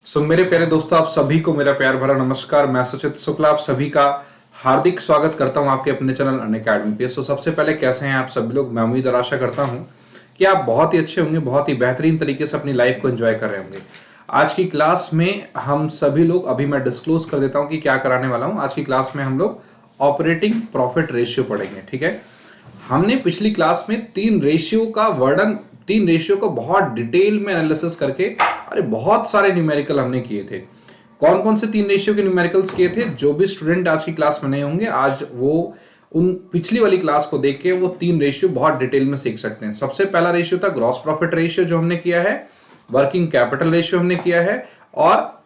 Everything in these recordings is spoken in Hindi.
मेरे प्यारे दोस्तों, आप सभी को मेरा प्यार भरा नमस्कार। मैं सुचित शुक्ला आप सभी का हार्दिक स्वागत करता हूं आपके अपने चैनल अनअकैडमी पे। सबसे पहले कैसे हैं आप सभी लोग? मैं उम्मीद और आशा करता हूं कि आप बहुत ही अच्छे होंगे, बहुत ही बेहतरीन तरीके से अपनी लाइफ को एंजॉय कर रहे होंगे। आज की क्लास में हम सभी लोग, अभी मैं डिस्क्लोज कर देता हूं कि क्या कराने वाला हूं। आज की क्लास में हम लोग ऑपरेटिंग प्रॉफिट रेशियो पढ़ेंगे। ठीक है, हमने पिछली क्लास में तीन रेशियो को बहुत डिटेल में एनालिसिस करके बहुत सारे न्यूमेरिकल हमने किए थे। कौन कौन से तीन रेशियो के न्यूमेरिकल्स किए थे? जो भी स्टूडेंट आज की क्लास में नए होंगे, आज वो उन पिछली वाली क्लास को देख के वो तीन रेशियो बहुत डिटेल में सीख सकते हैं। सबसे पहला रेशियो था ग्रॉस प्रॉफिट रेशियो जो हमने किया है, वर्किंग कैपिटल रेशियो हमने किया है, और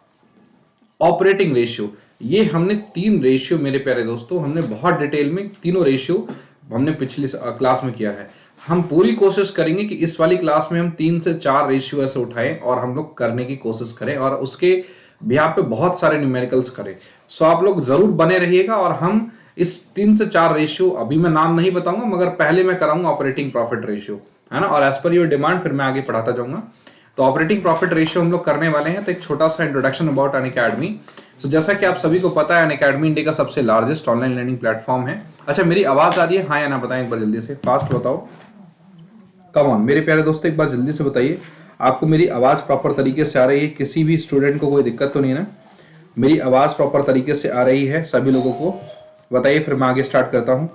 ऑपरेटिंग रेशियो। ये हमने तीन रेशियो मेरे प्यारे दोस्तों, हमने बहुत डिटेल में तीनों रेशियो हमने पिछली क्लास में किया है। हम पूरी कोशिश करेंगे कि इस वाली क्लास में हम 3 से 4 रेशियो ऐसे उठाएं और हम लोग करने की कोशिश करें और उसके बिहाफ पे बहुत सारे न्यूमेरिकल्स करें। आप लोग जरूर बने रहिएगा और हम इस 3 से 4 रेशियो, अभी मैं नाम नहीं बताऊंगा मगर पहले मैं कराऊंगा ऑपरेटिंग प्रॉफिट रेशियो, है ना, और एज पर योर डिमांड फिर मैं आगे पढ़ाता जाऊंगा। तो ऑपरेटिंग प्रॉफिट रेशियो हम लोग करने वाले हैं। तो एक छोटा सा इंट्रोडक्शन अबाउट अनअकैडमी। जैसा कि आप सभी को पता है, अनअकैडमी इंडिया का सबसे लार्जेस्ट ऑनलाइन लर्निंग प्लेटफॉर्म है। अच्छा, मेरी आवाज आ रही है? हाँ या ना बताएं एक बार जल्दी से, फास्ट बताओ। कम ऑन मेरे प्यारे दोस्तों, एक बार जल्दी से बताइए आपको मेरी आवाज प्रॉपर तरीके से आ रही है? किसी भी स्टूडेंट को कोई दिक्कत तो नहीं है ना? मेरी आवाज प्रॉपर तरीके से आ रही है सभी लोगों को? बताइए, फिर मैं आगे स्टार्ट करता हूं।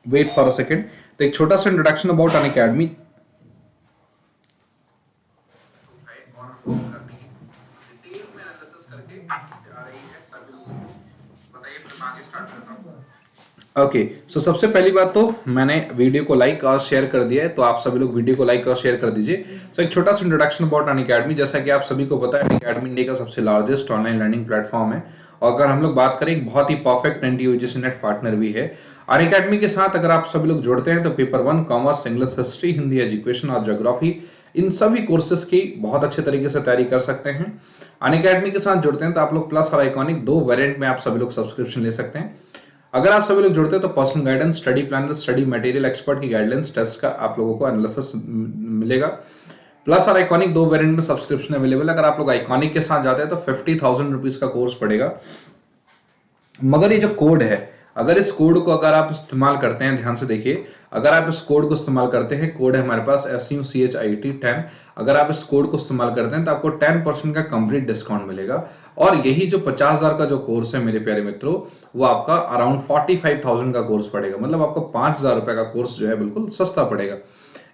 Wait for a second. तो एक छोटा सा introduction about Unacademy. Okay, so सबसे पहली बात तो मैंने वीडियो को लाइक और शेयर कर दिया है, तो आप सभी लोग वीडियो को लाइक और शेयर कर दीजिए। एक छोटा सा इंट्रोडक्शन अबाउट अनअकैडमी। जैसा कि आप सभी को पता है, अनअकैडमी इंडिया का सबसे लार्जेस्ट ऑनलाइन लर्निंग प्लेटफॉर्म है। और अगर हम लोग बात करें, एक बहुत ही परफेक्ट एनटीयूजीसी नेट पार्टनर भी है। अनअकैडमी के साथ अगर आप सभी लोग जुड़ते हैं तो paper 1 commerce, English, history, Hindi education और ज्योग्राफी, इन सभी कोर्सेज की बहुत अच्छे तरीके से तैयारी कर सकते हैं। अनअकैडमी के साथ जुड़ते हैं तो आप लोग प्लस और आइकॉनिक दो वेरिएंट में आप सभी लोग सब्सक्रिप्शन ले सकते हैं। अगर आप सभी लोग जुड़ते हैं तो personal guidance, study planner, study material, expert की गाइडेंस, टेस्ट का आप लोगों को एनालिसिस मिलेगा। प्लस और आइकॉनिक दो वेरिएंट में सब्सक्रिप्शन अवेलेबल है। अगर आप लोग आइकॉनिक के साथ जाते हैं तो 50,000 रुपीज का कोर्स पड़ेगा। मगर ये जो कोड है, अगर इस कोड को अगर आप इस्तेमाल करते हैं, ध्यान से देखिए, अगर आप इस कोड को इस्तेमाल करते हैं, कोड है हमारे पास SUCHIT10। अगर आप इस कोड को इस्तेमाल करते हैं तो आपको 10% का कंप्लीट डिस्काउंट मिलेगा। और यही जो 50,000 का जो कोर्स है मेरे प्यारे मित्रों, वो आपका अराउंड 45,000 का कोर्स पड़ेगा। मतलब आपको 5,000 रुपए का कोर्स जो है बिल्कुल सस्ता पड़ेगा।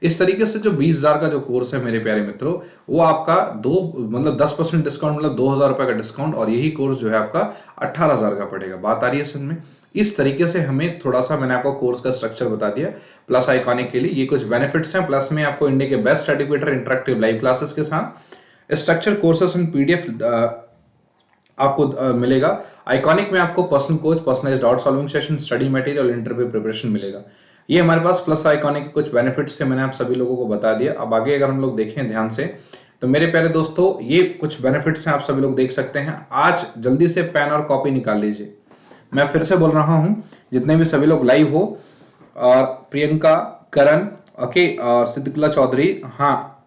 इस तरीके से जो 20,000 का जो कोर्स है मेरे प्यारे मित्रों, वो आपका 10% डिस्काउंट, मतलब 2,000 रुपए का डिस्काउंट, और यही कोर्स जो है आपका 18,000 का पड़ेगा। बात आ रही है समझ में? इस तरीके से हमें थोड़ा सा, मैंने आपको कोर्स का स्ट्रक्चर बता दिया। प्लस आइकॉनिक के लिए ये कुछ बेनिफिट्स हैं। प्लस में आपको इंडिया के best educator interactive live classes के साथ स्ट्रक्चर कोर्सेस इन PDF आपको मिलेगा। आइकॉनिक में आपको personal coach, personalised doubt solving session, study material, interview preparation मिलेगा। ये हमारे पास प्लस आइकॉनिक के कुछ बेनिफिट्स थे, मैंने आप सभी लोगों को बता दिया। अब आगे अगर हम लोग देखें ध्यान से, तो मेरे प्यारे दोस्तों, ये कुछ बेनिफिट्स हैं, आप सभी लोग देख सकते हैं। आज जल्दी से पेन और कॉपी निकाल लीजिए। मैं फिर से बोल रहा हूं, जितने भी सभी लोग लाइव हो, और प्रियंका, करण, ओके, और सिद्धिकला चौधरी, हाँ,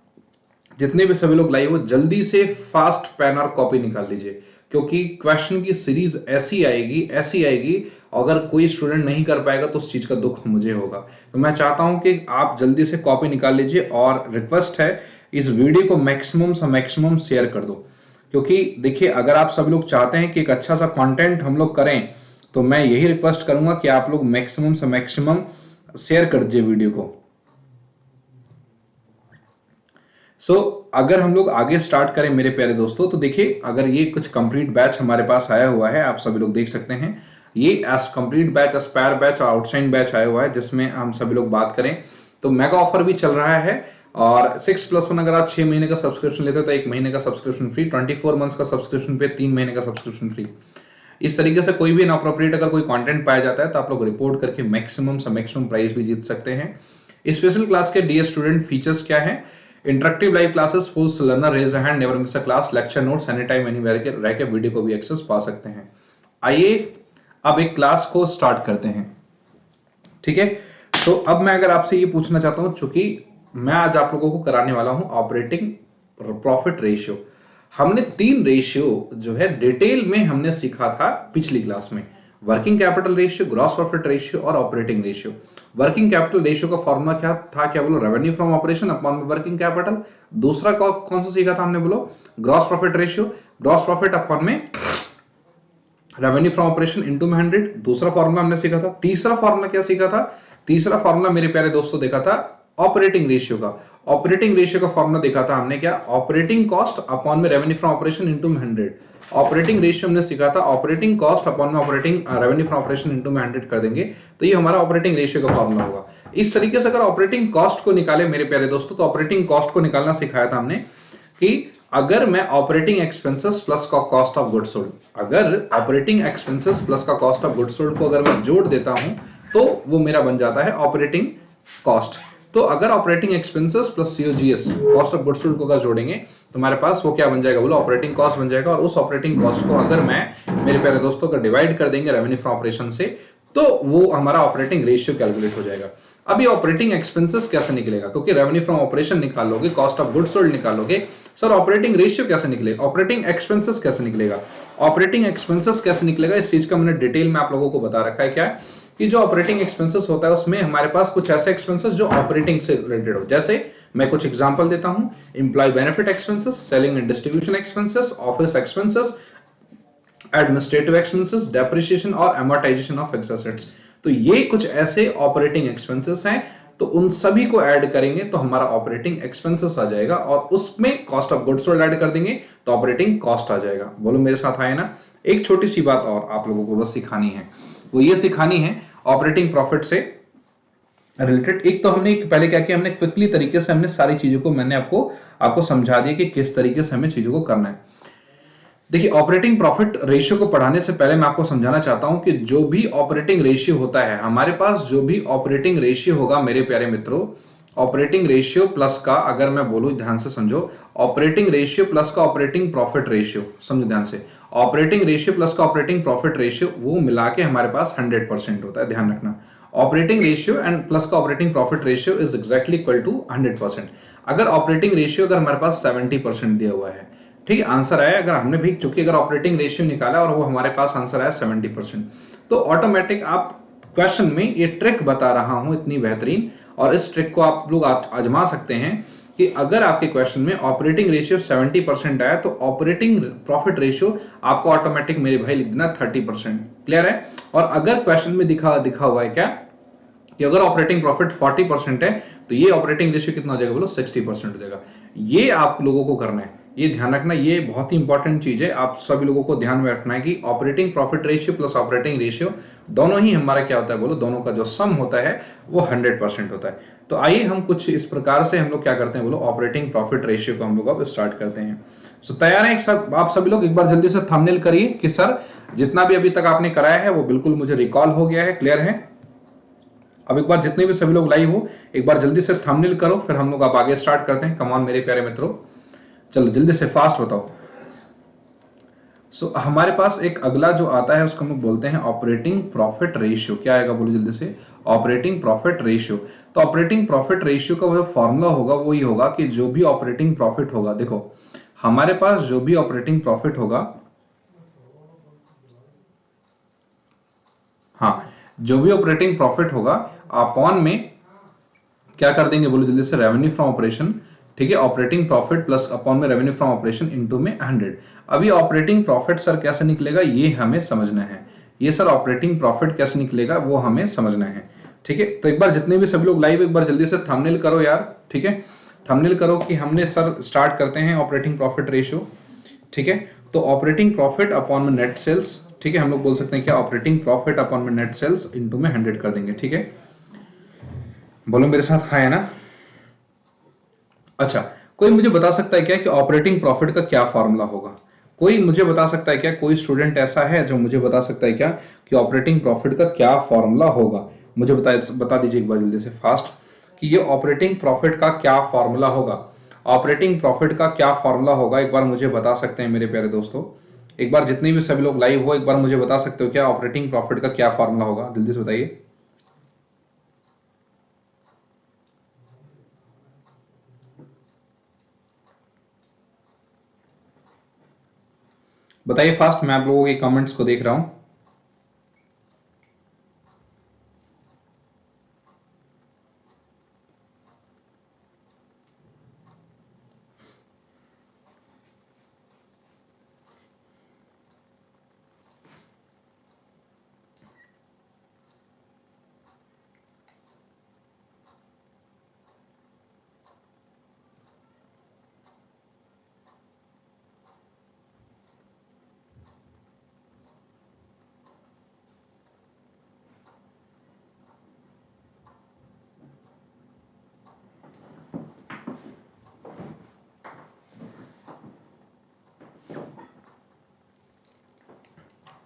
जितने भी सभी लोग लाइव हो, जल्दी से फास्ट पेन और कॉपी निकाल लीजिए, क्योंकि क्वेश्चन की सीरीज ऐसी आएगी, अगर कोई स्टूडेंट नहीं कर पाएगा तो उस चीज का दुख मुझे होगा। तो मैं चाहता हूं कि आप जल्दी से कॉपी निकाल लीजिए, और रिक्वेस्ट है, इस वीडियो को मैक्सिमम से मैक्सिमम शेयर कर दो। क्योंकि देखिए, अगर आप सब लोग चाहते हैं कि एक अच्छा सा कंटेंट हम लोग करें, तो मैं यही रिक्वेस्ट करूंगा कि आप लोग मैक्सिमम से मैक्सिमम शेयर कर दीजिए वीडियो को। अगर हम लोग आगे स्टार्ट करें मेरे प्यारे दोस्तों, तो देखिए, अगर ये कुछ कंप्लीट बैच हमारे पास आया हुआ है, आप सभी लोग देख सकते हैं, ये S complete batch, Aspire batch और आउटसाइड बैच आया हुआ है, जिसमें हम सभी लोग बात करें तो मेगा ऑफर भी चल रहा है। और 6+1 अगर आप 6 महीने का सब्सक्रिप्शन लेते हैं तो 1 महीने का सब्सक्रिप्शन फ्री, 24 मंथ्स का सब्सक्रिप्शन पे 3 महीने का सब्सक्रिप्शन फ्री। इस तरीके से कोई भी इनअप्रोप्रिएट अगर कोई कंटेंट पाया जाता है तो आप लोग रिपोर्ट करके मैक्सिमम से मैक्सिमम प्राइस भी जीत सकते हैं। स्पेशल क्लास के डियर स्टूडेंट फीचर्स क्या है? Interactive live classes, full learner raise hand, never miss a class, lecture notes any time anywhere के रह के वीडियो को भी एक्सेस पा सकते हैं। आइए अब एक क्लास को स्टार्ट करते हैं, ठीक है? तो अब मैं अगर आपसे ये पूछना चाहता हूं, चूंकि मैं आज आप लोगों को कराने वाला हूं ऑपरेटिंग प्रॉफिट रेशियो। हमने 3 रेशियो जो है डिटेल में हमने सीखा था पिछली क्लास में, working capital ratio, gross profit ratio और operating ratio. Working capital ratio का फॉर्मूला क्या था, क्या बोलो, revenue from operation upon working capital. दूसरा कौन सा सीखा था हमने, बोलो, gross profit ratio, gross profit upon में रेवेन्यू फ्रॉम ऑपरेशन इनटू में 100, दूसरा फॉर्मूला हमने सीखा था। तीसरा फॉर्मूला क्या सीखा था, तीसरा फॉर्मूला मेरे प्यारे दोस्तों देखा था ऑपरेटिंग रेशियो का। ऑपरेटिंग रेशियो का फॉर्मूला देखा था हमने क्या, ऑपरेटिंग कॉस्ट अपॉन में रेवेन्यू फ्रॉम ऑपरेशन इनटू में 100। ऑपरेटिंग रेशियो हमने सीखा था ऑपरेटिंग कॉस्ट अपॉन में operating revenue from operation into में 100 कर देंगे, तो ये हमारा ऑपरेटिंग रेशियो का फॉर्मूला होगा। इस तरीके से अगर ऑपरेटिंग कॉस्ट को निकाले मेरे प्यारे दोस्तों, तो ऑपरेटिंग कॉस्ट को निकालना सिखाया था हमने कि अगर मैं ऑपरेटिंग एक्सपेंसेस प्लस का कॉस्ट ऑफ गुड्स सोल्ड, अगर ऑपरेटिंग एक्सपेंसेस प्लस का कॉस्ट ऑफ गुड्स सोल्ड को अगर मैं जोड़ देता हूं तो वो मेरा बन जाता है ऑपरेटिंग कॉस्ट। तो अगर operating expenses plus COGS, cost of goods sold को अगर जोड़ेंगे तो हमारे पास वो क्या बन जाएगा, बोलो, ऑपरेटिंग कॉस्ट बन जाएगा। और उस ऑपरेटिंग कॉस्ट को अगर मैं मेरे प्यारे दोस्तों का डिवाइड कर देंगे रेवेन्यू फ्रॉम ऑपरेशन से, तो वो हमारा ऑपरेटिंग रेशियो कैलकुलेट हो जाएगा। अभी ऑपरेटिंग एक्सपेंसेस कैसे निकलेगा, क्योंकि रेवेन्यू फ्रॉम ऑपरेशन निकालोगे, कॉस्ट ऑफ गुड्स सोल्ड निकालोगे, सर ऑपरेटिंग रेशियो कैसे निकलेगा, ऑपरेटिंग एक्सपेंसेस कैसे निकलेगा। ऑपरेटिंग एक्सपेंसेस कैसे निकलेगा, इस चीज का मैंने डिटेल में आप लोगों को बता रखा है। क्या कि जो ऑपरेटिंग एक्सपेंसेस होता है उसमें हमारे पास कुछ ऐसे एक्सपेंसेस जो ऑपरेटिंग से रिलेटेड हो, जैसे मैं कुछ एग्जांपल देता हूं, employee benefit expenses, selling and distribution expenses, office expenses, administrative expenses, depreciation और एमोर्टाइजेशन ऑफ फिक्स्ड एसेट्स। तो ये कुछ ऐसे ऑपरेटिंग एक्सपेंसेस हैं, तो उन सभी को ऐड करेंगे तो हमारा ऑपरेटिंग एक्सपेंसेस आ जाएगा, और उसमें cost of goods sold add कर देंगे तो ऑपरेटिंग कॉस्ट आ जाएगा। बोलो मेरे साथ आए ना। एक छोटी सी बात और आप लोगों को बस सिखानी है, वो ये सिखानी है ऑपरेटिंग प्रॉफिट से रिलेटेड। एक तो हमने पहले क्या किया, हमने क्विकली तरीके से हमने सारी चीजों को मैंने आपको समझा दिया कि किस तरीके से हमें चीजों को करना है। देखिए, ऑपरेटिंग प्रॉफिट रेशियो को पढ़ाने से पहले मैं आपको समझाना चाहता हूं कि जो भी ऑपरेटिंग रेशियो होता है हमारे पास, जो भी ऑपरेटिंग रेशियो होगा मेरे प्यारे मित्रों, ऑपरेटिंग रेशियो प्लस का, अगर मैं बोलूं ध्यान से समझो, ऑपरेटिंग रेशियो प्लस का ऑपरेटिंग प्रॉफिट रेशियो, समझो ध्यान से, ऑपरेटिंग रेशियो प्लस का ऑपरेटिंग प्रॉफिट रेशियो, वो मिला के हमारे पास 100% होता है, ध्यान रखना। ऑपरेटिंग रेशियो एंड प्लस का operating profit ratio is exactly equal to 100%। अगर ऑपरेटिंग रेशियो अगर हमारे पास 70% दिया हुआ है, ठीक है, आंसर आया, अगर हमने भी चूंकि अगर ऑपरेटिंग रेशियो निकाला और वो हमारे पास आंसर आया 70%, तो ऑटोमेटिक आप क्वेश्चन में ये ट्रिक बता रहा हूं इतनी बेहतरीन, और इस ट्रिक को आप लोग आजमा सकते हैं कि अगर आपके क्वेश्चन में ऑपरेटिंग रेशियो 70% आया तो ऑपरेटिंग प्रॉफिट रेशियो आपको ऑटोमेटिक मेरे भाई लिख देना 30%। क्लियर है। और अगर क्वेश्चन में दिखा हुआ है क्या कि अगर ऑपरेटिंग प्रॉफिट 40% है तो ये ऑपरेटिंग रेशियो कितना हो जाएगा, बोलो 60% हो जाएगा। ये आप लोगों को करना है, ये ध्यान रखना, ये बहुत ही इंपॉर्टेंट चीज है, आप सभी लोगों को ध्यान में रखना है कि operating profit ratio plus operating ratio दोनों ही हमारा क्या होता है, बोलो, दोनों का जो सम होता है वो 100% होता है। तो आइए हम कुछ इस प्रकार से हम लोग क्या करते हैं, बोलो, ऑपरेटिंग प्रॉफिट रेशियो को हम लोग अब स्टार्ट करते हैं। सो तैयार है आप सभी लोग, एक बार जल्दी से थंबनेल करिए कि सर जितना भी अभी तक आपने कराया है वो बिल्कुल मुझे रिकॉल हो गया है, क्लियर है। अब एक बार जितने भी सभी लोग लाइव हो एक बार जल्दी से थंबनेल करो, फिर हम लोग अब आगे स्टार्ट करते हैं। कम ऑन मेरे प्यारे मित्रों, चलो जल्दी से फास्ट बताओ। हमारे पास एक अगला जो आता है उसको हम बोलते हैं ऑपरेटिंग प्रॉफिट रेशियो। क्या आएगा, बोलो जल्दी से, ऑपरेटिंग प्रॉफिट रेशियो। तो ऑपरेटिंग प्रॉफिट रेशियो का जो फॉर्मूला होगा वो ये होगा कि जो भी ऑपरेटिंग प्रॉफिट होगा, देखो हमारे पास जो भी ऑपरेटिंग प्रॉफिट होगा, हाँ, जो भी ऑपरेटिंग प्रॉफिट होगा अपॉन में क्या कर देंगे, बोलो जल्दी से, रेवेन्यू फ्रॉम ऑपरेशन, ठीक है, ऑपरेटिंग प्रॉफिट प्लस अपॉन में रेवेन्यू फ्रॉम ऑपरेशन इनटू में 100। अभी ऑपरेटिंग प्रॉफिट सर कैसे निकलेगा ये हमें समझना है, ये सर ऑपरेटिंग प्रॉफिट कैसे निकलेगा वो हमें समझना है, ठीक है। तो एक बार जितने भी सभी लोग लाइव एक बार जल्दी से थंबनेल करो यार, ठीक है, थंबनेल करो कि हमने सर स्टार्ट करते हैं ऑपरेटिंग प्रॉफिट रेशियो, ठीक है। तो ऑपरेटिंग प्रॉफिट अपॉन में नेट सेल्स, ठीक है, हम लोग बोल सकते हैं क्या, ऑपरेटिंग प्रॉफिट अपॉन में नेट सेल्स इनटू में 100 कर देंगे, ठीक है। बोलो मेरे साथ हाँ है ना। अच्छा, कोई मुझे बता सकता है क्या कि ऑपरेटिंग प्रॉफिट का क्या फॉर्मूला होगा, कोई मुझे बता सकता है क्या, कोई स्टूडेंट ऐसा है जो मुझे बता सकता है क्या कि ऑपरेटिंग प्रॉफिट का क्या फॉर्मूला होगा, मुझे बता दीजिए एक बार जल्दी से फास्ट कि ये ऑपरेटिंग प्रॉफिट का क्या फॉर्मूला होगा, ऑपरेटिंग प्रॉफिट का क्या फॉर्मूला होगा, एक बार मुझे बता सकते हैं मेरे प्यारे दोस्तों। एक बार जितने भी सभी लोग लाइव हो एक बार मुझे बता सकते हो क्या ऑपरेटिंग प्रॉफिट का क्या फॉर्मूला होगा, जल्दी से बताइए। बताइए फास्ट, मैं आप लोगों के कमेंट्स को देख रहा हूं।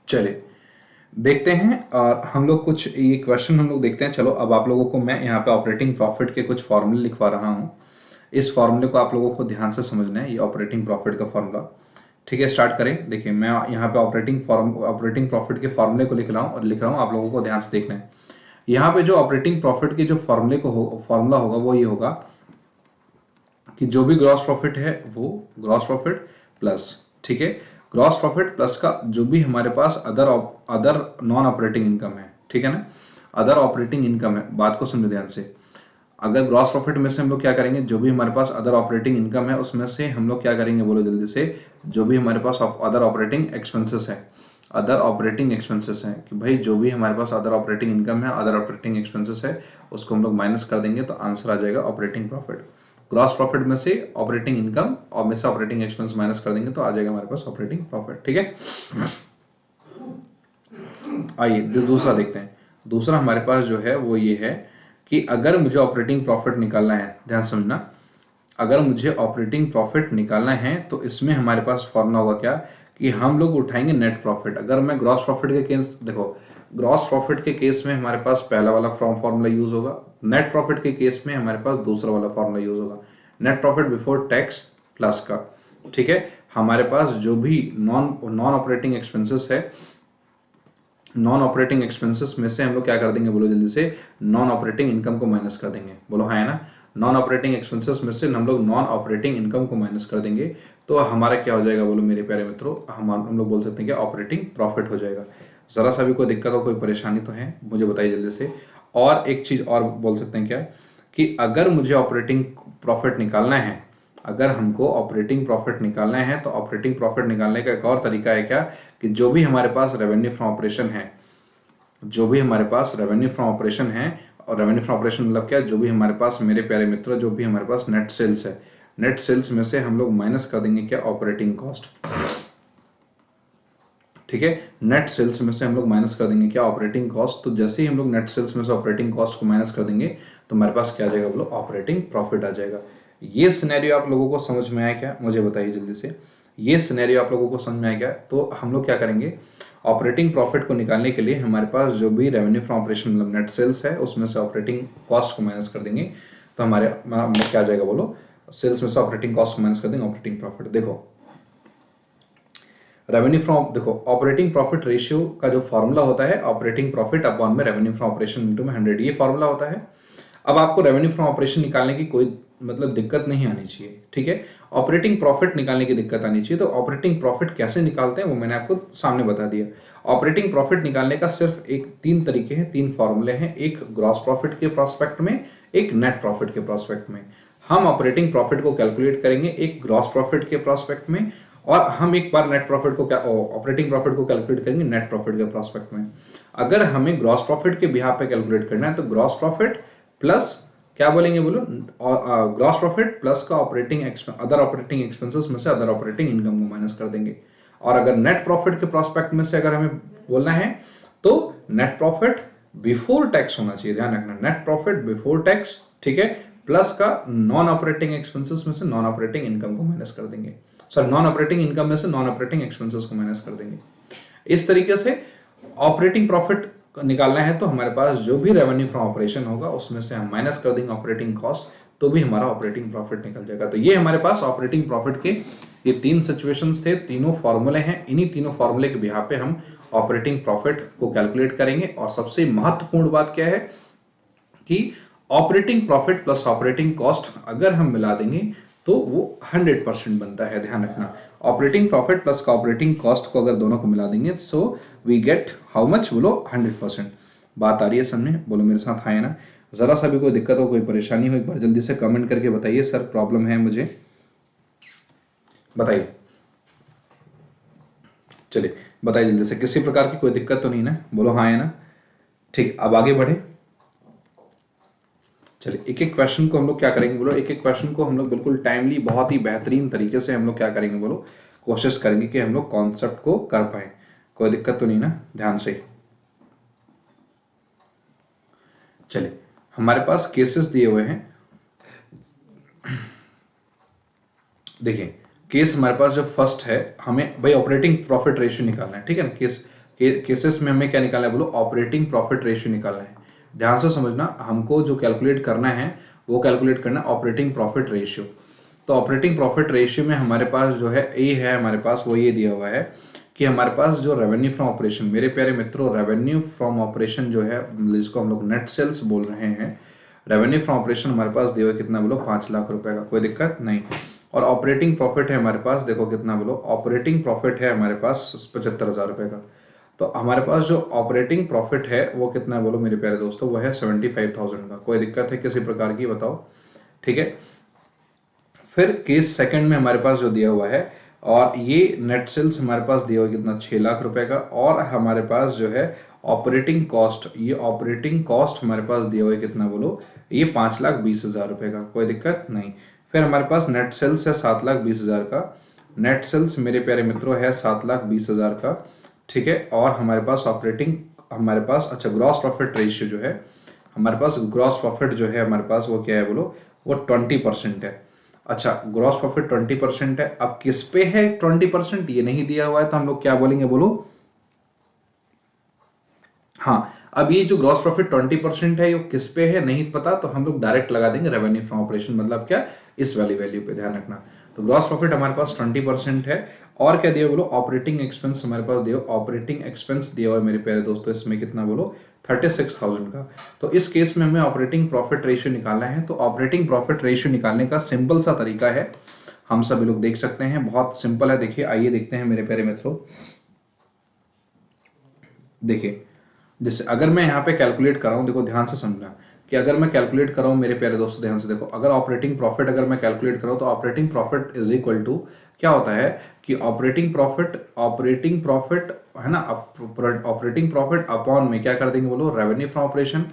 चलिए देखते हैं, और हम लोग कुछ ये क्वेश्चन हम लोग देखते हैं। चलो अब आप लोगों को मैं यहाँ पे ऑपरेटिंग प्रॉफिट के कुछ फॉर्मूले लिखवा रहा हूँ। इस फॉर्मूले को आप लोगों को ध्यान से समझना है, ये ऑपरेटिंग प्रॉफिट का फॉर्मूला। ठीक है, स्टार्ट करें। देखिए मैं यहाँ पे ऑपरेटिंग प्रॉफिट के फॉर्मूले को लिख रहा हूँ, आप लोगों को ध्यान से देखना है। यहाँ पे जो ऑपरेटिंग प्रॉफिट के जो फॉर्मूला होगा वो ये होगा कि जो भी ग्रॉस प्रॉफिट है वो ग्रॉस प्रॉफिट प्लस, ठीक है, ग्रॉस प्रॉफिट प्लस का जो भी हमारे पास अदर नॉन ऑपरेटिंग इनकम है, ठीक है ना, अदर ऑपरेटिंग इनकम है। बात को समझो ध्यान से। अगर ग्रॉस प्रॉफिट में से हम लोग क्या करेंगे, जो भी हमारे पास अदर ऑपरेटिंग इनकम है उसमें से हम लोग क्या करेंगे, बोलो जल्दी से, जो भी हमारे पास अदर ऑपरेटिंग एक्सपेंसेस है, अदर ऑपरेटिंग एक्सपेंसेस है, कि भाई जो भी हमारे पास अदर ऑपरेटिंग इनकम है, अदर ऑपरेटिंग एक्सपेंसेस है, उसको हम लोग माइनस कर देंगे तो आंसर आ जाएगा ऑपरेटिंग प्रॉफिट। ग्रॉस प्रॉफिट में से ऑपरेटिंग इनकम और में से ऑपरेटिंग एक्सपेंस माइनस कर देंगे तो आ जाएगा हमारे पास ऑपरेटिंग प्रॉफिट। ठीक है, आइए दूसरा देखते हैं। दूसरा हमारे पास जो है वो ये है कि अगर मुझे ऑपरेटिंग प्रॉफिट निकालना है, ध्यान समझना, अगर मुझे ऑपरेटिंग प्रॉफिट निकालना है तो इसमें हमारे पास फॉर्मूला होगा क्या, कि हम लोग उठाएंगे नेट प्रॉफिट। अगर मैं ग्रॉस प्रॉफिट के केस, देखो ग्रॉस प्रॉफिट के केस में हमारे पास पहला वाला फॉर्मूला यूज होगा, नेट प्रॉफिट के केस में हमारे पास दूसरा वाला फॉर्मूला यूज होगा, net profit before tax plus का। ठीक है, हमारे पास जो भी नॉन ऑपरेटिंग एक्सपेंसेस है, नॉन ऑपरेटिंग एक्सपेंसेस में से हम लोग क्या कर देंगे, बोलो जल्दी से, नॉन ऑपरेटिंग इनकम को माइनस कर देंगे। बोलो हाँ है ना, नॉन ऑपरेटिंग एक्सपेंसेस में से हम लोग नॉन ऑपरेटिंग इनकम को माइनस कर देंगे तो हमारा क्या हो जाएगा, बोलो मेरे प्यारे मित्रों, हम लोग बोल सकते हैं कि ऑपरेटिंग प्रॉफिट हो जाएगा। जरा सा भी कोई दिक्कत हो, कोई परेशानी तो है, मुझे बताइए जल्दी से। और एक चीज और बोल सकते हैं क्या, कि अगर मुझे ऑपरेटिंग प्रॉफिट निकालना है, अगर हमको ऑपरेटिंग प्रॉफिट निकालना है तो ऑपरेटिंग प्रॉफिट निकालने का एक और तरीका है क्या, कि जो भी हमारे पास रेवेन्यू फ्रॉम ऑपरेशन है, जो भी हमारे पास रेवेन्यू फ्रॉम ऑपरेशन है, और रेवेन्यू फ्रॉम ऑपरेशन मतलब क्या, जो भी हमारे पास, मेरे प्यारे मित्रों, जो भी हमारे पास नेट सेल्स है, नेट सेल्स में से हम लोग माइनस कर देंगे क्या, ऑपरेटिंग कॉस्ट। ठीक है, नेट सेल्स में से हम लोग माइनस कर देंगे क्या, ऑपरेटिंग कॉस्ट। तो जैसे ही हम लोग नेट सेल्स में से ऑपरेटिंग कॉस्ट को माइनस कर देंगे तो हमारे पास क्या आ जाएगा, बोलो ऑपरेटिंग प्रॉफिट आ जाएगा। ये सिनेरियो आप लोगों को समझ में आया क्या, मुझे बताइए जल्दी से। ये सिनेरियो आप लोगों को समझ में आया क्या, तो हम लोग क्या करेंगे, ऑपरेटिंग प्रॉफिट को निकालने के लिए हमारे पास जो भी रेवेन्यू फ्रॉम ऑपरेशन मतलब नेट सेल्स है उसमें से ऑपरेटिंग कॉस्ट को माइनस कर देंगे तो हमारे क्या आ जाएगा, बोलो सेल्स में से ऑपरेटिंग कॉस्ट को माइनस कर देंगे, ऑपरेटिंग प्रॉफिट। देखो रेवेन्यू फ्रॉम, देखो ऑपरेटिंग प्रॉफिट रेशियो का जो फॉर्मूला होता है, ऑपरेटिंग प्रॉफिट अपॉन में रेवेन्यू फ्रॉम ऑपरेशन इनटू में 100, ये फॉर्मूला होता है। अब आपको रेवेन्यू फ्रॉम ऑपरेशन निकालने की कोई मतलब दिक्कत नहीं आनी चाहिए, ठीक है, ऑपरेटिंग प्रॉफिट निकालने की दिक्कत आनी चाहिए। तो ऑपरेटिंग प्रॉफिट कैसे निकालते हैं वो मैंने आपको सामने बता दिया। ऑपरेटिंग प्रॉफिट निकालने का सिर्फ एक तीन तरीके हैं, तीन फॉर्मूले हैं, एक ग्रॉस प्रॉफिट के प्रोस्पेक्ट में, एक नेट प्रॉफिट के प्रोस्पेक्ट में। हम ऑपरेटिंग प्रॉफिट को कैलकुलेट करेंगे एक ग्रॉस प्रॉफिट के प्रोस्पेक्ट में, और हम एक बार नेट प्रॉफिट को क्या, ऑपरेटिंग प्रॉफिट को कैलकुलेट करेंगे नेट प्रॉफिट के प्रोस्पेक्ट में। अगर हमें ग्रॉस प्रॉफिट के बिहाफ पे कैलकुलेट करना है तो ग्रॉस प्रॉफिट प्लस क्या बोलेंगे, बोलो ग्रॉस प्रॉफिट प्लस का अदर ऑपरेटिंग एक्सपेंसेस में से अदर ऑपरेटिंग इनकम को माइनस कर देंगे। और अगर नेट प्रॉफिट के प्रोस्पेक्ट में से अगर हमें बोलना है तो नेट प्रॉफिट बिफोर टैक्स होना चाहिए, ध्यान रखना, नेट प्रॉफिट बिफोर टैक्स, ठीक है, प्लस का नॉन ऑपरेटिंग एक्सपेंसेस में से नॉन ऑपरेटिंग इनकम को माइनस कर देंगे, सर नॉन ऑपरेटिंग इनकम में से नॉन ऑपरेटिंग एक्सपेंसेस को माइनस कर देंगे। इस तरीके से ऑपरेटिंग प्रॉफिट निकालना है तो हमारे पास जो भी रेवेन्यू फ्रॉम ऑपरेशन होगा उसमें से हम माइनस कर देंगे ऑपरेटिंग कॉस्ट, तो भी हमारा ऑपरेटिंग प्रॉफिट निकल जाएगा। तो ये हमारे पास ऑपरेटिंग प्रॉफिट के ये तीन सिचुएशंस थे, तीनों फॉर्मूले हैं, इन्हीं तीनों फॉर्मूले के बिहाफ पे हम ऑपरेटिंग प्रॉफिट को कैलकुलेट करेंगे। और सबसे महत्वपूर्ण बात क्या है कि operating profit plus operating cost अगर हम मिला देंगे तो वो 100% बनता है, ध्यान रखना। Operating profit plus operating cost को अगर दोनों को मिला देंगे so we get how much, बोलो 100%। बात आ रही है समझे, बोलो मेरे साथ आए ना। जरा सा भी कोई दिक्कत हो, कोई परेशानी हो, एक बार जल्दी से कमेंट करके बताइए सर प्रॉब्लम है मुझे, बताइए। चलिए बताइए जल्दी से, किसी प्रकार की कोई दिक्कत तो नहीं ना, बोलो हाँ है ना। ठीक, अब आगे बढ़े। चलिए एक एक क्वेश्चन को हम लोग क्या करेंगे, बोलो एक एक क्वेश्चन को हम लोग बिल्कुल टाइमली, बहुत ही बेहतरीन तरीके से हम लोग क्या करेंगे, बोलो कोशिश करेंगे कि हम लोग कॉन्सेप्ट को कर पाए। कोई दिक्कत तो नहीं ना, ध्यान से। चलिए हमारे पास केसेस दिए हुए हैं, देखिए केस हमारे पास जो फर्स्ट है, हमें भाई ऑपरेटिंग प्रॉफिट रेशियो निकालना है, ठीक है ना। केसेस में हमें क्या निकालना है, बोलो ऑपरेटिंग प्रॉफिट रेशियो निकालना है। ध्यान से समझना, हमको जो कैलकुलेट करना है वो कैलकुलेट करना है ऑपरेटिंग प्रॉफिट रेशियो। तो ऑपरेटिंग प्रॉफिट रेशियो में हमारे पास जो है ए है हमारे पास, वो ये दिया हुआ है कि हमारे पास जो रेवेन्यू फ्रॉम ऑपरेशन, मेरे प्यारे मित्रों रेवेन्यू फ्रॉम ऑपरेशन जो है, जिसको हम लोग नेट सेल्स बोल रहे हैं, रेवेन्यू फ्रॉम ऑपरेशन हमारे पास दिया हुआ है कितना, बोलो 5 लाख रुपए का, कोई दिक्कत नहीं। और ऑपरेटिंग प्रॉफिट है हमारे पास, देखो कितना, बोलो ऑपरेटिंग प्रॉफिट है हमारे पास 75,000 रुपए का। तो हमारे पास जो ऑपरेटिंग प्रॉफिट है वो कितना है, बोलो मेरे प्यारे दोस्तों, वो है 75,000 का। कोई दिक्कत है किसी प्रकार की, बताओ, ठीक है। फिर केस सेकंड में हमारे पास जो दिया हुआ है, और ये नेट सेल्स हमारे पास दिया हुआ कितना, 6 लाख रुपए का। और हमारे पास जो है ऑपरेटिंग कॉस्ट, ये ऑपरेटिंग कॉस्ट हमारे पास दिया हुआ है कितना, बोलो ये 5,20,000 रुपए का, कोई दिक्कत नहीं। फिर हमारे पास नेट सेल्स है 7,20,000 का, नेट सेल्स मेरे प्यारे मित्रों है 7,20,000 का, ठीक है। और हमारे पास ऑपरेटिंग, हमारे पास अच्छा ग्रॉस प्रॉफिट रेशियो जो है हमारे पास, ग्रॉस प्रॉफिट जो है हमारे पास वो क्या है, बोलो वो 20% है। अच्छा ग्रॉस प्रॉफिट 20% है, अब किस पे है 20%, ये नहीं दिया हुआ है, तो हम लोग क्या बोलेंगे, बोलो हाँ। अब ये जो ग्रॉस प्रॉफिट 20% है ये किस पे है नहीं पता, तो हम लोग डायरेक्ट लगा देंगे रेवेन्यू फ्रॉम ऑपरेशन, मतलब क्या, इस वाली वैल्यू पे, ध्यान रखना। तो ग्रॉस प्रॉफिट हमारे पास 20% है। और क्या दिया, बोलो ऑपरेटिंग एक्सपेंस हमारे पास दिया, ऑपरेटिंग एक्सपेंस दिया हुआ है मेरे प्यारे दोस्तों, इसमें कितना, बोलो 36,000 का। तो इस केस में हमें ऑपरेटिंग प्रॉफिट रेशियो निकालना है। तो ऑपरेटिंग प्रॉफिट रेशियो निकालने का सिंपल सा तरीका है, हम सभी लोग देख सकते हैं, बहुत सिंपल है। देखिए आइए देखते हैं मेरे प्यारे मित्रों, देखिए जैसे अगर मैं यहाँ पे कैलकुलेट कर रहा हूँ, देखो ध्यान से समझना कि अगर मैं कैलकुलेट कर रहा हूँ मेरे प्यारे दोस्तों, ध्यान से देखो, अगर ऑपरेटिंग प्रॉफिट अगर मैं कैलकुलेट करूँ तो operating profit is equal to क्या होता है कि ऑपरेटिंग प्रॉफिट है ना, ऑपरेटिंग प्रॉफिट अपॉन में क्या कर देंगे, बोलो revenue from operation,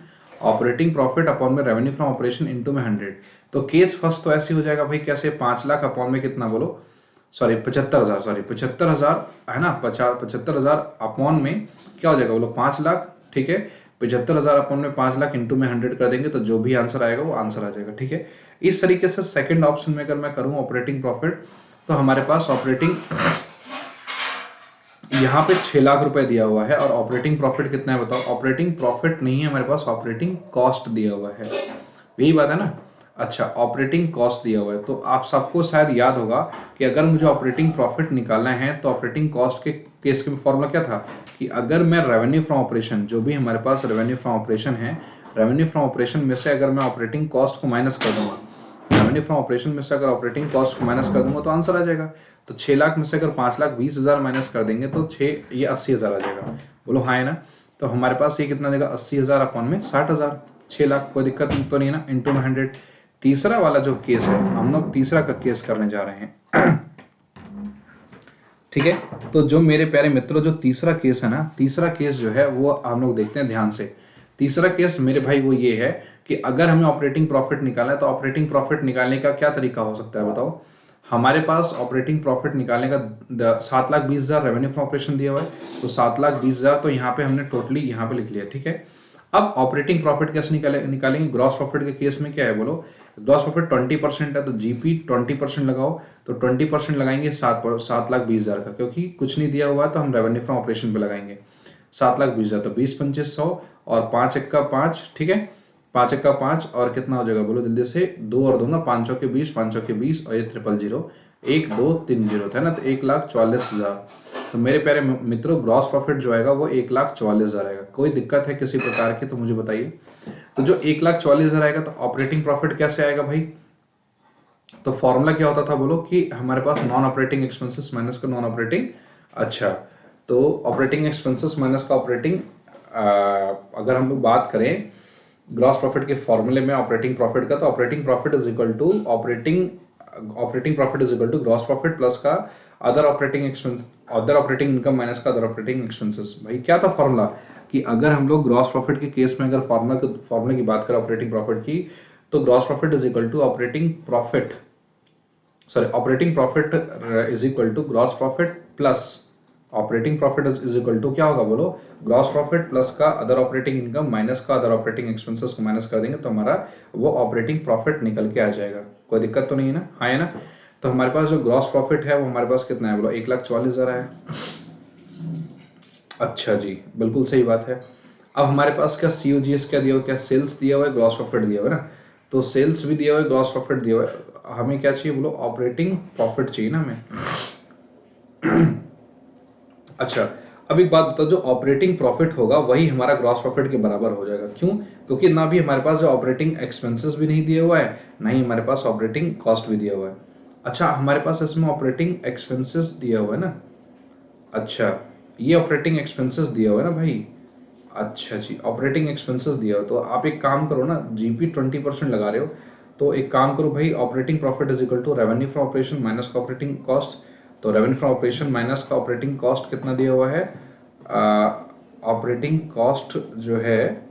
operating profit upon में रेवेन्यू फ्रॉम ऑपरेशन इनटू में 100। तो केस फर्स्ट तो ऐसे हो जाएगा भाई, कैसे, 5 लाख अपॉन में कितना, बोलो सॉरी 75,000, सॉरी 75,000 है ना, 75,000 अपॉन में क्या हो जाएगा, बोलो 5 लाख, ठीक है। 75,000 अपॉन में 5 लाख इंटू में 100 कर देंगे तो जो भी आंसर आएगा वो आंसर आ जाएगा, ठीक है। इस तरीके से सेकंड ऑप्शन में अगर मैं करूं ऑपरेटिंग प्रॉफिट, तो हमारे पास ऑपरेटिंग यहाँ पे 6 लाख रुपए दिया हुआ है, और ऑपरेटिंग प्रॉफिट कितना है बताओ, ऑपरेटिंग प्रॉफिट नहीं है हमारे पास, ऑपरेटिंग कॉस्ट दिया हुआ है, यही बात है ना। अच्छा ऑपरेटिंग कॉस्ट दिया हुआ है, तो आप सबको शायद याद होगा कि अगर मुझे ऑपरेटिंग प्रॉफिट निकालना है तो ऑपरेटिंग कॉस्ट के केस के फॉर्मूला क्या था कि अगर मैं रेवेन्यू फ्रॉम ऑपरेशन, जो भी हमारे पास रेवेन्यू फ्रॉम ऑपरेशन है, रेवेन्यू फ्रॉम ऑपरेशन में से अगर मैं ऑपरेटिंग कॉस्ट को माइनस कर दूंगा, रेवेन्यू फ्रॉम ऑपरेशन में से अगर ऑपरेटिंग कॉस्ट को माइनस कर दूंगा तो आंसर आ जाएगा। तो 6 लाख में से अगर 5,20,000 माइनस कर देंगे तो 80,000 आ जाएगा, बोलो हाँ है ना। तो हमारे पास ये कितना देगा, 80,000 अपॉन में 60,000, 6 लाख, कोई दिक्कत तो नहीं है ना, इंटू में 100। तीसरा वाला जो केस है, हम लोग तीसरा का केस करने जा रहे हैं ठीक है। तो जो मेरे प्यारे मित्रों जो तीसरा केस है ना, तीसरा केस जो है वो हम लोग देखते हैं ध्यान से। तीसरा केस मेरे भाई वो ये है कि अगर हमें ऑपरेटिंग प्रॉफिट निकालना है तो ऑपरेटिंग प्रॉफिट निकालने का क्या तरीका हो सकता है बताओ। हमारे पास ऑपरेटिंग प्रॉफिट निकालने का 7,20,000 रेवेन्यू फ्रॉम ऑपरेशन दिया हुआ है, तो 7,20,000 तो यहाँ पे हमने टोटली यहाँ पे लिख लिया, ठीक है। अब ऑपरेटिंग प्रॉफिट कैसे निकालेंगे, ग्रॉस प्रॉफिट के केस में क्या है बोलो, ग्रॉस प्रॉफिट 20% है तो जीपी 20% लगाओ, तो 20% लगाएंगे 7,20,000 का, क्योंकि कुछ नहीं दिया हुआ है तो हम रेवेन्यू फ्रॉम ऑपरेशन पे लगाएंगे 7,20,000, तो 20,25,100 और 5 1 का 5, ठीक है। 5 1 का 5 और कितना हो जाएगा बोलो जल्दी से, 2 और 2 ना 5 के 20, 5 के 20 और ये 000, 1 2 3 0 था ना, तो 1,44,000। तो मेरे प्यारे मित्रों ग्रॉस प्रॉफिट जो आएगा वो 1,44,000 आएगा। कोई दिक्कत है किसी प्रकार की तो मुझे बताइए। तो जो 1,44,000 आएगा तो ऑपरेटिंग प्रॉफिट कैसे आएगा भाई, तो फॉर्मूला क्या होता था बोलो कि हमारे पास नॉन ऑपरेटिंग एक्सपेंसेस माइनस का नॉन ऑपरेटिंग। अच्छा, तो ऑपरेटिंग एक्सपेंसेस माइनस का ऑपरेटिंग, अगर हम लोग बात करें ग्रॉस प्रॉफिट के फॉर्मूले में ऑपरेटिंग प्रॉफिट का, तो operating profit is equal to operating profit is equal to gross profit plus का other operating expense, other operating income minus का अदर ऑपरेटिंग एक्सपेंसेस। भाई क्या था फॉर्मूला कि अगर हम लोग ग्रॉस प्रॉफिट के केस में अगर फॉर्मूला की बात करें ऑपरेटिंग प्रॉफिट की, तो gross profit is equal to operating profit is equal to gross profit plus operating profit is equal to क्या होगा बोलो, ग्रॉस प्रॉफिट प्लस का अदर ऑपरेटिंग इनकम माइनस का अदर ऑपरेटिंग एक्सपेंसेस को माइनस कर देंगे तो हमारा वो ऑपरेटिंग प्रॉफिट निकल के आ जाएगा। कोई दिक्कत तो नहीं है ना, हाँ है ना। तो हमारे पास जो ग्रॉस प्रॉफिट है वो हमारे पास कितना है बोलो, 1,44,000 है। अच्छा जी, बिल्कुल सही बात है। अब हमारे पास क्या COGS क्या दिया हुआ, क्या सेल्स दिया हुआ है, ग्रॉस प्रॉफिट दिया हुआ है ना। तो सेल्स भी दिया हुआ है, ग्रॉस प्रॉफिट दिया हुआ है, हमें क्या चाहिए बोलो, ऑपरेटिंग प्रॉफिट चाहिए ना हमें। अच्छा, अब एक बात बताओ, जो ऑपरेटिंग प्रॉफिट होगा वही हमारा ग्रॉस प्रॉफिट के बराबर हो जाएगा। क्यों? क्योंकि ना भी हमारे पास जो ऑपरेटिंग एक्सपेंसेस भी नहीं दिया हुआ है, ना ही हमारे पास ऑपरेटिंग कॉस्ट भी दिया हुआ है। अच्छा, हमारे पास इसमें ऑपरेटिंग एक्सपेंसेस दिया हुआ है ना। अच्छा, ये ऑपरेटिंग एक्सपेंसेस दिया हुआ है ना भाई। अच्छा जी, ऑपरेटिंग एक्सपेंसेस दिया हो तो आप एक काम करो ना, जीपी 20% लगा रहे हो, तो एक काम करो भाई, operating profit is equal to revenue from operation minus का ऑपरेटिंग कॉस्ट। तो रेवेन्यू फ्रॉम ऑपरेशन माइनस का ऑपरेटिंग कॉस्ट कितना दिया हुआ है, ऑपरेटिंग कॉस्ट जो है,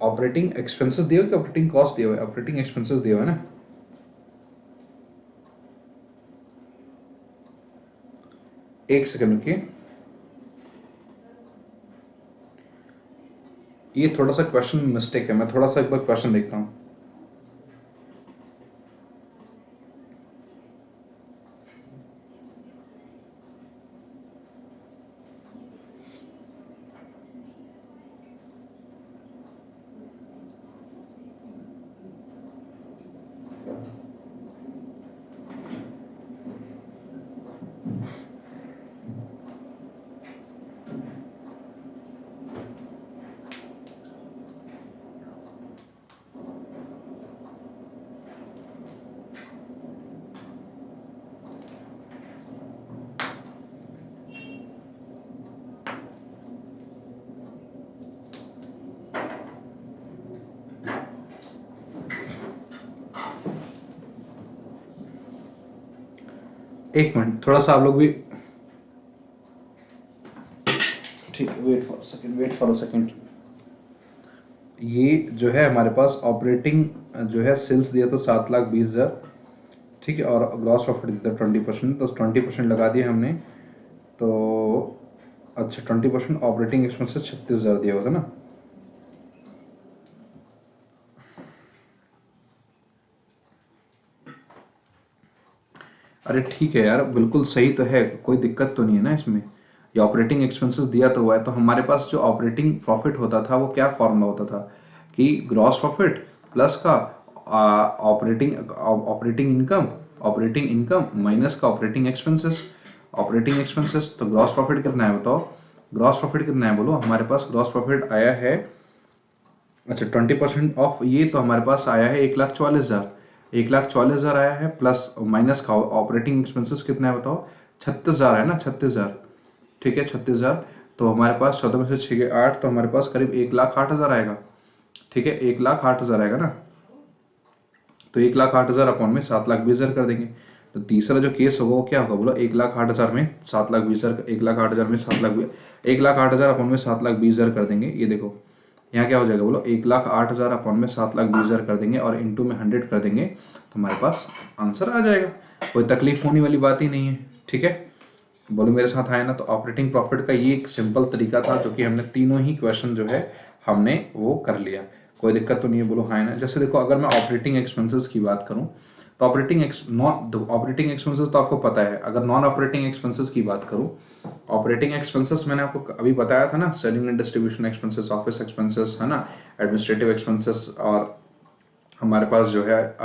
ऑपरेटिंग एक्सपेंसेस दिया हुआ कि ऑपरेटिंग कॉस्ट दिया हुआ है, ऑपरेटिंग एक्सपेंसेस दिया हुआ है ना। एक सेकंड रुकिए, ये थोड़ा सा क्वेश्चन मिस्टेक है, मैं थोड़ा सा एक बार क्वेश्चन देखता हूँ। एक मिनट, थोड़ा सा आप लोग भी ठीक है, वेट फॉर अ सेकेंड। ये जो है हमारे पास ऑपरेटिंग जो है सेल्स दिया था 7,20,000, ठीक है, और ग्रॉस प्रॉफिट दिया था 20%, तो 20% लगा दिया हमने। तो अच्छा, 20% ऑपरेटिंग एक्सपेंसेस 36,000 दिया हुआ था ना। अरे ठीक है यार, बिल्कुल सही तो है, कोई दिक्कत तो नहीं है ना इसमें। ये ऑपरेटिंग एक्सपेंसेस दिया तो हुआ है, तो हमारे पास जो ऑपरेटिंग प्रॉफिट होता था वो क्या फॉर्मूला होता था कि ग्रॉस प्रॉफिट प्लस का ऑपरेटिंग इनकम माइनस का ऑपरेटिंग एक्सपेंसेस। तो ग्रॉस प्रॉफिट कितना है बताओ, ग्रॉस प्रॉफिट कितना है बोलो, हमारे पास ग्रॉस प्रॉफिट आया है, अच्छा 20% ऑफ ये तो हमारे पास आया है 1,44,000, 1,44,000 आया है, प्लस माइनस का ऑपरेटिंग एक्सपेंसेस कितना है बताओ, 36,000 है ना, 36,000, ठीक है 36,000। तो हमारे पास 14 में से 6 के 8, तो हमारे पास करीब 1,08,000 आएगा, ठीक है 1,08,000 आएगा ना। तो 1,08,000 अपॉन में 7,20,000 कर देंगे। तो तीसरा जो केस होगा वो क्या होगा बोलो, 1,08,000 में 7,20,000, 1,08,000 में 1,08,000 अपॉन में 7,20,000 कर देंगे। ये देखो यहाँ क्या हो जाएगा बोलो, 1,08,000 अपॉन में 7,20,000 कर देंगे और इंटू में 100 कर देंगे, तो हमारे पास आंसर आ जाएगा। कोई तकलीफ होने वाली बात ही नहीं है, ठीक है। बोलो मेरे साथ आए ना। तो ऑपरेटिंग प्रॉफिट का ये एक सिंपल तरीका था जो कि हमने तीनों ही क्वेश्चन जो है हमने वो कर लिया। कोई दिक्कत तो नहीं है, बोलो हाँ है ना। जैसे देखो, अगर मैं ऑपरेटिंग एक्सपेंसेस की बात करूं तो ऑपरेटिंग एक्सपेंसेस तो आपको पता है। अगर नॉन ऑपरेटिंग एक्सपेंसेस की बात करूं, ऑपरेटिंग एक्सपेंसेस मैंने आपको अभी बताया था ना, selling and distribution expenses, office expenses है ना, एडमिनिस्ट्रेटिव एक्सपेंसेस, और हमारे पास जो है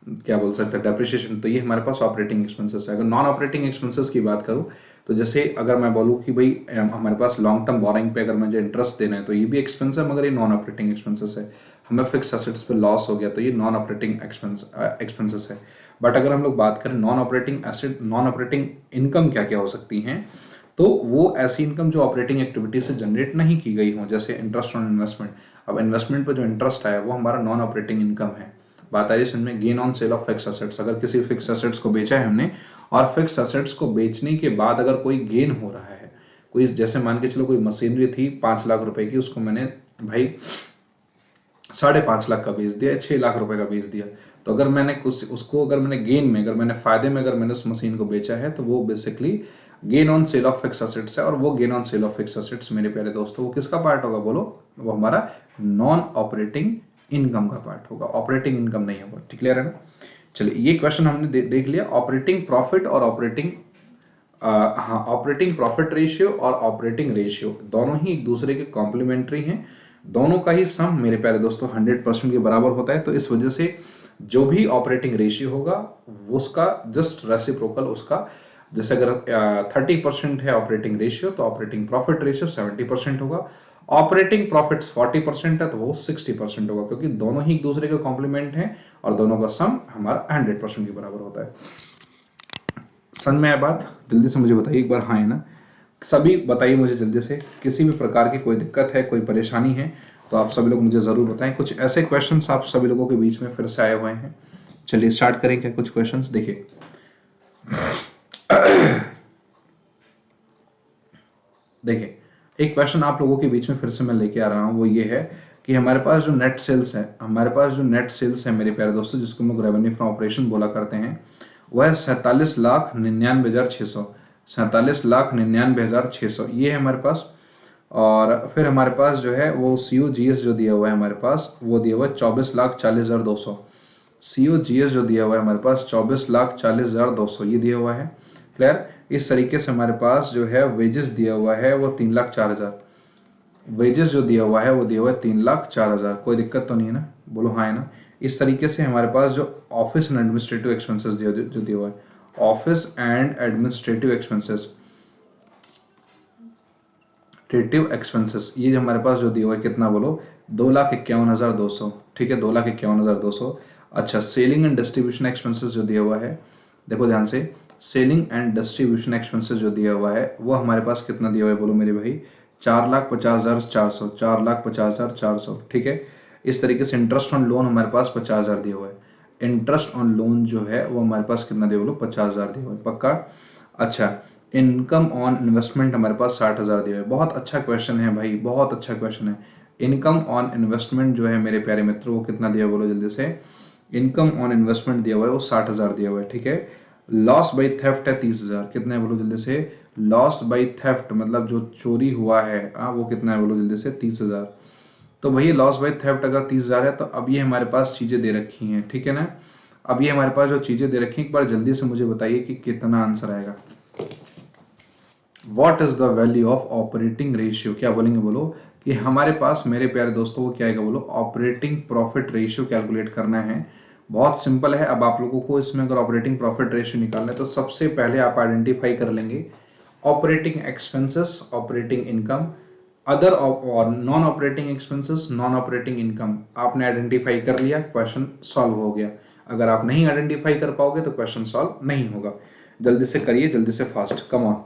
क्या बोल सकते हैं डेप्रिसिएशन। तो ये हमारे पास ऑपरेटिंग एक्सपेंसेस है। अगर नॉन ऑपरेटिंग एक्सपेंसेस की बात करूं तो जैसे अगर मैं बोलूं कि भाई हमारे पास लॉन्ग टर्म बोरिंग पे अगर मुझे इंटरेस्ट देना है तो ये भी एक्सपेंस है, मगर ये नॉन ऑपरेटिंग एक्सपेंसेस है। हमें फिक्स एसेट्स पे लॉस हो गया तो ये नॉन ऑपरेटिंग एक्सपेंसेस है। बट अगर हम लोग बात करें non operating asset, non operating income क्या क्या हो सकती हैं, तो वो ऐसी इनकम जो ऑपरेटिंग एक्टिविटी से जनरेट नहीं की गई हो, जैसे इंटरेस्ट ऑन इन्वेस्टमेंट। अब इन्वेस्टमेंट पर जो इंटरेस्ट आया वो हमारा नॉन ऑपरेटिंग इनकम है। बात आ रही है समझ में। Gain on sale of fix assets, अगर किसी फिक्स एसेट्स को बेचा है हमने और फिक्स एसेट्स को बेचने के बाद अगर कोई गेन हो रहा है, कोई जैसे मान के चलो कोई मशीनरी थी 5 लाख रुपए की, उसको मैंने भाई 5.5 लाख का बेच दिया, 6 लाख रुपए का बेच दिया, तो अगर मैंने कुछ उसको अगर मैंने गेन में, अगर मैंने फायदे में अगर मैंने उस मशीन को बेचा है तो वो basically gain on sale of fix assets है। और वो gain on sale of fix assets मेरे प्यारे दोस्तों वो किसका पार्ट होगा बोलो, वो हमारा नॉन ऑपरेटिंग इनकम का पार्ट होगा, ऑपरेटिंग इनकम नहीं होगा। क्लियर है ना। चलिए ये क्वेश्चन हमने देख लिया। ऑपरेटिंग प्रॉफिट और ऑपरेटिंग हाँ, ऑपरेटिंग प्रॉफिट रेशियो और ऑपरेटिंग रेशियो दोनों ही एक दूसरे के कॉम्प्लीमेंट्री हैं। दोनों का ही सम मेरे प्यारे दोस्तों 100% के बराबर होता है। तो इस वजह से जो भी ऑपरेटिंग रेशियो होगा उसका जस्ट रेसिप्रोकल उसका, जैसे अगर 30% है ऑपरेटिंग रेशियो तो ऑपरेटिंग प्रॉफिट रेशियो 70% होगा। ऑपरेटिंग प्रॉफिट्स 40% है तो वो 60% होगा, क्योंकि दोनों ही एक दूसरे के कॉम्प्लीमेंट हैं और दोनों का सम हमारा 100% के बराबर होता है। समझ में आया बात? जल्दी से मुझे बताइए एक बार, हाँ है ना। सभी बताइए मुझे जल्दी से, किसी भी प्रकार की कोई दिक्कत है, कोई परेशानी है तो आप सभी लोग मुझे जरूर बताएं। कुछ ऐसे क्वेश्चंस आप सभी लोगों के बीच में फिर से आए हुए हैं। चलिए स्टार्ट करें क्या कुछ क्वेश्चंस। देखिए देखिए एक क्वेश्चन आप लोगों के बीच में फिर से मैं लेके आ रहा हूं, वो ये है कि हमारे पास जो नेट सेल्स है, हमारे पास जो नेट सेल्स है मेरे प्यारे दोस्तों, जिसको हम लोग रेवेन्यू फ्रॉम ऑपरेशन बोला करते हैं, वह 47,99,600, 47,99,600 ये है हमारे पास। और फिर हमारे पास जो है वो COGS जो दिया हुआ है हमारे पास, वो दिया हुआ है 24,40,200। COGS जो दिया हुआ है हमारे पास 24,40,200 ये दिया हुआ है। क्लियर। इस तरीके से हमारे पास जो है वेजेस दिया हुआ है वो 3,04,000। वेजेस जो दिया हुआ है वो दिया हुआ है 3,04,000। कोई दिक्कत तो नहीं है ना, बोलो हाँ है ना। इस तरीके से हमारे पास जो ऑफिस एंड एडमिनिस्ट्रेटिव एक्सपेंसेस जो दिया हुआ है, office and administrative expenses, creative expenses, ये हमारे पास जो दिया हुआ है कितना बोलो, 2,51,200। ठीक है, 2,51,200। अच्छा, सेलिंग एंड डिस्ट्रीब्यूशन एक्सपेंसेस जो दिया हुआ है, देखो ध्यान से, सेलिंग एंड डिस्ट्रीब्यूशन एक्सपेंसेस जो दिया हुआ है वो हमारे पास कितना दिया हुआ है बोलो मेरे भाई, 4,50,400, 4,50,400। ठीक है। इस तरीके से इंटरेस्ट ऑन लोन हमारे पास 50,000 दिया हुआ है। इंटरेस्ट ऑन लोन जो है वो हमारे पास कितना दिया हुआ है, 50,000 दिया हुआ है, पक्का। अच्छा, इनकम ऑन इन्वेस्टमेंट हमारे पास 60,000 दिया है। बहुत अच्छा क्वेश्चन है भाई, बहुत अच्छा क्वेश्चन है। इनकम ऑन इन्वेस्टमेंट जो है मेरे प्यारे मित्रों वो कितना दिया बोलो जल्दी से। इनकम ऑन इन्वेस्टमेंट दिया हुआ है वो 60,000 दिया हुआ है। ठीक है। लॉस बाई थेफ्ट है 30,000, कितना है बोलो जल्दी से। लॉस बाई थेफ्ट मतलब जो चोरी हुआ है वो कितना है बोलो जल्दी से, 30,000। तो भैया लॉस बाई थेफ्ट अगर 30,000 है तो अब ये हमारे पास चीजें दे रखी हैं, ठीक है ना। अब ये हमारे पास जो चीजें दे रखी हैं एक बार जल्दी से मुझे बताइए कि कितना आंसर आएगा। What is the value of operating ratio, क्या बोलेंगे बोलो कि हमारे पास मेरे प्यारे दोस्तों को क्या आएगा बोलो, ऑपरेटिंग प्रॉफिट रेशियो कैलकुलेट करना है। बहुत सिंपल है। अब आप लोगों को इसमें अगर ऑपरेटिंग प्रॉफिट रेशियो निकालना है तो सबसे पहले आप आइडेंटिफाई कर लेंगे operating expenses, operating income, other और non operating expenses, non operating income. आपने आइडेंटिफाई कर लिया, क्वेश्चन सॉल्व हो गया। अगर आप नहीं आइडेंटिफाई कर पाओगे तो क्वेश्चन सॉल्व नहीं होगा। जल्दी से करिए, जल्दी से फास्ट, कम ऑन।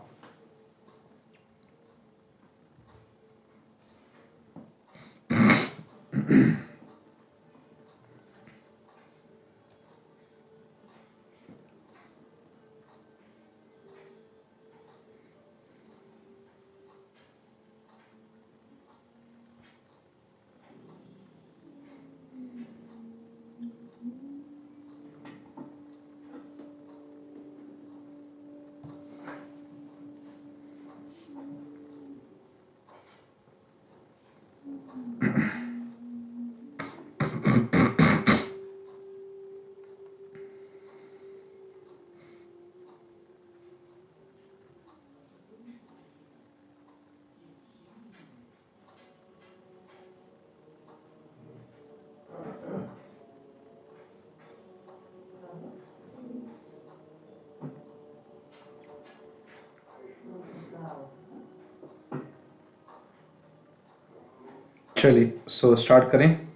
चलिए सो स्टार्ट करें।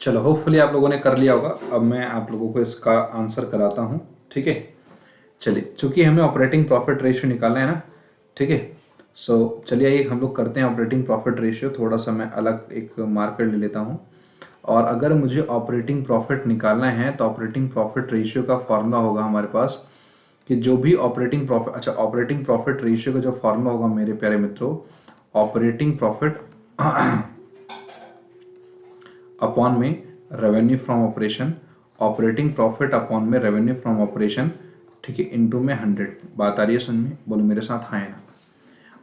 चलो, होपफुली आप लोगों ने कर लिया होगा। अब मैं आप लोगों को इसका आंसर कराता हूं, ठीक है। चलिए, चूंकि हमें ऑपरेटिंग प्रॉफिट रेशियो निकालना है ना, ठीक है। सो चलिए आइए हम लोग करते हैं ऑपरेटिंग प्रॉफिट रेशियो। थोड़ा सा मैं अलग एक मार्कर ले लेता हूं। और अगर मुझे ऑपरेटिंग प्रॉफिट निकालना है तो ऑपरेटिंग प्रॉफिट रेशियो का फॉर्मूला होगा हमारे पास कि जो भी ऑपरेटिंग प्रॉफिट, अच्छा, ऑपरेटिंग प्रॉफिट रेशियो का जो फॉर्मूला होगा मेरे प्यारे मित्रों, ऑपरेटिंग प्रॉफिट अपॉन में revenue from operation, operating profit upon में रेवेन्यू फ्रॉम ऑपरेशन, ठीक है, इनटू में 100। बात आ रही है समझ में? बोलो मेरे साथ हाँ है ना।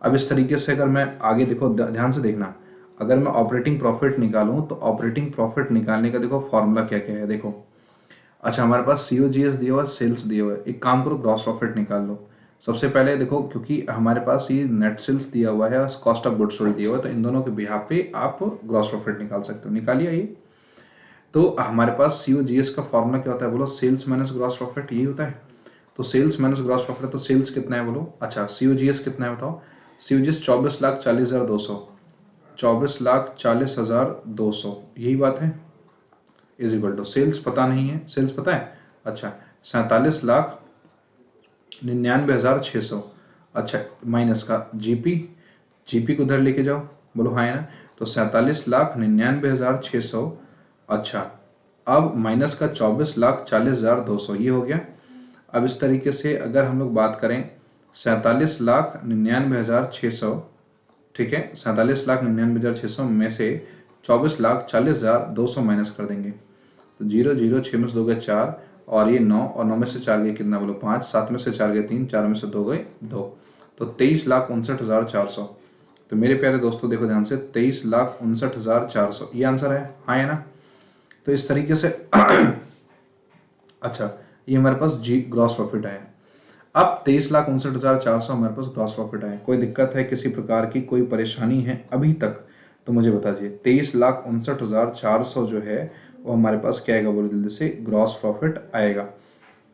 अब इस तरीके से अगर मैं आगे, देखो ध्यान से देखना, अगर मैं ऑपरेटिंग प्रॉफिट निकालूं तो ऑपरेटिंग प्रॉफिट निकालने का देखो फॉर्मूला क्या क्या है, देखो। अच्छा, हमारे पास सीओजीएस दिया हुआ है, सेल्स दिया हुआ है। एक काम करो, ग्रॉस प्रॉफिट निकाल लो। सबसे पहले देखो, क्योंकि हमारे पास ये नेट सेल्स दिया हुआ है और कॉस्ट ऑफ गुड्स सोल्ड दिया हुआ है, तो इन दोनों के बिहाफ पे आप ग्रॉस प्रॉफिट निकाल सकते हो। निकालिए ये। तो हमारे पास सीओजीएस का फॉर्मूला क्या होता है बोलो? सेल्स माइनस ग्रॉस प्रॉफिट, यही होता है। तो सेल्स माइनस ग्रॉस प्रॉफिट, तो सेल्स कितना है बोलो? अच्छा, सीओजीएस कितना है बताओ? सीओजीएस 24,40,200, 24,40,200, यही बात है। इज इक्वल टू सेल्स पता नहीं है, सेल्स पता है, अच्छा, 47,99,600, अच्छा, माइनस का जीपी, जीपी को उधर लेके जाओ, बोलो हाँ है ना। तो 47,99,600, अच्छा, अब माइनस का 24,40,200, ये हो गया। अब इस तरीके से अगर हम लोग बात करें 47,99,600, ठीक है, 47,99,600 में से 24,40,200 माइनस कर देंगे, तो 0 0, 6 में से 2 गए 4, और ये 9, और 9 में से 4 गए कितना बोलो? 5, 7 में से 4 गए 3, 4 में से 2 गए 2, तो 23,59,400। तो मेरे प्यारे दोस्तों देखो ध्यान से, 23,59,400 ये आंसर है, हाँ है ना। तो इस तरीके से अच्छा, ये हमारे पास जी ग्रॉस प्रॉफिट है। अब 23,59,400 हमारे पास ग्रॉस प्रॉफिट है। कोई दिक्कत है, किसी प्रकार की कोई परेशानी है अभी तक तो मुझे बताइए। 23,59,400 जो है वो हमारे पास क्या आएगा बोलो जल्दी से? ग्रॉस प्रॉफिट आएगा।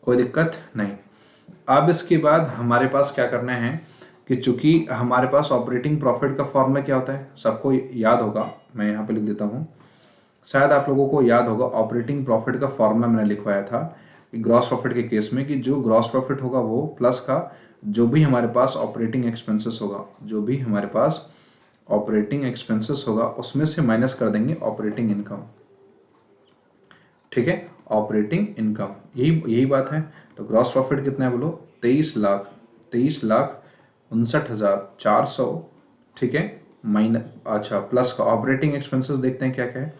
कोई दिक्कत नहीं। अब इसके बाद हमारे पास क्या करना है कि चूंकि हमारे पास ऑपरेटिंग प्रॉफिट का फॉर्मूला क्या होता है सबको याद होगा, मैं यहाँ पे लिख देता हूँ, शायद आप लोगों को याद होगा। ऑपरेटिंग प्रॉफिट का फॉर्मूला मैंने लिखवाया था ग्रॉस प्रॉफिट के केस में कि जो ग्रॉस प्रॉफिट होगा वो प्लस का जो भी हमारे पास ऑपरेटिंग एक्सपेंसेस होगा, जो भी हमारे पास ऑपरेटिंग एक्सपेंसेस होगा उसमें से माइनस कर देंगे ऑपरेटिंग इनकम, ठीक है, ऑपरेटिंग इनकम, यही यही बात है। तो ग्रॉस प्रॉफिट कितना है बोलो? 23,59,400, ठीक है, माइनस, अच्छा, प्लस का ऑपरेटिंग एक्सपेंसेस देखते हैं क्या क्या है।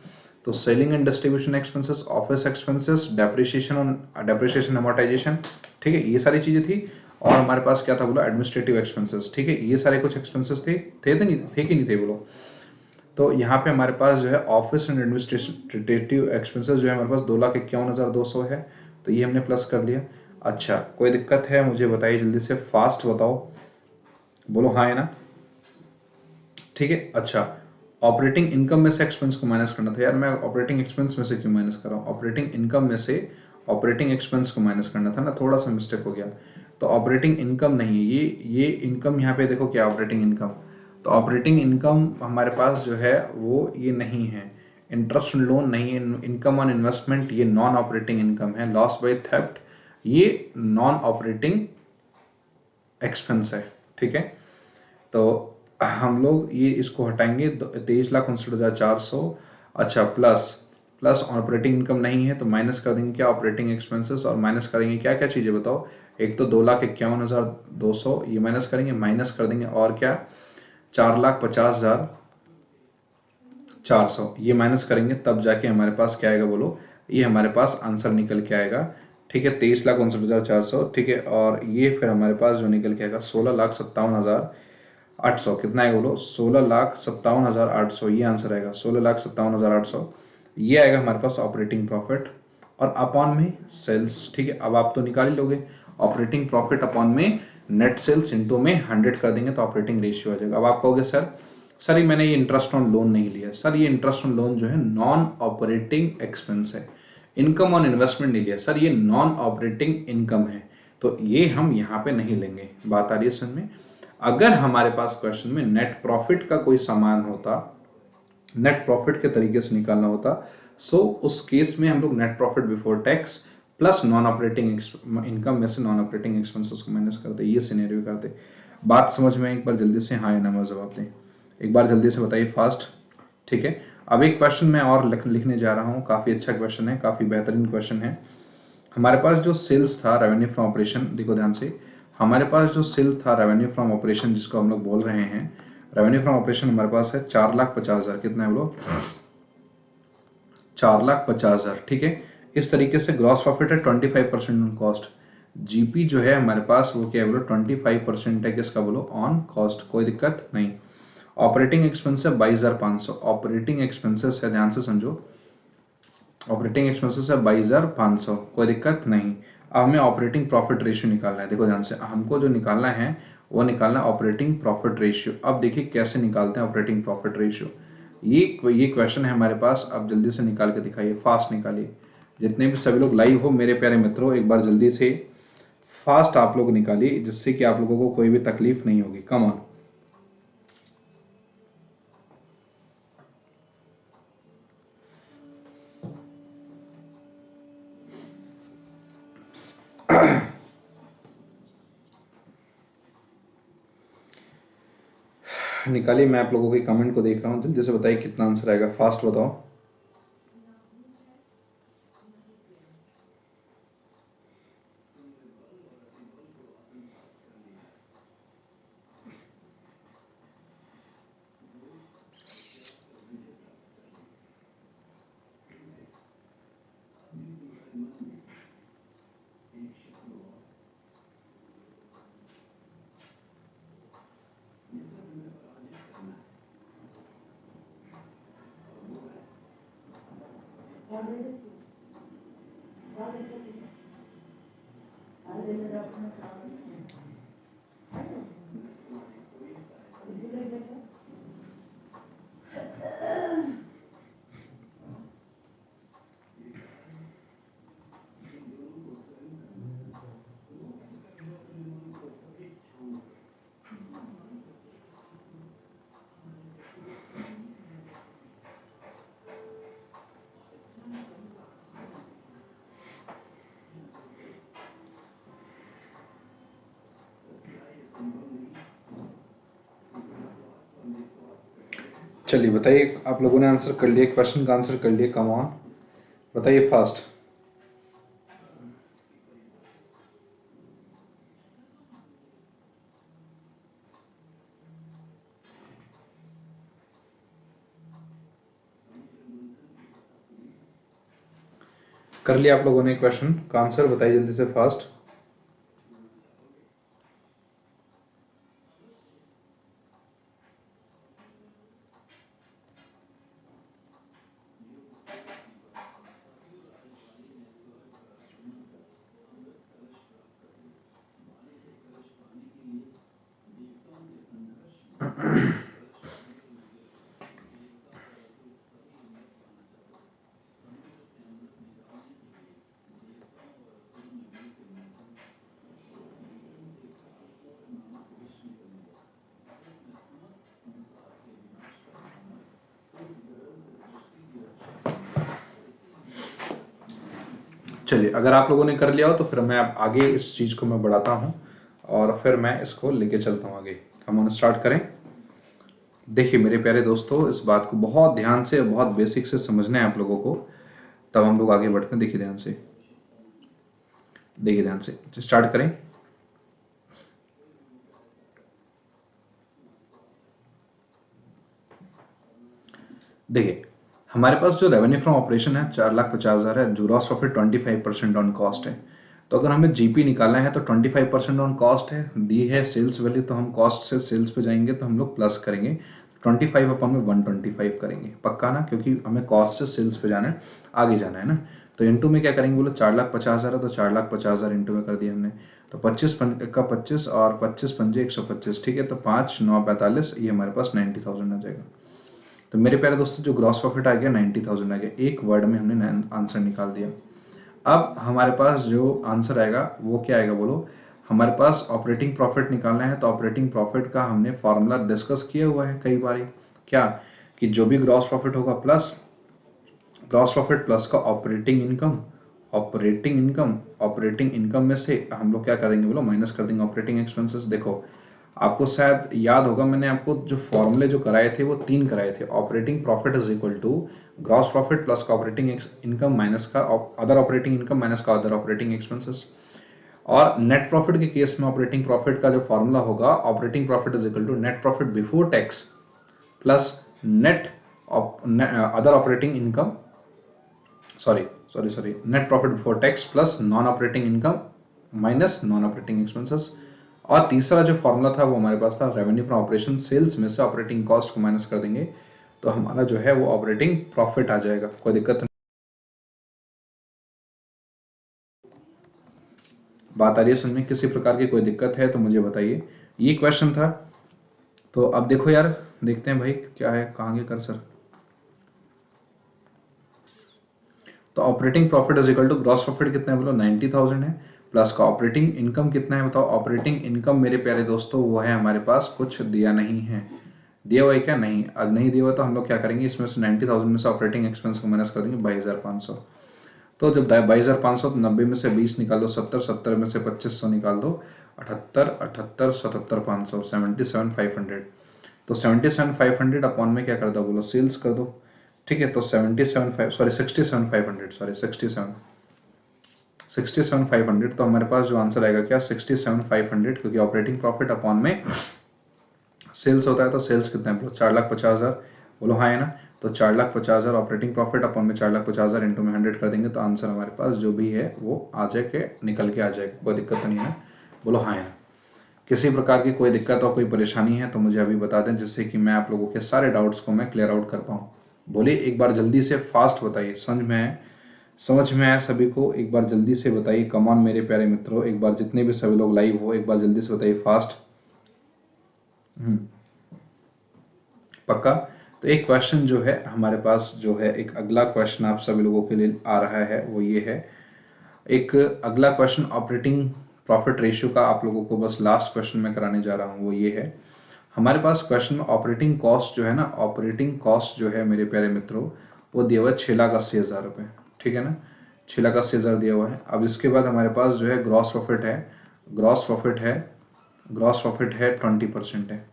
तो selling and distribution expenses, office expenses, depreciation amortisation, ठीक है, ये सारी चीजें थी। और हमारे पास क्या था बोलो? एडमिनिस्ट्रेटिव एक्सपेंसेस, ठीक है, ये सारे कुछ एक्सपेंसेस थे नहीं थे कि नहीं थे बोलो? तो यहाँ पे हमारे पास जो है ऑफिस एंड एडमिनिस्ट्रेटिव एक्सपेंसेस जो है हमारे पास 2,51,200 है, तो ये हमने प्लस कर लिया। अच्छा, कोई दिक्कत है मुझे बताइए जल्दी से, फास्ट बताओ, बोलो हाँ है ना, ठीक है। अच्छा, ऑपरेटिंग इनकम में से एक्सपेंस को माइनस करना था यार, मैं ऑपरेटिंग एक्सपेंस में से क्यों माइनस कर रहा हूँ? ऑपरेटिंग इनकम में से ऑपरेटिंग एक्सपेंस को माइनस करना था ना, थोड़ा सा मिस्टेक हो गया। तो ऑपरेटिंग इनकम नहीं है ये इनकम, यहाँ पे देखो क्या ऑपरेटिंग इनकम, तो ऑपरेटिंग इनकम हमारे पास जो है वो ये नहीं है, इंटरेस्ट लोन नहीं है, इनकम ऑन इन्वेस्टमेंट ये नॉन ऑपरेटिंग इनकम है, लॉस बाय थेफ्ट ये नॉन ऑपरेटिंग एक्सपेंस है, ठीक है। तो हम लोग ये इसको हटाएंगे, 23,59,400, अच्छा, प्लस प्लस ऑपरेटिंग इनकम नहीं है तो माइनस कर देंगे क्या? ऑपरेटिंग एक्सपेंसेस, और माइनस करेंगे क्या क्या चीजें बताओ? एक तो 2,51,200 ये माइनस करेंगे, माइनस कर देंगे और क्या? 4,50,400 ये माइनस करेंगे, तब जाके हमारे पास क्या आएगा बोलो? ये हमारे पास आंसर निकल के आएगा, ठीक है, 23,59,400, ठीक है। और ये फिर हमारे पास जो निकल के आएगा 16,57,800, कितना है बोलो? 16,57,800 ये आंसर आएगा, 16,57,800 ये आएगा हमारे पास ऑपरेटिंग प्रॉफिट, और अपॉन में सेल्स, ठीक है। अब आप तो निकाल ही लोगे, ऑपरेटिंग प्रॉफिट अपॉन में नेट सेल्स इनटू में 100 कर देंगे तो ऑपरेटिंग रेशियो आ जाएगा। अब आप कहोगे सर ये मैंने ये इंटरेस्ट ऑन लोन नहीं लिया। सर ये इंटरेस्ट ऑन लोन जो है नॉन ऑपरेटिंग एक्सपेंस है, इनकम ऑन इन्वेस्टमेंट नहीं लिया सर, ये नॉन ऑपरेटिंग इनकम है, तो ये हम यहाँ पे नहीं लेंगे। बात आ रही है समझ में? अगर हमारे पास क्वेश्चन में नेट प्रॉफिट का कोई सामान होता नेट प्रॉफिट के तरीके से निकालना होता, सो उस केस में हम लोग net profit before tax plus non operating income में से नॉन ऑपरेटिंग एक्सपेंसेस को माइनस करते, ये सिनेरियो करते। बात समझ में एक बार जल्दी से हाँ या ना में जवाब दें, एक बार जल्दी से बताइए फास्ट। ठीक है, अब एक क्वेश्चन मैं और लिखने जा रहा हूँ, काफी अच्छा क्वेश्चन है, काफी बेहतरीन क्वेश्चन है। हमारे पास जो सेल्स था रेवेन्यू फ्रॉम ऑपरेशन, देखो ध्यान से, हमारे पास जो सेल था रेवेन्यू फ्रॉम ऑपरेशन जिसको हम लोग बोल रहे हैं, रेवेन्यू फ्रॉम ऑपरेशन हमारे पास है 4,50,000, कितना है वो लोग, 4,50,000। ठीक है, इस तरीके से ग्रॉस प्रॉफिट है 25% ऑन कॉस्ट। जीपी जो है हमारे पास वो क्या है बोलो, 25% है किसका बोलो, ऑन कॉस्ट, कोई दिक्कत नहीं। ऑपरेटिंग एक्सपेंस है 22,500, ऑपरेटिंग एक्सपेंसेस है, ध्यान से समझो, ऑपरेटिंग एक्सपेंसेस है 22,500, कोई दिक्कत नहीं। अब हमें ऑपरेटिंग प्रॉफिट रेशियो निकालना है, देखो ध्यान से, हमको जो निकालना है वो निकालना है ऑपरेटिंग प्रॉफिट रेशियो। अब देखिए कैसे निकालते हैं ऑपरेटिंग प्रॉफिट रेशियो, ये क्वेश्चन है हमारे पास, अब जल्दी से निकाल के दिखाइए, फास्ट निकालिए। जितने भी सभी लोग लाइव हो मेरे प्यारे मित्रों, एक बार जल्दी से फास्ट आप लोग निकालिए, जिससे कि आप लोगों को कोई भी तकलीफ नहीं होगी। कम ऑन, निकालिए, मैं आप लोगों के कमेंट को देख रहा हूँ, जल्दी से बताइए कितना आंसर आएगा, फास्ट बताओ। चलिए बताइए, आप लोगों ने आंसर कर लिया, क्वेश्चन का आंसर कर लिया, कम ऑन बताइए फास्ट। कर लिया आप लोगों ने क्वेश्चन का आंसर, बताइए जल्दी से फास्ट। चलिए, अगर आप लोगों ने कर लिया हो तो फिर मैं अब आगे इस चीज को मैं बढ़ाता हूँ और फिर मैं इसको लेके चलता हूँ आगे। हम स्टार्ट करें। देखिए मेरे प्यारे दोस्तों, इस बात को बहुत ध्यान से, बहुत बेसिक से समझना है आप लोगों को, तब हम लोग आगे बढ़ते हैं। देखिए ध्यान से, देखिए ध्यान से, स्टार्ट करें। देखिए हमारे पास जो रेवेन्यू फ्रॉम ऑपरेशन है 4,50,000 है, जो ग्रॉस प्रॉफिट 25% ऑन कॉस्ट है। तो अगर हमें जीपी निकालना है तो 25% ऑन कॉस्ट है, दी है सेल्स वैल्यू, तो हम कॉस्ट से सेल्स पे जाएंगे तो हम लोग प्लस करेंगे, 25 अपन में 125 करेंगे, पक्का ना, क्योंकि हमें कॉस्ट से सेल्स पे जाना है, आगे जाना है ना। तो इंटू में क्या करेंगे बोलो, 4,50,000 है तो 4,50,000 इंटू में कर दिया हमने, तो 25 का 25 और 25 पंजे 125, ठीक है, तो 5 9 45, ये हमारे पास 90,000 आ जाएगा। तो मेरे प्यारे दोस्तों जो ग्रॉस प्रॉफिट आ गया 90,000 आ गया, एक वर्ड में हमने आंसर निकाल दिया। अब हमारे पास जो आंसर आएगा वो क्या आएगा बोलो, हमारे पास ऑपरेटिंग प्रॉफिट निकालना है, तो ऑपरेटिंग प्रॉफिट का हमने फॉर्मूला डिस्कस किया हुआ है कई बार, क्या कि जो भी ग्रॉस प्रॉफिट होगा प्लस ग्रॉस प्रॉफिट प्लस का ऑपरेटिंग इनकम में से हम लोग क्या करेंगे बोलो, माइनस कर देंगे ऑपरेटिंग एक्सपेंसेस। देखो आपको शायद याद होगा, मैंने आपको जो फॉर्मूले जो कराए थे वो 3 कराए थे। Operating profit is equal to gross profit plus का ऑपरेटिंग इनकम माइनस का अदर ऑपरेटिंग इनकम माइनस का अदर ऑपरेटिंग एक्सपेंसेस। और नेट प्रॉफिट के केस में ऑपरेटिंग प्रॉफिट का जो फॉर्मूला होगा, operating profit is equal to net profit before tax plus net other operating income, sorry net profit before tax plus non operating income minus non operating expenses. और तीसरा जो फॉर्मूला था वो हमारे पास था रेवेन्यू फ्रॉम ऑपरेशन, सेल्स में से ऑपरेटिंग कॉस्ट को माइनस कर देंगे तो हमारा जो है वो ऑपरेटिंग प्रॉफिट आ जाएगा। कोई दिक्कत नहीं, बात आ रही है समझ में? किसी प्रकार की कोई दिक्कत है तो मुझे बताइए। ये क्वेश्चन था। तो अब देखो यार, देखते हैं भाई क्या है, कहाँ गए कर्सर। तो operating profit is equal to gross profit कितना है बोलो, 90,000 है, प्लस का ऑपरेटिंग इनकम कितना है बताओ। ऑपरेटिंग इनकम मेरे प्यारे दोस्तों वो है हमारे पास, कुछ दिया नहीं है। दिया हुआ है क्या? नहीं। अब नहीं दिया हुआ तो हम लोग क्या करेंगे, इसमें से 90,000 में से ऑपरेटिंग एक्सपेंस को माइनस कर देंगे 22,500। तो जब 22,500 तो 90 में से 20 निकाल दो, 70, 70 में से 2500 निकाल दो, 78, 78, 77, 500, 77,500। तो 77,500 अपॉन में क्या कर दो बोलो, सेल्स कर दो। ठीक है, तो 67,500 तो हमारे पास जो आंसर आएगा क्या, 67,500, क्योंकि ऑपरेटिंग प्रॉफिट अपॉन में सेल्स होता है। तो सेल्स कितना है बोलो, 4,50,000। बोलो हाँ है ना? तो 4,50,000 ऑपरेटिंग प्रॉफिट अपॉन में 4,50,000 इंटू में 100 कर देंगे तो आंसर हमारे पास जो भी है वो आ जाए, निकल के आ जाएगा। कोई दिक्कत तो नहीं है? बोलो हाँ है ना? किसी प्रकार की कोई दिक्कत और कोई परेशानी है तो मुझे अभी बता दें, जिससे कि मैं आप लोगों के सारे डाउट्स को मैं क्लियर आउट कर पाऊँ। बोलिए एक बार जल्दी से फास्ट बताइए। समझ में आया सभी को? एक बार जल्दी से बताइए। कमान मेरे प्यारे मित्रों, एक बार जितने भी सभी लोग लाइव हो एक बार जल्दी से बताइए फास्ट। पक्का? तो एक क्वेश्चन जो है हमारे पास, जो है एक अगला क्वेश्चन आप सभी लोगों के लिए आ रहा है वो ये है। एक अगला क्वेश्चन ऑपरेटिंग प्रॉफिट रेशियो का आप लोगों को बस लास्ट क्वेश्चन में कराने जा रहा हूँ। वो ये है हमारे पास क्वेश्चन में ऑपरेटिंग कॉस्ट जो है ना, ऑपरेटिंग कॉस्ट जो है मेरे प्यारे मित्रों वो दिया हुआ है 6,80,000 रुपये। ठीक है ना? 6,80,000 दिया हुआ है। अब इसके बाद हमारे पास जो है ग्रॉस प्रॉफिट है, ग्रॉस प्रॉफिट है, ग्रॉस प्रॉफिट है 20% है।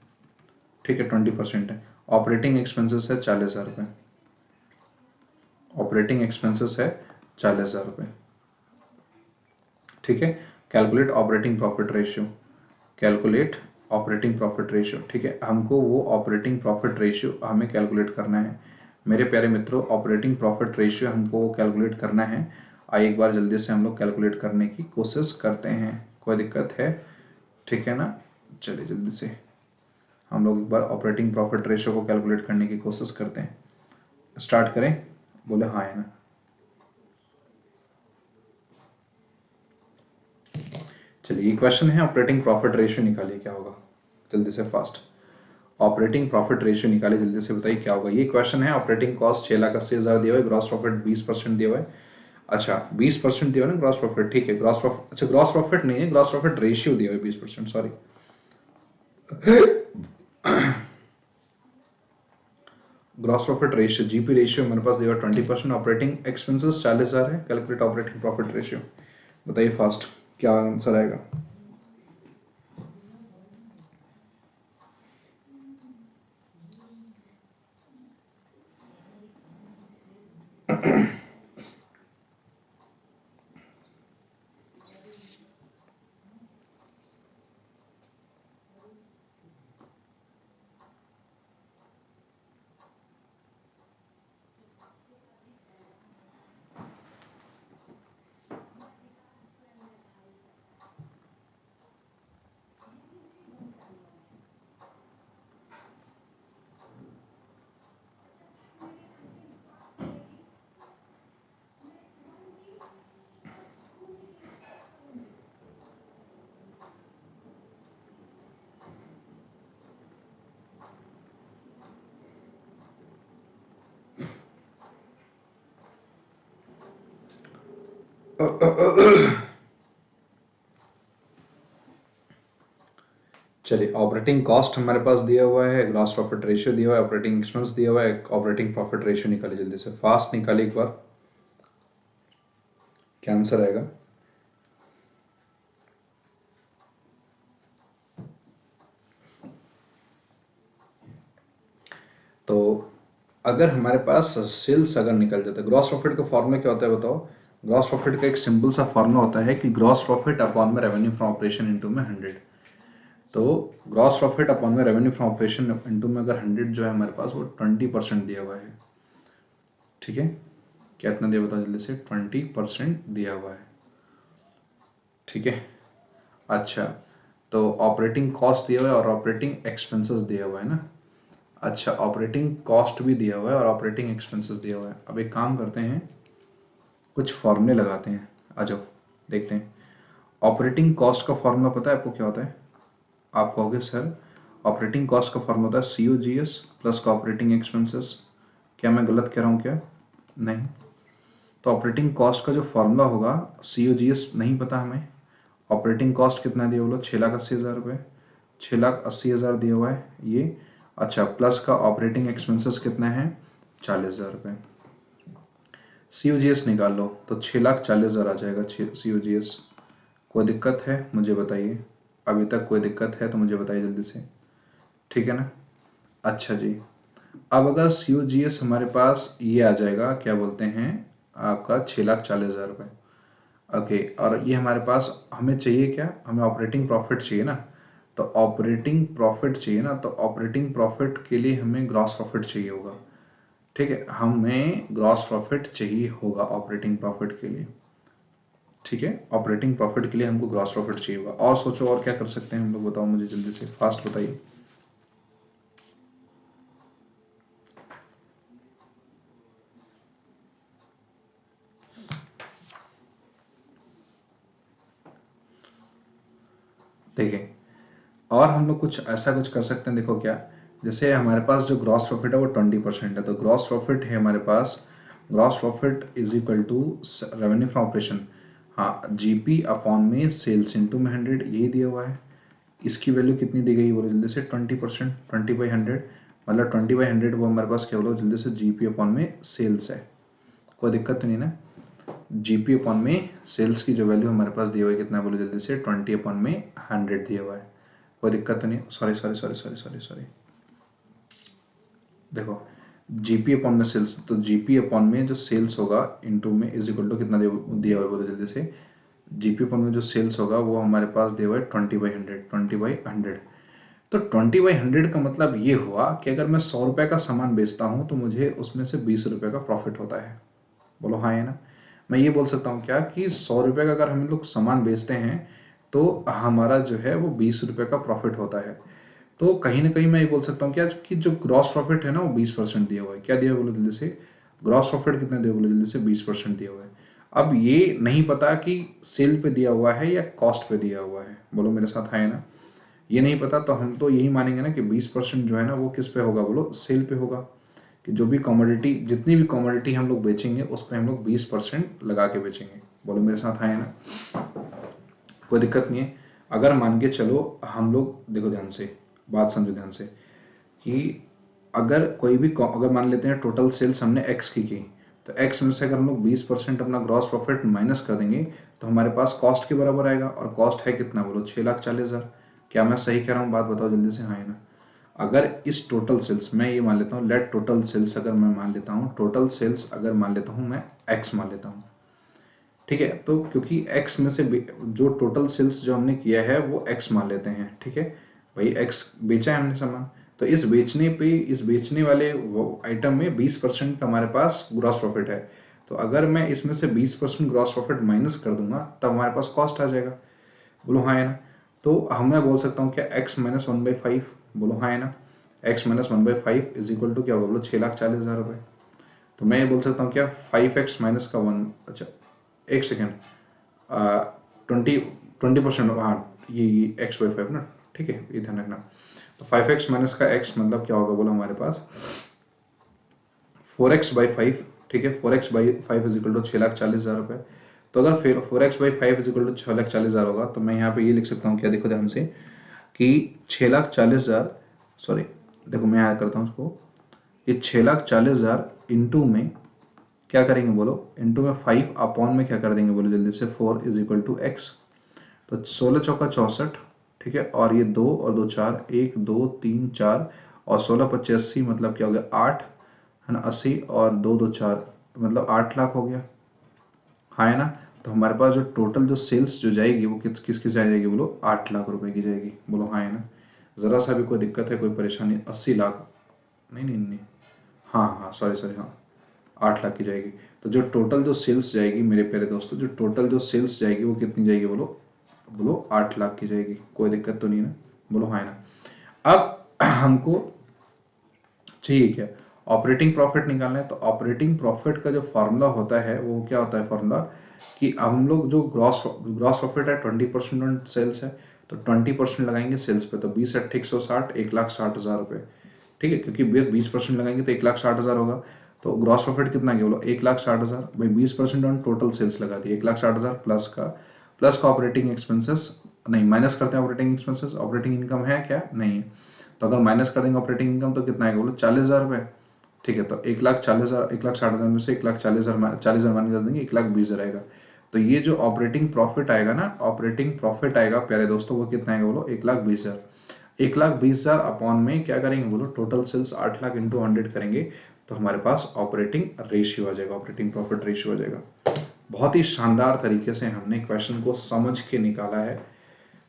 ठीक है, 20% है। ऑपरेटिंग एक्सपेंसेस है 40,000 रुपये। ऑपरेटिंग एक्सपेंसेस है 40,000 रुपये। ठीक है, calculate operating profit ratio, calculate operating profit ratio. ठीक है, हमको वो ऑपरेटिंग प्रॉफिट रेशियो हमें कैलकुलेट करना है मेरे प्यारे मित्रों। ऑपरेटिंग प्रॉफिट रेशियो हमको कैलकुलेट करना है। आइए एक बार जल्दी से हम लोग कैलकुलेट करने की कोशिश करते हैं। कोई दिक्कत है? ठीक है ना? चलिए जल्दी से हम लोग एक बार ऑपरेटिंग प्रॉफिट रेशियो को कैलकुलेट करने की कोशिश करते हैं। स्टार्ट करें? बोले हाँ है ना? चलिए, ये क्वेश्चन है ऑपरेटिंग प्रॉफिट रेशियो निकालिए, क्या होगा जल्दी से फास्ट। ऑपरेटिंग प्रॉफिट रेशियो निकालिए जल्दी से, बताइए क्या होगा। ये क्वेश्चन है ऑपरेटिंग कॉस्ट 6,80,000 दिया हुआ है, ग्रॉस प्रॉफिट 20% दिया हुआ है। अच्छा 20% दिया हुआ है ना ग्रॉस प्रॉफिट। ठीक है, ग्रॉस प्रॉफिट, अच्छा ग्रॉस प्रॉफिट नहीं है, ग्रॉस प्रॉफिट रेशियो दिया हुआ है 20%, sorry. Gross profit ratio, GP ratio मेरे पास दिया हुआ 20%। ऑपरेटिंग एक्सपेंसेस 40,000 है। कैलकुलेट ऑपरेटिंग प्रॉफिट रेशियो, बताइए फास्ट क्या आंसर आएगा। चलिए, ऑपरेटिंग कॉस्ट हमारे पास दिया हुआ है, ग्रॉस प्रॉफिट रेशियो दिया हुआ है, ऑपरेटिंग एक्सपेंस दिया हुआ है, ऑपरेटिंग प्रॉफिट रेशियो निकालिए जल्दी से, फास्ट निकालिए एक बार, क्या आंसर आएगा। तो अगर हमारे पास सेल्स अगर निकल जाता है, ग्रॉस प्रॉफिट का फॉर्मूला क्या होता है बताओ। ग्रॉस प्रॉफिट का एक सिंपल सा फॉर्मूला होता है कि ग्रॉस प्रॉफिट अपॉन में रेवेन्यू फ्रॉम ऑपरेशन इनटू में 100। तो ग्रॉस प्रॉफिट अपॉन में रेवेन्यू फ्रॉम ऑपरेशन इनटू में अगर 100 जो है हमारे पास वो 20% दिया हुआ है। ठीक है, कितना दिया बताओ जल्दी से, 20% दिया हुआ है। ठीक है, अच्छा, तो ऑपरेटिंग कॉस्ट दिया हुआ है और ऑपरेटिंग एक्सपेंसेस दिया हुआ है ना। अच्छा, ऑपरेटिंग कॉस्ट भी दिया हुआ है और ऑपरेटिंग एक्सपेंसेस दिया हुआ है। अब एक काम करते हैं, कुछ फॉर्मूले लगाते हैं, आ जाओ देखते हैं। ऑपरेटिंग कॉस्ट का फॉर्मूला पता है आपको क्या होता है। आप कहोगे सर ऑपरेटिंग कॉस्ट का फॉर्मूला होता है COGS प्लस ऑपरेटिंग एक्सपेंसेस। क्या मैं गलत कह रहा हूँ क्या? नहीं। तो ऑपरेटिंग कॉस्ट का जो फॉर्मूला होगा, COGS नहीं पता हमें, ऑपरेटिंग कॉस्ट कितना दिया बोलो, 6,80,000 रुपये, 6,80,000 दिया हुआ है ये। अच्छा, प्लस का ऑपरेटिंग एक्सपेंसेस कितना है, 40,000 रुपये। COGS निकाल लो तो 6,40,000 आ जाएगा COGS। कोई दिक्कत है मुझे बताइए, अभी तक कोई दिक्कत है तो मुझे बताइए जल्दी से, ठीक है ना। अच्छा जी, अब अगर COGS हमारे पास ये आ जाएगा, क्या बोलते हैं आपका, 6,40,000 रुपये। ओके, और ये हमारे पास हमें चाहिए क्या, हमें ऑपरेटिंग प्रॉफिट चाहिए ना। तो ऑपरेटिंग प्रॉफिट चाहिए ना, तो ऑपरेटिंग प्रॉफिट के लिए हमें ग्रॉस प्रॉफिट चाहिए होगा। ठीक है, हमें ग्रॉस प्रॉफिट चाहिए होगा ऑपरेटिंग प्रॉफिट के लिए। ठीक है, ऑपरेटिंग प्रॉफिट के लिए हमको ग्रॉस प्रॉफिट चाहिए होगा। और सोचो और क्या कर सकते हैं हम लोग, बताओ मुझे जल्दी से, फास्ट बताइए। देखिए, और हम लोग कुछ ऐसा कुछ कर सकते हैं, देखो क्या, जैसे हमारे पास जो ग्रॉस प्रॉफिट है वो 20% है, तो ग्रॉस प्रॉफिट है हमारे पास, gross profit is equal to revenue from operation, हाँ, GP अपॉन में सेल्स इंटू में 100, यही दिया हुआ है। इसकी वैल्यू कितनी दी गई बोलो जल्दी से, 20%, 20/100, मतलब 20/100 वो हमारे पास क्या बोलो जल्दी से, GP अपॉन में सेल्स है। कोई दिक्कत तो नहीं ना। GP अपॉन में सेल्स की जो वैल्यू हमारे पास दी हुई है कितना बोलो जल्दी से, 20 अपॉन में 100 दिया हुआ है। कोई दिक्कत तो नहीं, sorry sorry sorry sorry sorry sorry, देखो GP अपॉन में सेल्स, तो GP अपॉन में जो सेल्स होगा इनटू में इज इक्वल टू कितना दिया हुआ है बोलो जल्दी से, GP अपॉन में जो सेल्स होगा वो हमारे पास दिया हुआ है 20/100, 20/100। तो 20/100 का मतलब ये हुआ कि अगर मैं 100 रुपए का सामान बेचता हूँ तो मुझे उसमें से 20 रुपए का प्रॉफिट होता है। बोलो हाँ है ना। मैं ये बोल सकता हूँ क्या कि 100 रुपए का अगर हम लोग सामान बेचते हैं तो हमारा जो है वो 20 रुपए का प्रॉफिट होता है। तो कहीं ना कहीं मैं ये बोल सकता हूँ क्या कि जो ग्रॉस प्रॉफिट है ना वो 20% दिया हुआ है। क्या दिया हुआ बोलो जल्दी से, ग्रॉस प्रॉफिट कितना दिया बोलो जल्दी से, 20% दिया हुआ है। अब ये नहीं पता कि सेल पे दिया हुआ है या कॉस्ट पे दिया हुआ है, बोलो मेरे साथ है ना। ये नहीं पता, तो हम तो यही मानेंगे ना कि 20% जो है ना वो किस पे होगा बोलो, सेल पे होगा। कि जो भी कमोडिटी, जितनी भी कमोडिटी हम लोग बेचेंगे उस पर हम लोग 20% लगा के बेचेंगे। बोलो मेरे साथ है ना, कोई दिक्कत नहीं है। अगर मान के चलो हम लोग, देखो ध्यान से, बात समझो ध्यान से, कि अगर कोई भी अगर मान लेते हैं टोटल सेल्स हमने एक्स की, तो एक्स में से अगर हम लोग 20% अपना ग्रॉस प्रॉफिट माइनस कर देंगे तो हमारे पास कॉस्ट के बराबर आएगा, और कॉस्ट है कितना बोलो, 6,40,000। क्या मैं सही कह रहा हूँ, बात बताओ जल्दी से, हाँ है ना। अगर इस टोटल सेल्स, मैं ये मान लेता हूँ, लेट टोटल सेल्स अगर मैं मान लेता हूँ, टोटल सेल्स अगर मान लेता हूँ मैं एक्स मान लेता हूँ। ठीक है, तो क्योंकि एक्स में से जो टोटल सेल्स जो हमने किया है वो एक्स मान लेते हैं। ठीक है भाई, एक्स बेचा है हमने सामान, तो इस बेचने पे, इस बेचने वाले वो आइटम में 20% हमारे पास ग्रॉस प्रॉफिट है। तो अगर मैं इसमें से 20% ग्रॉस प्रॉफिट माइनस कर दूंगा तब हमारे पास कॉस्ट आ जाएगा। बोलो हाँ है ना। तो हम मैं बोल सकता हूँ क्या, एक्स माइनस 1/5, बोलो हाँ है ना, x minus 1/5 is equal to क्या बोलो, 6,40,000 रुपये। तो मैं ये बोल सकता हूँ क्या, 5x माइनस का 1, अच्छा एक सेकेंड, 20% हाँ, ये x/5 ना, ठीक है ये ध्यान रखना। तो 5x माइनस का x मतलब क्या होगा बोलो हमारे पास, 4x/5। ठीक है, 4x/5 इज इक्वल टू 6,40,000 रुपये। तो अगर फिर 4x/5 इज इक्वल टू 6,40,000 होगा तो मैं यहाँ पे ये लिख सकता हूँ क्या, देखो ध्यान से, कि 6,40,000, सॉरी देखो मैं ऐड करता हूँ उसको, ये 6,40,000 इंटू में क्या करेंगे बोलो, इंटू में 5 अपॉन में क्या कर देंगे बोलो जल्दी से, 4 इज इक्वल टू एक्स। तो 16 चौका 64, ठीक है, और ये 2 और 2 4, 1 2 3 4 और 16 25 80, मतलब क्या हो गया 8, है ना, 80 और 2 2 4 मतलब 8 लाख हो गया, हाँ है ना। तो हमारे पास जो टोटल जो सेल्स जो जाएगी वो किसकी जाएगी बोलो, 8 लाख रुपए की जाएगी, बोलो हाँ है ना। जरा सा भी कोई दिक्कत है, कोई परेशानी, 80 लाख, नहीं नहीं नहीं, हाँ हाँ सॉरी सॉरी, हाँ 8 लाख की जाएगी। तो जो टोटल जो सेल्स जाएगी मेरे प्यारे दोस्तों, जो टोटल जो सेल्स जाएगी वो कितनी जाएगी बोलो, बोलो 8 लाख की जाएगी, कोई दिक्कत तो नहीं है ना, बोलो हाँ है ना। अब हमको ठीक है ऑपरेटिंग प्रॉफिट निकालना है, तो ऑपरेटिंग प्रॉफिट का जो फॉर्मूला होता है वो क्या होता है फॉर्मूला, कि हम लोग जो ग्रॉस ग्रॉस प्रॉफिट है 20% ऑन सेल्स है, तो 20% लगाएंगे सेल्स पे, तो 20 अट्ठे 160, 1,60,000 रुपये, ठीक है, क्योंकि 20% लगाएंगे तो 1,60,000 होगा। तो ग्रॉस प्रॉफिट कितना गया बोलो, 1,60,000 भाई, 20% ऑन टोटल सेल्स लगा दी 1,60,000 प्लस का ऑपरेटिंग एक्सपेंसेस, नहीं माइनस करते हैं ऑपरेटिंग एक्सपेंसेस, ऑपरेटिंग इनकम है क्या, नहीं है, तो अगर माइनस कर देंगे ऑपरेटिंग इनकम तो कितना आएगा बोलो, 40,000 रुपये, ठीक है। तो 1,40,000, 1,60,000 में से 1,40,000 40,000 मान कर देंगे, 1,20,000 आएगा। तो ये जो ऑपरेटिंग प्रॉफिट आएगा ना, ऑपरेटिंग प्रॉफिट आएगा प्यारे दोस्तों, वो कितना आएगा बोलो, 1,20,000। 1,20,000 अपॉन में क्या करेंगे बोलो, टोटल सेल्स 8 लाख इंटू 100 करेंगे, तो हमारे पास ऑपरेटिंग रेशियो आ जाएगा, ऑपरेटिंग प्रॉफिट रेशियो आ जाएगा। बहुत ही शानदार तरीके से हमने क्वेश्चन को समझ के निकाला है।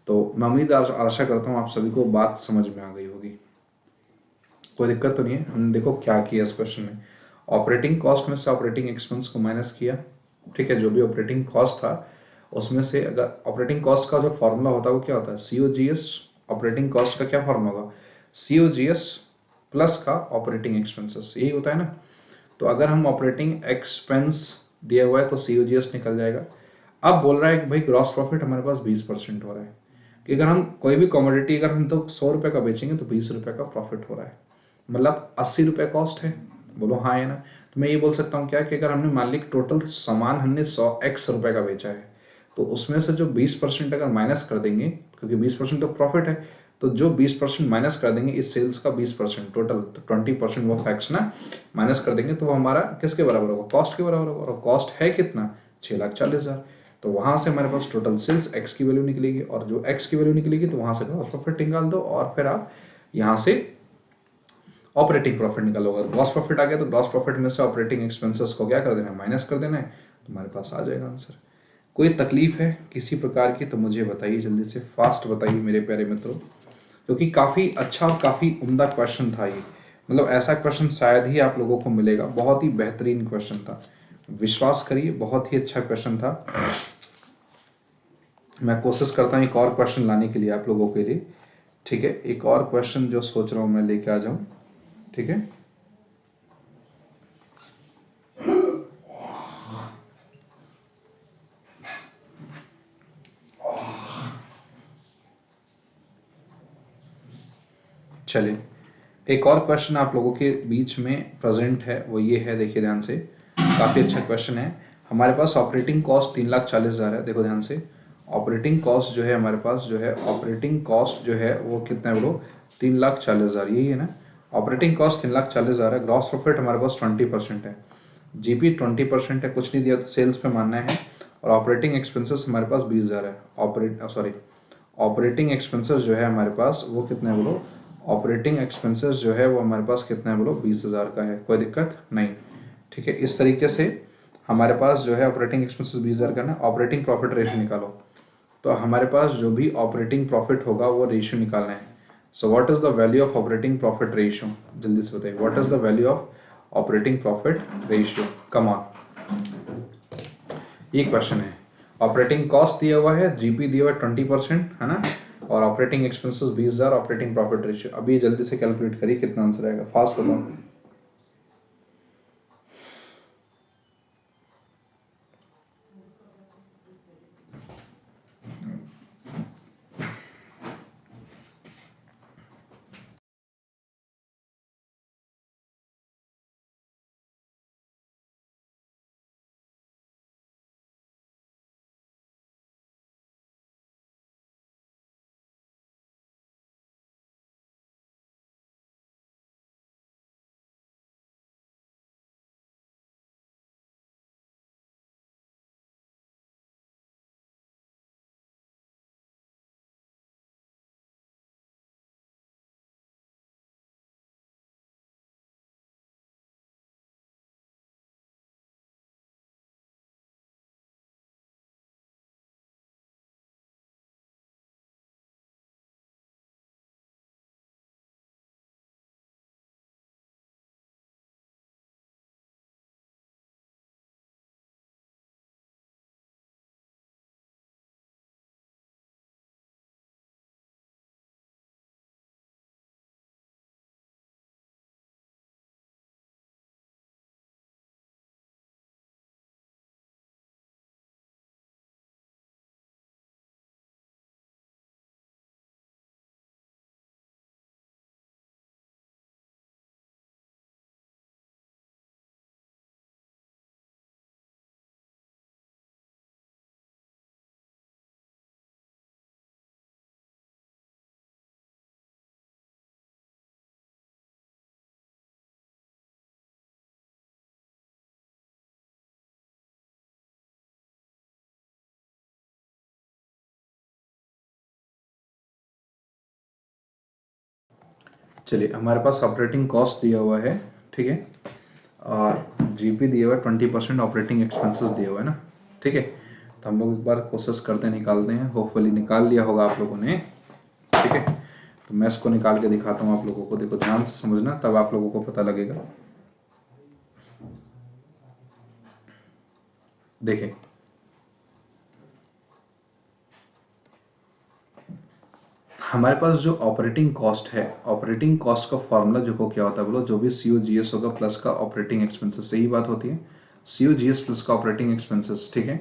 तो मैं उम्मीद आशा करता हूँ आप सभी को बात समझ में आ गई होगी, कोई दिक्कत तो नहीं है। हमने देखो क्या किया इस क्वेश्चन में, ऑपरेटिंग कॉस्ट में से ऑपरेटिंग एक्सपेंस को माइनस किया, ठीक है, जो भी ऑपरेटिंग कॉस्ट था उसमें से, अगर ऑपरेटिंग कॉस्ट का जो फॉर्मूला होता है वो क्या होता है, सीओजीएस, ऑपरेटिंग कॉस्ट का क्या फॉर्मूला होगा, सीओजीएस प्लस का ऑपरेटिंग एक्सपेंसेस, यही होता है ना। तो अगर हम ऑपरेटिंग एक्सपेंस दिया हुआ है तो सीओजीएस निकल जाएगा। अब बोल रहा है कि भाई ग्रॉस प्रॉफिट हमारे पास 20% हो रहा है, कि अगर हम कोई भी कमोडिटी अगर हम तो 100 रुपए का बेचेंगे तो 20 रुपए का प्रॉफिट हो रहा है, मतलब 80 रुपए कॉस्ट है, बोलो हाँ है ना। तो मैं ये बोल सकता हूँ क्या, कि अगर हमने मान ली टोटल सामान हमने 100x रुपए का बेचा है, तो उसमें से जो 20% अगर माइनस कर देंगे, क्योंकि 20% तो प्रॉफिट है, तो जो 20% माइनस कर देंगे इस सेल्स का 20% टोटल, तो 20% वो फैक्स ना माइनस कर देंगे, तो वो हमारा किसके बराबर होगा, कॉस्ट के बराबर होगा, और कॉस्ट है कितना, 6,40,000। तो वहां से हमारे पास टोटल सेल्स x की वैल्यू निकलेगी, और जो x की वैल्यू निकलेगी तो वहां से ग्रॉस प्रॉफिट निकाल दो, और फिर आप यहाँ से ऑपरेटिंग प्रॉफिट निकालोगे। ग्रॉस प्रॉफिट आ गया तो ग्रॉस प्रॉफिट में से ऑपरेटिंग एक्सपेंसेस को क्या कर देना है, माइनस कर देना है, तुम्हारे पास आ जाएगा आंसर। कोई तकलीफ है किसी प्रकार की तो मुझे बताइए, जल्दी से फास्ट बताइए मेरे प्यारे मित्रों, क्योंकि काफी अच्छा और काफी उम्दा क्वेश्चन था ये, मतलब ऐसा क्वेश्चन शायद ही आप लोगों को मिलेगा, बहुत ही बेहतरीन क्वेश्चन था, विश्वास करिए बहुत ही अच्छा क्वेश्चन था। मैं कोशिश करता हूँ एक और क्वेश्चन लाने के लिए आप लोगों के लिए, ठीक है, एक और क्वेश्चन जो सोच रहा हूँ मैं लेके आ जाऊं, ठीक है। चलिए एक और क्वेश्चन आप लोगों के बीच में प्रेजेंट है, वो ये है, देखिए ध्यान से, काफी अच्छा क्वेश्चन है। हमारे पास ऑपरेटिंग कॉस्ट 3,40,000 है, देखो ध्यान से, ऑपरेटिंग कॉस्ट जो है हमारे पास जो है, ऑपरेटिंग कॉस्ट जो है वो कितना है बोलो, 3,40,000, यही है ना। ऑपरेटिंग कॉस्ट 3,40,000 है, ग्रॉस प्रॉफिट हमारे पास 20% है, जीपी 20% है, कुछ नहीं दिया तो सेल्स पे मानना है, और ऑपरेटिंग एक्सपेंसेस हमारे पास 20,000 है, ऑपरेटिंग एक्सपेंसेस जो है हमारे पास वो कितना है बोलो, ऑपरेटिंग एक्सपेंसेस जो है वो हमारे पास कितना है बोलो, 20,000 का है, कोई दिक्कत नहीं, ठीक है। इस तरीके से हमारे पास जो है ऑपरेटिंग एक्सपेंसेस 20,000 का ना, ऑपरेटिंग प्रॉफिट रेशियो निकालो, तो हमारे पास जो भी ऑपरेटिंग प्रॉफिट होगा वो रेशियो निकालना है। So what is the value of operating profit ratio, जल्दी से बताइए, what is the value of operating profit ratio, come on, ये क्वेश्चन है। ऑपरेटिंग कॉस्ट दिया हुआ है, जीपी दिया हुआ है 20%, है ना, और operating expenses 20,000, operating profit ratio, अभी जल्दी से कैलकुलेट करिए कितना आंसर आएगा, फास्ट बताओ। चलिए, हमारे पास ऑपरेटिंग कॉस्ट दिया हुआ है, ठीक है, और जीपी दिया हुआ है 20% ऑपरेटिंग एक्सपेंसेस दिया हुआ है ना, ठीक है। तो हम लोग एक बार कोशिश करते हैं, निकालते हैं, होपफुली निकाल लिया होगा आप लोगों ने, ठीक है। तो मैं इसको निकाल के दिखाता हूँ आप लोगों को, देखो ध्यान से समझना, तब आप लोगों को पता लगेगा। देखें, हमारे पास जो ऑपरेटिंग कॉस्ट है, ऑपरेटिंग कॉस्ट का फॉर्मूला जो को क्या होता है बोलो, जो भी सीओजीएस होगा प्लस का ऑपरेटिंग एक्सपेंसेस, सही बात होती है, सीओजीएस प्लस का ऑपरेटिंग एक्सपेंसेस, ठीक है।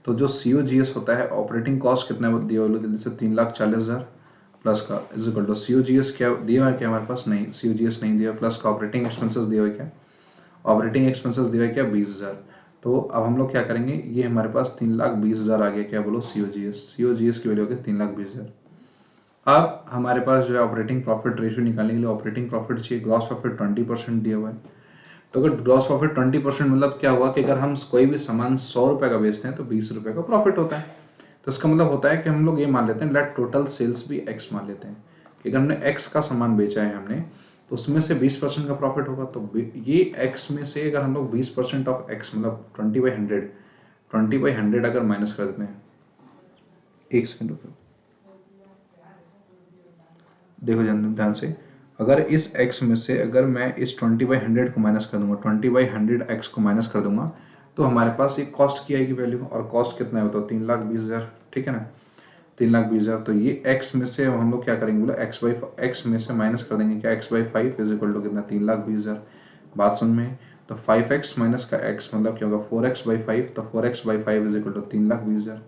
तो जो सीओजीएस होता है, ऑपरेटिंग कॉस्ट कितना दिया बोलो जल्दी से, 3,40,000 प्लस का इज इक्वल टू सीओजीएस क्या दिया है, क्या हमारे पास नहीं, सीओजीएस नहीं दिया, प्लस का ऑपरेटिंग एक्सपेंसेस दिया हुआ क्या, ऑपरेटिंग एक्सपेंसेस दिया है क्या 20,000। तो अब हम लोग क्या करेंगे, ये हमारे पास 3,20,000 आ गया, क्या बोलो सीओजीएस, सीओजीएस की वैल्यू होगी 3,20,000। अब हमारे पास जो है ऑपरेटिंग प्रॉफिट रेशियो निकालने के लिए ऑपरेटिंग प्रॉफिट चाहिए, ग्रॉस प्रॉफिट 20% दिया हुआ है। तो अगर ग्रॉस प्रॉफिट 20% मतलब क्या हुआ कि अगर हम कोई भी सामान 100 रुपए का बेचते हैं तो 20 रुपए का प्रॉफिट होता है। तो इसका मतलब होता है कि हम लोग ये मान लेते हैं, लेट टोटल सेल्स भी एक्स मान लेते हैं कि अगर हमने एक्स का सामान बेचा है हमने, तो उसमें से 20% का प्रॉफिट होगा। तो ये एक्स में से अगर हम लोग 20% ऑफ एक्स मतलब 20/100, 20/100 अगर माइनस कर देते हैं, एक सेकंड रुको, देखो ध्यान से, अगर इस x में से अगर मैं इस 20/100 को माइनस कर दूंगा, 20/100 x को माइनस कर दूंगा, तो हमारे पास एक कॉस्ट की आएगी वैल्यू, और कॉस्ट कितना है बताओ, 3,20,000, ठीक है ना, 3,20,000। तो ये x में से हम लोग क्या करेंगे बोलो, x में से माइनस कर देंगे क्या, x/5 इज इक्वल टू कितना, 3,20,000। बात समझ में। तो 5x माइनस का x मतलब क्या होगा, 4x/5, तो 4x/5 इज इक्वल टू 3,20,000।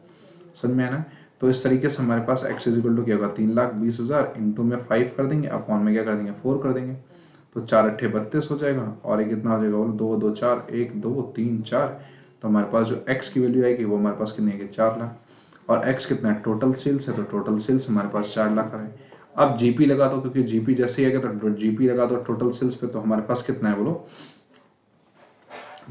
समझ में आना। तो इस तरीके से हमारे पास x इज इक्वल टू क्या होगा, 3,20,000 इंटू में 5 कर देंगे, अपॉन में क्या कर देंगे, 4 कर देंगे। तो 4×8 = 32 हो जाएगा, और ये कितना हो जाएगा बोलो, 2 2 4, 1 2 3 4। तो हमारे पास जो x की वैल्यू आएगी वो हमारे पास कितनी आएगी, 4,00,000। और x कितना है, टोटल सेल्स है, तो टोटल सेल्स हमारे पास 4,00,000 है। अब जीपी लगा दो, क्योंकि जीपी जैसे ही आएगा तो जीपी लगा दो टोटल सेल्स पे, तो हमारे पास कितना है बोलो,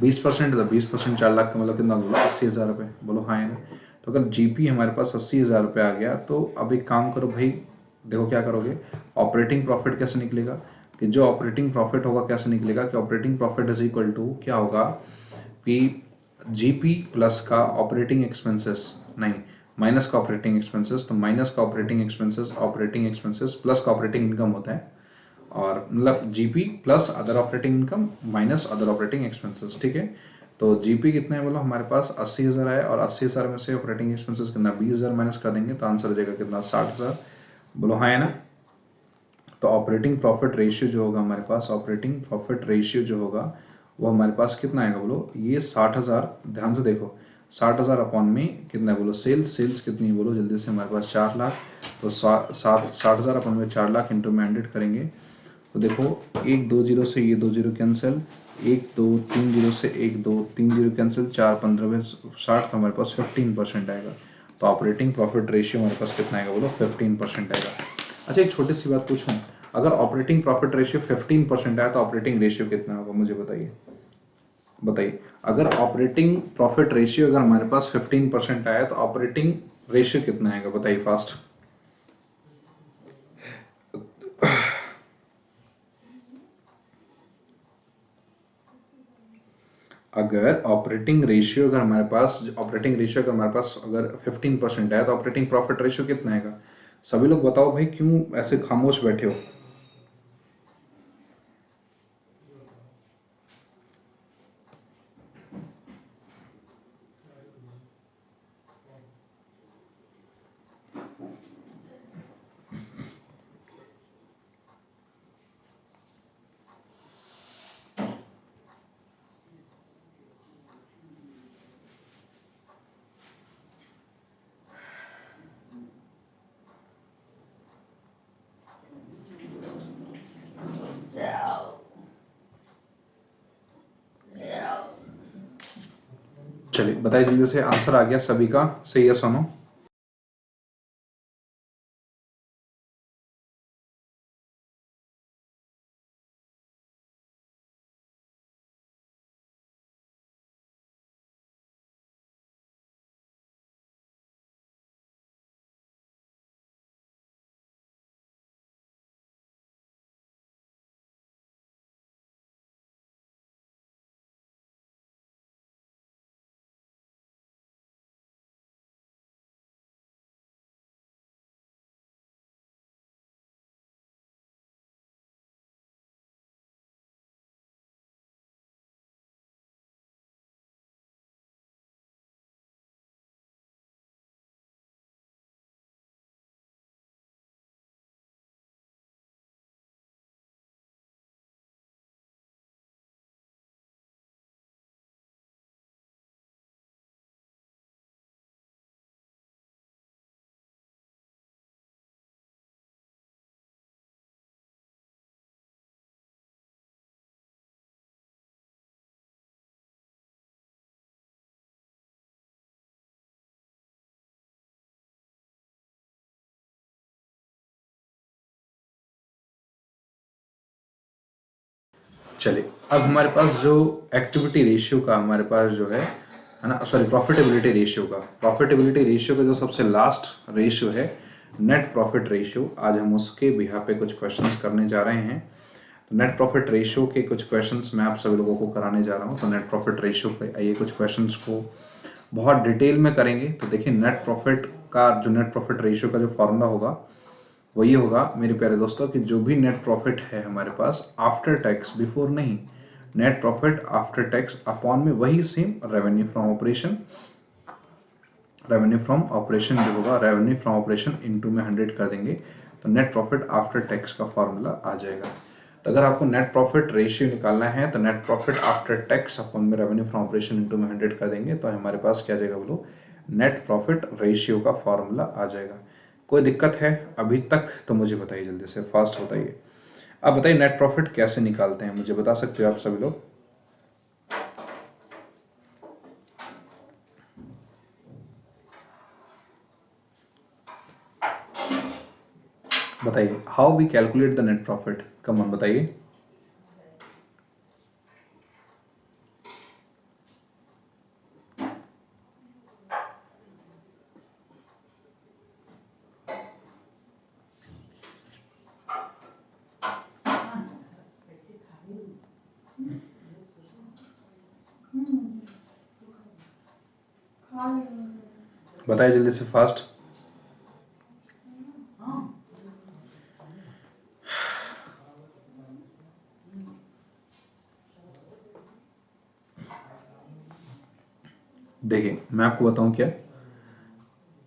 20%, तो 20% 4,00,000 का मतलब कितना बोलो, 80,000 रुपये, बोलो हाँ है ना। तो अगर जीपी हमारे पास 80,000 रुपये आ गया, तो अब एक काम करो भाई, देखो क्या करोगे, ऑपरेटिंग प्रॉफिट कैसे निकलेगा, कि जो ऑपरेटिंग प्रॉफिट होगा कैसे निकलेगा, कि operating profit is equal to क्या होगा, कि जीपी प्लस का ऑपरेटिंग एक्सपेंसेस, नहीं, माइनस का ऑपरेटिंग एक्सपेंसेस, तो माइनस का ऑपरेटिंग एक्सपेंसेस प्लस का ऑपरेटिंग इनकम होता है, और मतलब GP plus other operating income minus other operating expenses, ठीक है। तो जीपी कितना है बोलो, हमारे पास 80,000 है, और 80,000 में से ऑपरेटिंग एक्सपेंसेस कितना, 20,000 माइनस कर देंगे, तो आंसर आ जाएगा कितना, 60,000, बोलो हाँ है ना। तो ऑपरेटिंग प्रॉफिट रेशियो जो होगा हमारे पास, ऑपरेटिंग प्रॉफिट रेशियो जो होगा वो हमारे पास कितना आएगा बोलो, ये 60,000, ध्यान से देखो, 60,000 अपॉन में कितना है बोलो, सेल्स कितनी है बोलो जल्दी से, हमारे पास 4,00,000। तो 60,000 अपॉन में 4,00,000 इंटू में 100 करेंगे, तो देखो, एक 2 जीरो से ये 2 जीरो कैंसिल, 1 2 3 जीरो से 1 2 3 जीरो कैंसिल, 4 15 में 60, तो हमारे पास 15% आएगा। तो ऑपरेटिंग प्रॉफिट रेशियो हमारे पास कितना आएगा बोलो, 15% आएगा। अच्छा, एक छोटी सी बात पूछूं, अगर ऑपरेटिंग प्रॉफिट रेशियो 15% आया तो ऑपरेटिंग रेशियो कितना होगा, मुझे बताइए, बताइए। अगर ऑपरेटिंग प्रॉफिट रेशियो अगर हमारे पास 15% आया तो ऑपरेटिंग रेशियो कितना आएगा, बताइए फास्ट। अगर ऑपरेटिंग रेशियो अगर हमारे पास अगर 15% है तो ऑपरेटिंग प्रॉफिट रेशियो कितना आएगा, सभी लोग बताओ भाई, क्यों ऐसे खामोश बैठे हो। चलिए बताइए जल्दी से, आंसर आ गया सभी का, सही है सोनो। चलिए, अब हमारे पास जो एक्टिविटी रेशियो का हमारे पास जो है ना, सॉरी, प्रॉफिटेबिलिटी रेशियो का जो सबसे लास्ट रेशियो है नेट प्रॉफिट रेशियो, आज हम उसके बिहाफ पे कुछ क्वेश्चंस करने जा रहे हैं। तो नेट प्रॉफिट रेशियो के कुछ क्वेश्चंस मैं आप सभी लोगों को कराने जा रहा हूँ। तो नेट प्रॉफिट रेशियो पे आइए कुछ क्वेश्चंस को बहुत डिटेल में करेंगे। तो देखिए, नेट प्रॉफिट का जो नेट प्रॉफिट रेशियो का जो फॉर्मूला होगा वो ये होगा मेरे प्यारे दोस्तों कि जो भी नेट प्रॉफिट है हमारे पास आफ्टर टैक्स, बिफोर नहीं, net profit after tax upon में वही same revenue from operation, revenue from operation जो होगा रेवेन्यू फ्रॉम ऑपरेशन इनटू में 100 कर देंगे तो नेट प्रॉफिट आफ्टर टैक्स का फॉर्मूला आ जाएगा। तो अगर आपको नेट प्रॉफिट रेशियो निकालना है तो net profit after tax upon में रेवेन्यू फ्रॉम ऑपरेशन इनटू में 100 कर देंगे तो हमारे पास क्या आ जाएगा बोलो, नेट प्रॉफिट रेशियो का फॉर्मूला आ जाएगा। कोई दिक्कत है अभी तक तो मुझे बताइए, जल्दी से फास्ट बताइए। अब बताइए नेट प्रॉफिट कैसे निकालते हैं, मुझे बता सकते हो आप सभी लोग? बताइए, how we calculate the net profit, come on बताइए। बताइए जल्दी से फास्ट। देखिए मैं आपको बताऊं क्या,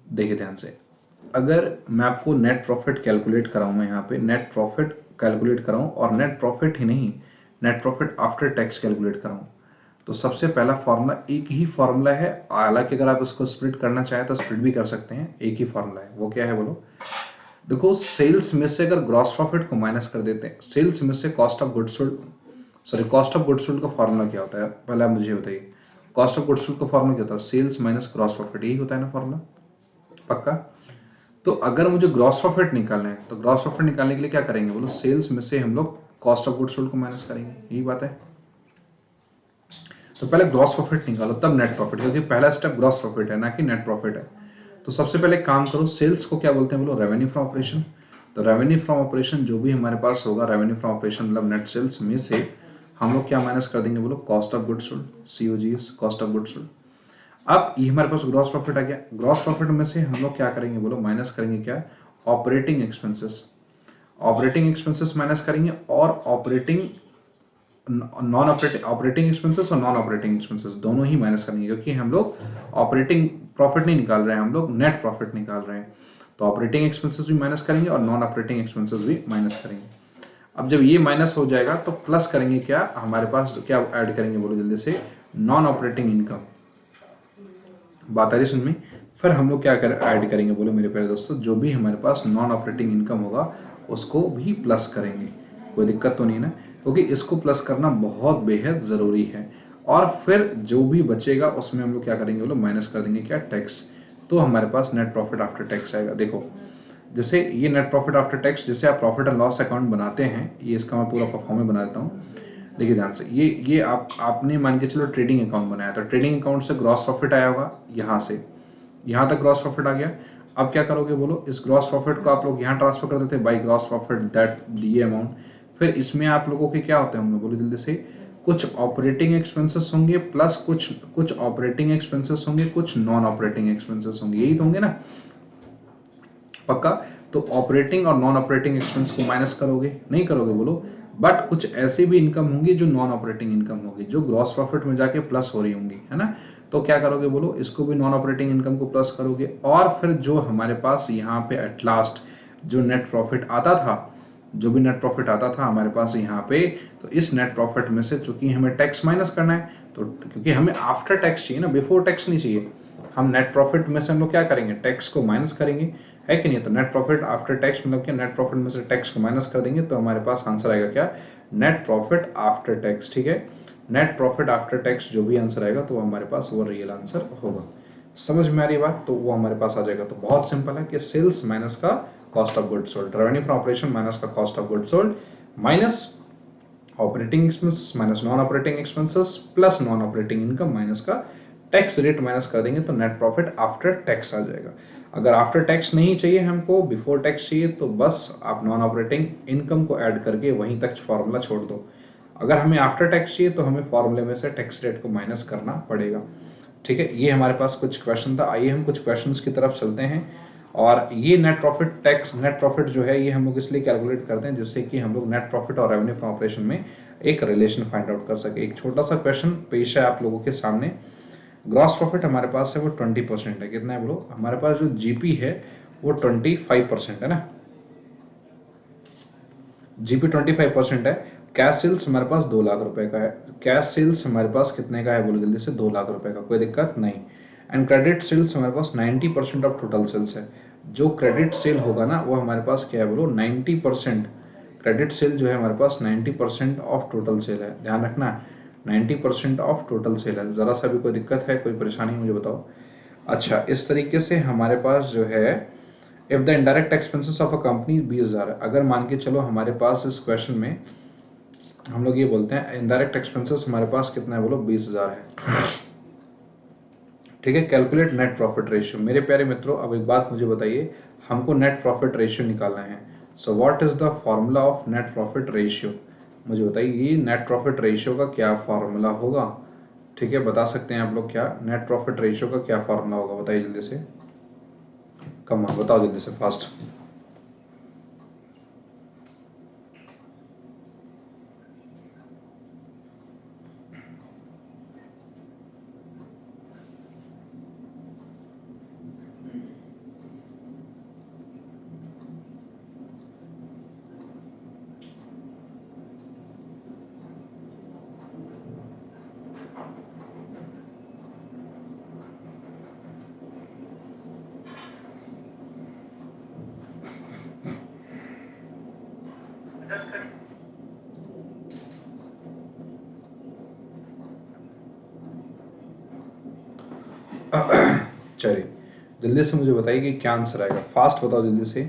देखिए ध्यान से, अगर मैं आपको नेट प्रॉफिट कैलकुलेट कराऊं, मैं यहाँ पे नेट प्रॉफिट कैलकुलेट कराऊं और नेट प्रॉफिट ही नहीं, net profit after tax calculate कराऊं, तो सबसे पहला फॉर्मूला एक ही फॉर्मूला है। हालांकि अगर आप इसको स्प्लिट करना चाहें तो स्प्लिट भी कर सकते हैं, एक ही फॉर्मूला है। वो क्या है बोलो? देखो, सेल्स में से अगर ग्रॉस प्रॉफिट को माइनस कर देते हैं, सेल्स में से cost of goods sold, sorry, cost of goods sold का फॉर्मूला क्या होता है पहले आप मुझे बताइए। कॉस्ट ऑफ गुड्स सोल्ड का फॉर्मूला क्या होता है? सेल्स माइनस ग्रॉस प्रॉफिट, यही होता है ना फॉर्मूला, पक्का? तो अगर मुझे ग्रॉस प्रॉफिट निकालना है तो ग्रॉस प्रॉफिट निकालने के लिए क्या करेंगे बोलो? सेल्स में से हम लोग कॉस्ट ऑफ गुड्स सोल्ड को माइनस करेंगे, यही बात है। तो पहले ग्रॉस प्रॉफिट निकालो तब नेट प्रॉफिट, क्योंकि पहला स्टेप ग्रॉस प्रॉफिट है ना कि नेट प्रॉफिट है। तो सबसे पहले काम करो, सेल्स को क्या बोलते हैं बोलो? Revenue from operation. तो रेवेन्यू फ्रॉम ऑपरेशन जो भी हमारे पास होगा, रेवेन्यू फ्रॉम ऑपरेशन मतलब नेट सेल्स में से हम लोग क्या माइनस कर देंगे बोलो? Cost of goods sold, COGS, cost of goods sold. अब ये हमारे पास ग्रॉस प्रॉफिट आ गया। ग्रॉस प्रॉफिट में से हम लोग क्या करेंगे बोलो? माइनस करेंगे क्या? Operating expenses. Operating expenses minus करेंगे और operating non operating, operating expenses और नॉन ऑपरेटिंग एक्सपेंसेस दोनों ही माइनस करेंगे, क्योंकि हम लोग ऑपरेटिंग प्रॉफिट नहीं निकाल रहे हैं, हम लोग नेट प्रॉफिट निकाल रहे हैं। तो ऑपरेटिंग एक्सपेंसेस भी माइनस करेंगे और नॉन ऑपरेटिंग एक्सपेंसेस भी माइनस करेंगे। अब जब ये माइनस हो जाएगा तो प्लस करेंगे क्या? हमारे पास क्या ऐड करेंगे बोलो जल्दी से? Non operating income. बात आ रही सुन में? फिर हम लोग क्या ऐड करेंगे बोलो मेरे प्यारे दोस्तों? जो भी हमारे पास नॉन ऑपरेटिंग इनकम होगा उसको भी प्लस करेंगे। कोई दिक्कत तो नहीं ना? क्योंकि इसको प्लस करना बहुत बेहद जरूरी है। और फिर जो भी बचेगा उसमें हम लोग क्या करेंगे बोलो? माइनस कर देंगे क्या? टैक्स। तो हमारे पास नेट प्रॉफिट आफ्टर टैक्स आएगा। देखो, जैसे ये नेट प्रॉफिट आफ्टर टैक्स, जैसे आप प्रॉफिट एंड लॉस अकाउंट बनाते हैं, ये इसका मैं पूरा परफॉर्मेंस बना देता हूँ। देखिए ध्यान से, ये आपने मान के चलो ट्रेडिंग अकाउंट बनाया, तो ट्रेडिंग अकाउंट से ग्रॉस प्रॉफिट आया होगा, यहाँ से यहाँ तक ग्रॉस प्रॉफिट आ गया। अब क्या करोगे बोलो? इस ग्रॉस प्रॉफिट को आप लोग यहाँ ट्रांसफर कर देते बाई ग्रॉस प्रॉफिट दैट ये अमाउंट। फिर इसमें आप लोगों के क्या होते होंगे बोलो जल्दी से? कुछ ऑपरेटिंग एक्सपेंसेस होंगे प्लस कुछ कुछ ऑपरेटिंग एक्सपेंसेस होंगे, कुछ नॉन ऑपरेटिंग एक्सपेंसेस होंगे, यही तो होंगे ना, पक्का? तो ऑपरेटिंग और नॉन ऑपरेटिंग एक्सपेंस को माइनस करोगे, नहीं करोगे बोलो? बट कुछ ऐसी भी इनकम होंगी जो नॉन ऑपरेटिंग इनकम होगी, जो ग्रॉस प्रॉफिट में जाके प्लस हो रही होंगी, है ना? तो क्या करोगे बोलो? इसको भी नॉन ऑपरेटिंग इनकम को प्लस करोगे। और फिर जो हमारे पास यहाँ पे एट लास्ट जो नेट प्रॉफिट आता था, जो भी नेट प्रॉफिट आता था हमारे पास यहाँ पे, तो इस नेट प्रॉफिट में से चूंकि हमें टैक्स माइनस करना है, तो क्योंकि हमें आफ्टर टैक्स चाहिए ना, बिफोर टैक्स नहीं चाहिए, हम नेट प्रॉफिट में से हम लोग क्या करेंगे? टैक्स को माइनस करेंगे, है कि नहीं? तो नेट प्रॉफिट आफ्टर टैक्स मतलब क्या? नेट प्रॉफिट में से टैक्स को माइनस कर देंगे तो हमारे पास आंसर आएगा क्या? Net profit after tax. ठीक है, नेट प्रॉफिट आफ्टर टैक्स जो भी आंसर आएगा तो हमारे पास वो रियल आंसर होगा। समझ में आ रही बात? तो वो हमारे पास आ जाएगा। तो बहुत सिंपल है कि सेल्स माइनस का cost of goods sold, revenue from operation minus का cost of goods sold, minus operating expenses minus non operating expenses plus non operating income minus का टैक्स रेट माइनस कर देंगे तो नेट प्रॉफिट आफ्टर टैक्स आ जाएगा। अगर आफ्टर टैक्स नहीं चाहिए हमको, बिफोर टैक्स चाहिए, तो बस आप नॉन ऑपरेटिंग इनकम को ऐड करके वहीं तक फॉर्मूला छोड़ दो। अगर हमें आफ्टर टैक्स चाहिए तो हमें फॉर्मूले में से टैक्स रेट को माइनस करना पड़ेगा। ठीक है, ये हमारे पास कुछ क्वेश्चन था। आइए हम कुछ क्वेश्चंस की तरफ चलते हैं। और ये net profit tax, net profit जो है ये हम लोग इसलिए कैलकुलेट करते हैं जिससे कि हम लोग नेट प्रॉफिट और रेवेन्यू फ्रॉम ऑपरेशन में एक रिलेशन फाइंड आउट कर सके। एक छोटा सा क्वेश्चन पेश है आप लोगों के सामने। ग्रॉस प्रॉफिट हमारे पास है वो 20% है। कितना है बोलो? हमारे पास जो जीपी है वो 25% है ना, जीपी 25% है। कैश सेल्स हमारे पास 2 लाख रुपए का है। कैश सेल्स हमारे पास कितने का है बोलो जल्दी से? 2 लाख रुपए का, कोई दिक्कत नहीं। एंड क्रेडिट सेल्स हमारे पास 90% ऑफ टोटल सेल्स है। जो क्रेडिट सेल होगा ना वो हमारे पास क्या है बोलो? 90%। क्रेडिट सेल जो है हमारे पास 90% ऑफ टोटल सेल है, ध्यान रखना। 90% ऑफ टोटल सेल है। जरा सा भी कोई दिक्कत है, कोई परेशानी मुझे बताओ। अच्छा, इस तरीके से हमारे पास जो है if the indirect expenses of a company 20,000 है। अगर मान के चलो हमारे पास इस क्वेश्चन में हम लोग ये बोलते हैं इनडायरेक्ट एक्सपेंसेस हमारे पास कितना है बोलो? 20,000 है। ठीक है, कैलकुलेट नेट प्रॉफिट रेशियो। मेरे प्यारे मित्रों, अब एक बात मुझे बताइए, हमको नेट प्रॉफिट रेशियो निकालना है। So what is the formula of net profit ratio? मुझे बताइए ये नेट प्रॉफिट रेशियो का क्या फॉर्मूला होगा? ठीक है, बता सकते हैं आप लोग क्या नेट प्रॉफिट रेशियो का क्या फॉर्मूला होगा? बताइए जल्दी से, कम ऑन बताओ जल्दी से, फास्ट। चलिए जल्दी से मुझे बताइए कि क्या आंसर आएगा, फास्ट बताओ जल्दी से।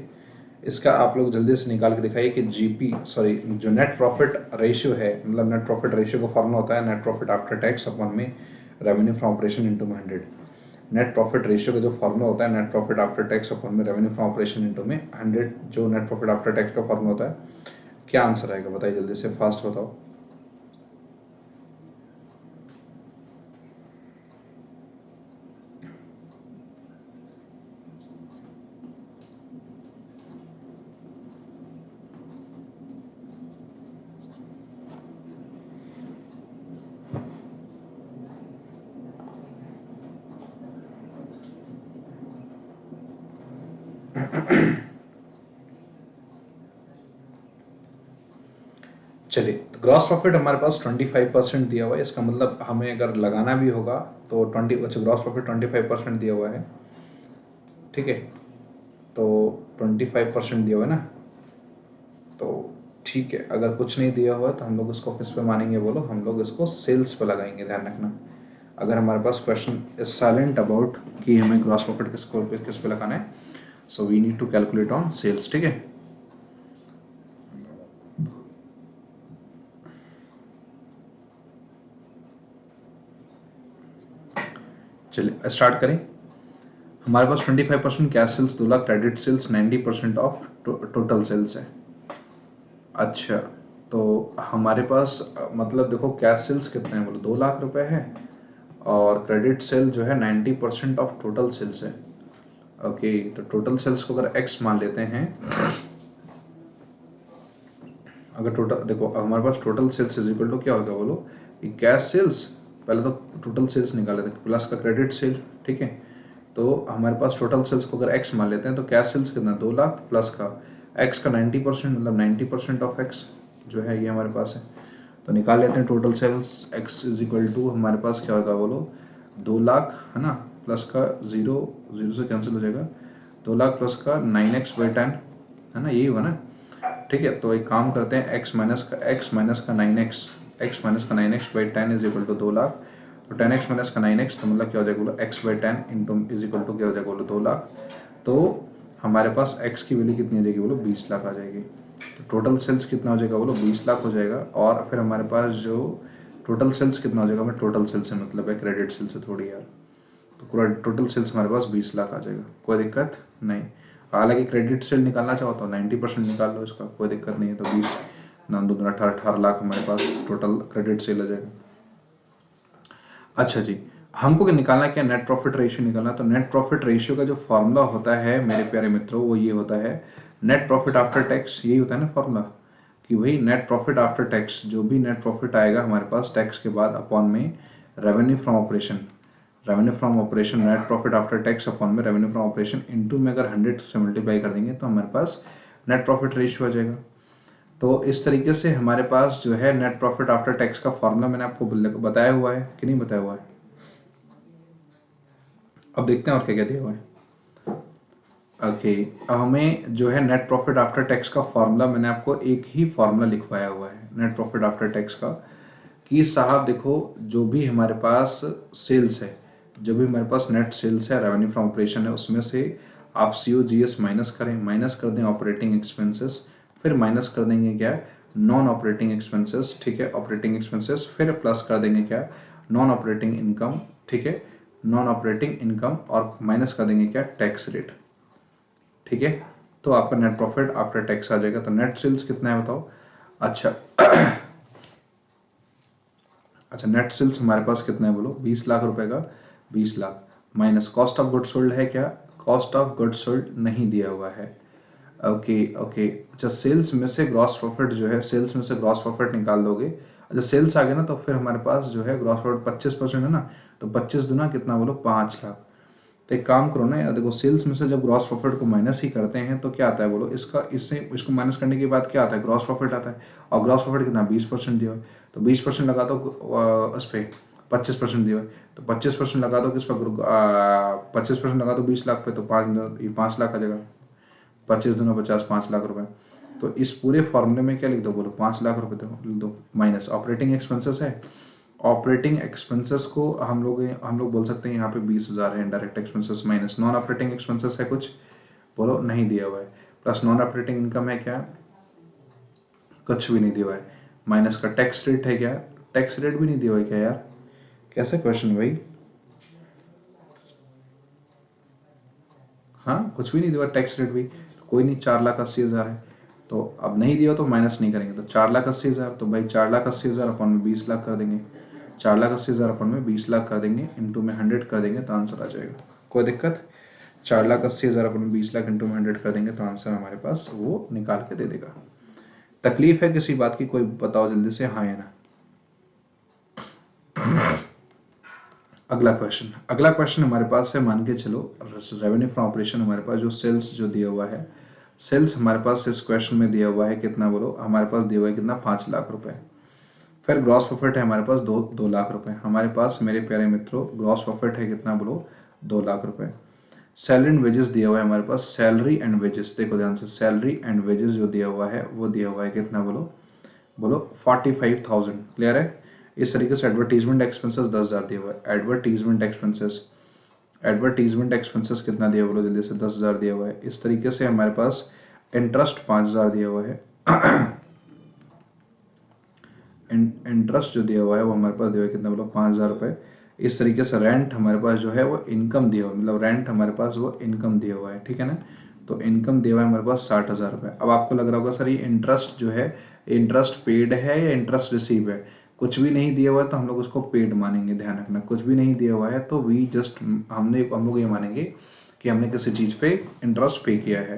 इसका आप लोग जल्दी से निकाल के दिखाइए कि जीपी सॉरी जो नेट प्रॉफिट रेशियो है, मतलब नेट प्रॉफिट रेशियो का फॉर्मूला होता है net profit after tax upon में revenue from operation into 100। Net profit ratio का जो फॉर्मूला होता है net profit after tax upon में रेवेन्यू फ्रॉम ऑपरेशन इनटू में 100, जो नेट प्रॉफिट आफ्टर टैक्स का फॉर्मूला होता है। क्या आंसर आएगा बताइए जल्दी से, फास्ट बताओ। चलिए, ग्रॉस प्रॉफिट हमारे पास 25% दिया हुआ है। इसका मतलब हमें अगर लगाना भी होगा तो 20, अच्छा ग्रॉस प्रॉफिट 25% दिया हुआ है। ठीक है, तो 25% दिया हुआ है ना, तो ठीक है। अगर कुछ नहीं दिया हुआ तो हम लोग इसको किस पे मानेंगे बोलो? हम लोग इसको सेल्स पे लगाएंगे, ध्यान रखना। अगर हमारे पास क्वेश्चन इज साइलेंट अबाउट कि हमें ग्रॉस प्रॉफिट किस पे लगाना है, so we need to calculate on sales. ठीक है, चलिए स्टार्ट करें। हमारे पास 25% cash sales 2 lakh, credit sales 90% of total sales है। अच्छा, तो हमारे पास मतलब देखो कैश सेल्स कितने हैं बोलो? 2 लाख रुपए है और क्रेडिट सेल जो है 90% ऑफ टोटल सेल्स है। ओके, तो टोटल सेल्स को अगर एक्स मान लेते हैं, अगर टोटल देखो हमारे पास total sales is equal to क्या होगा बोलो? कि कैश सेल्स, पहले तो टोटल सेल्स निकाले थे, प्लस का क्रेडिट सेल। ठीक है, तो हमारे पास टोटल सेल्स को अगर एक्स मान लेते हैं तो कैश सेल्स कितना? 2 लाख प्लस का एक्स का 90%, मतलब 90% ऑफ एक्स जो है ये हमारे पास है। तो निकाल लेते हैं total sales, x is equal to हमारे पास क्या होगा बोलो? 2 लाख है ना, प्लस का जीरो, जीरो से कैंसिल हो जाएगा, 2 लाख प्लस का 9x/10 है ना, यही हुआ ना। ठीक है, तो एक काम करते हैं, x माइनस का 9x, x माइनस का 9x/10 is equal to 2 lakh. तो 10x माइनस का 9x तो मतलब क्या हो जाएगा बोलो? x/10 into is equal to क्या हो जाएगा बोलो? 2 लाख। तो हमारे पास x की वैल्यू कितनी आ जाएगी बोलो? 20 लाख आ जाएगी। तो टोटल सेल्स कितना हो जाएगा बोलो, 20 लाख हो जाएगा। और फिर हमारे पास जो टोटल सेल्स कितना हो जाएगा, हमें टोटल सेल्स से मतलब है, क्रेडिट सेल से थोड़ी यार। तो पूरा टोटल सेल्स हमारे पास 20 लाख आ जाएगा, कोई दिक्कत नहीं। हालांकि क्रेडिट सेल निकालना चाहो तो 90% निकाल लो इसका, कोई दिक्कत नहीं है। तो 20 9 2 18 18 लाख हमारे पास टोटल क्रेडिट सेल आ जाएगा। अच्छा जी, हमको निकालना क्या, नेट प्रॉफिट रेशियो निकालना। तो नेट प्रॉफिट रेशियो का जो फॉर्मूला होता है मेरे प्यारे मित्रों, वो ये होता है नेट प्रॉफिट आफ्टर टैक्स। यही होता है ना फॉर्मूला, कि भाई नेट प्रॉफिट आफ्टर टैक्स, जो भी नेट प्रॉफिट आएगा हमारे पास टैक्स के बाद अपॉन में revenue from operation, revenue from operation net profit after tax upon में रेवेन्यू फ्रॉम ऑपरेशन इनटू में अगर 100 से मल्टीप्लाई कर देंगे तो हमारे पास नेट प्रॉफिट रेशियो आ जाएगा। तो इस तरीके से हमारे पास जो है नेट प्रॉफिट आफ्टर टैक्स का फॉर्मूला मैंने आपको बताया हुआ है कि नहीं बताया हुआ है। अब देखते हैं और क्या क्या दिया हुआ है। ओके, अब हमें जो है नेट प्रॉफिट आफ्टर टैक्स का फॉर्मूला मैंने आपको एक ही फॉर्मूला लिखवाया हुआ है नेट प्रॉफिट आफ्टर टैक्स का, कि साहब देखो जो भी हमारे पास सेल्स है, जो भी हमारे पास नेट सेल्स है, रेवेन्यू फ्रॉम ऑपरेशन है, उसमें से आप COGS माइनस करें, माइनस कर दें ऑपरेटिंग एक्सपेंसेस, फिर माइनस कर देंगे क्या, नॉन ऑपरेटिंग एक्सपेंसेस, ठीक है, ऑपरेटिंग एक्सपेंसेस, फिर प्लस कर देंगे क्या, नॉन ऑपरेटिंग इनकम, ठीक है, नॉन ऑपरेटिंग इनकम, और माइनस कर देंगे क्या, टैक्स रेट, ठीक है। तो आपका नेट प्रॉफिट आफ्टर टैक्स आ जाएगा। तो नेट सेल्स कितना है बताओ। अच्छा अच्छा, नेट सेल्स हमारे पास कितना है बोलो, 20 लाख रुपए का, 20 lakh minus cost of good sold है क्या, कॉस्ट ऑफ गुड सोल्ड नहीं दिया हुआ है। ओके ओके, अच्छा सेल्स में से ग्रॉस प्रॉफिट जो है, सेल्स में से ग्रॉस प्रॉफिट निकाल दोगे। अच्छा सेल्स आ गया ना, तो फिर हमारे पास जो है ग्रॉस प्रॉफिट 25% है ना, तो 25 दुना कितना बोलो, 5 लाख। तो एक काम करो ना यार, देखो सेल्स में से जब ग्रॉस प्रॉफिट को माइनस ही करते हैं तो क्या आता है बोलो, इसका इससे इसको माइनस करने के बाद क्या आता है, ग्रॉस प्रॉफिट आता है। और ग्रॉस प्रॉफिट कितना, 20% दिया है, तो 20% लगा दो उस पर, 25% दिया है, तो 25% लगा दो किस पर, 25% लगा दो 20 लाख पे, तो 5 लाख आ जाएगा। 25 दूना 50, 5 लाख रुपए। तो इस पूरे फॉर्मूले में क्या लिख दो बोलो, 5 लाख रुपए तो लिख दो, माइनस ऑपरेटिंग एक्सपेंसेस है। ऑपरेटिंग एक्सपेंसेस को हम लोग बोल सकते हैं यहाँ पे 20,000 है direct expenses, minus non operating expenses है कुछ, बोलो नहीं दिया हुआ है, प्लस नॉन ऑपरेटिंग इनकम है क्या, कुछ भी नहीं दिया हुआ है, माइनस का टैक्स रेट है क्या, टैक्स रेट भी नहीं दिया हुआ है क्या यार, कैसे क्वेश्चन भाई। हाँ कुछ भी नहीं दिया हुआ, टैक्स रेट भी तो कोई नहीं, 4,80,000 है। तो अब नहीं दिया तो माइनस नहीं करेंगे, तो 4,80,000, तो भाई 4,80,000 अपन में 20 लाख कर देंगे, 4,80,000 अपन में 20 लाख कर देंगे, इंटू में 100 कर देंगे तो आंसर आ जाएगा, कोई दिक्कत। 4,80,000 अपन में 20 लाख इंटू में 100 कर देंगे तो आंसर हमारे पास वो निकाल के दे देगा। तकलीफ है किसी बात की, कोई बताओ जल्दी से, हाँ या ना। अगला क्वेश्चन हमारे पास है, मान के चलो रेवेन्यू फ्रॉम ऑपरेशन, हमारे पास जो सेल्स जो दिया हुआ है, सेल्स हमारे पास इस क्वेश्चन में दिया हुआ है कितना बोलो, हमारे पास दिया हुआ है कितना, 5 लाख रुपए। फिर ग्रॉस प्रॉफिट है हमारे पास 2 लाख रुपए हमारे पास, मेरे प्यारे मित्रों ग्रॉस प्रॉफिट है कितना बोलो, 2 लाख रुपए। सैलरी एंड वेजेस दिया हुआ है हमारे पास, सैलरी एंड वेजेस देखो ध्यान से, सैलरी एंड वेजेस जो दिया हुआ है वो दिया हुआ है कितना बोलो, बोलो 45,000, क्लियर है। इस तरीके से एडवर्टीजमेंट एक्सपेंसेस 10,000 दिया हुआ है, एडवर्टीजमेंट एक्सपेंसेस कितना दिया बोलो जल्दी से, 10,000 दिया हुआ है। इस तरीके से हमारे पास इंटरेस्ट 5,000 दिया हुआ है, इंटरेस्ट जो दिया हुआ है वो हमारे पास दिया हुआ है कितना बोलो, 5,000 रुपए। इस तरीके से रेंट हमारे पास जो है वो इनकम दिया हुआ है, मतलब रेंट हमारे पास वो इनकम दिया हुआ है, ठीक है ना। तो इनकम दिया हुआ है हमारे पास 60,000 रुपए। अब आपको लग रहा होगा सर ये इंटरेस्ट जो है, इंटरेस्ट पेड है या इंटरेस्ट रिसीव है। कुछ भी नहीं दिया हुआ है तो हम लोग उसको पेड मानेंगे, ध्यान रखना, कुछ भी नहीं दिया हुआ है तो वी जस्ट हम लोग ये मानेंगे कि हमने किसी चीज पे इंटरेस्ट पे किया है।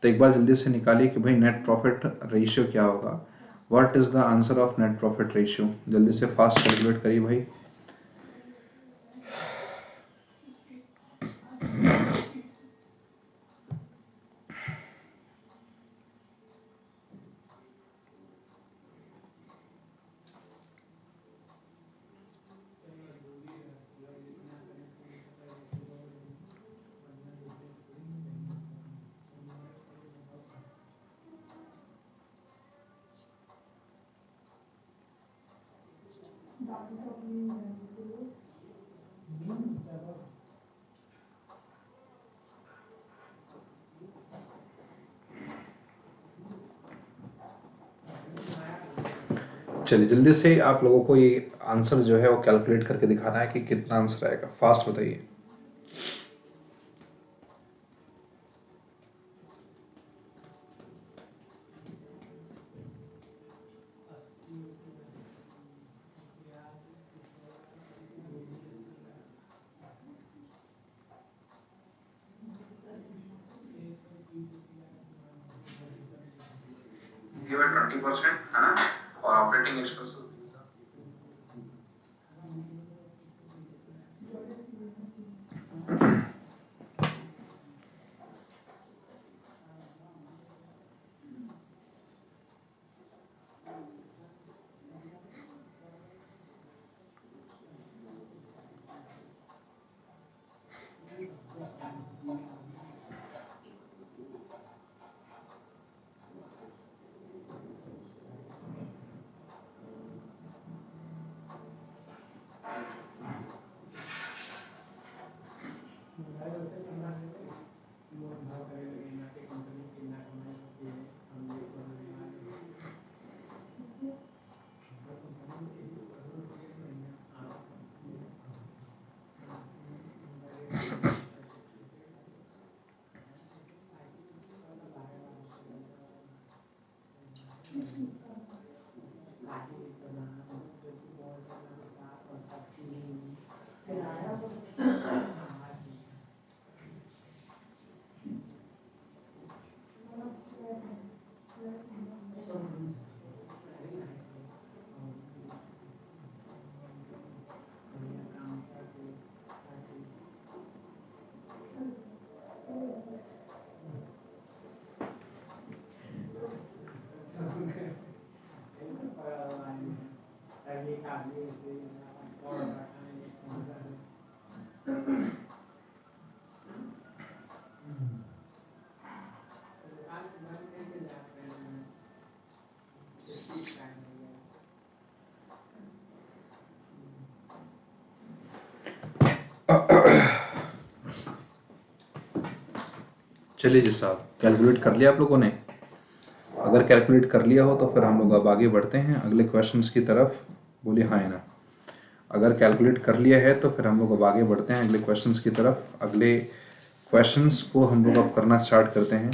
तो एक बार जल्दी से निकालिए कि भाई नेट प्रॉफिट रेशियो क्या होगा, what is the answer of net profit ratio, जल्दी से फास्ट कैलकुलेट करिए भाई। चलिए जल्दी से आप लोगों को ये आंसर जो है वो कैलकुलेट करके दिखाना है कि कितना आंसर आएगा, फास्ट बताइए। ये 20% है ना, और ऑपरेटिंग एक्सपेंसेस चलिए जी साहब, कैलकुलेट कर लिया आप लोगों ने? अगर कैलकुलेट कर लिया हो तो फिर हम लोग अब आगे बढ़ते हैं अगले क्वेश्चंस की तरफ। बोलिए हाँ या ना। अगर कैलकुलेट कर लिया है तो फिर हम लोग अब आगे बढ़ते हैं अगले क्वेश्चंस की तरफ। अगले क्वेश्चंस को हम लोग अब करना स्टार्ट करते हैं।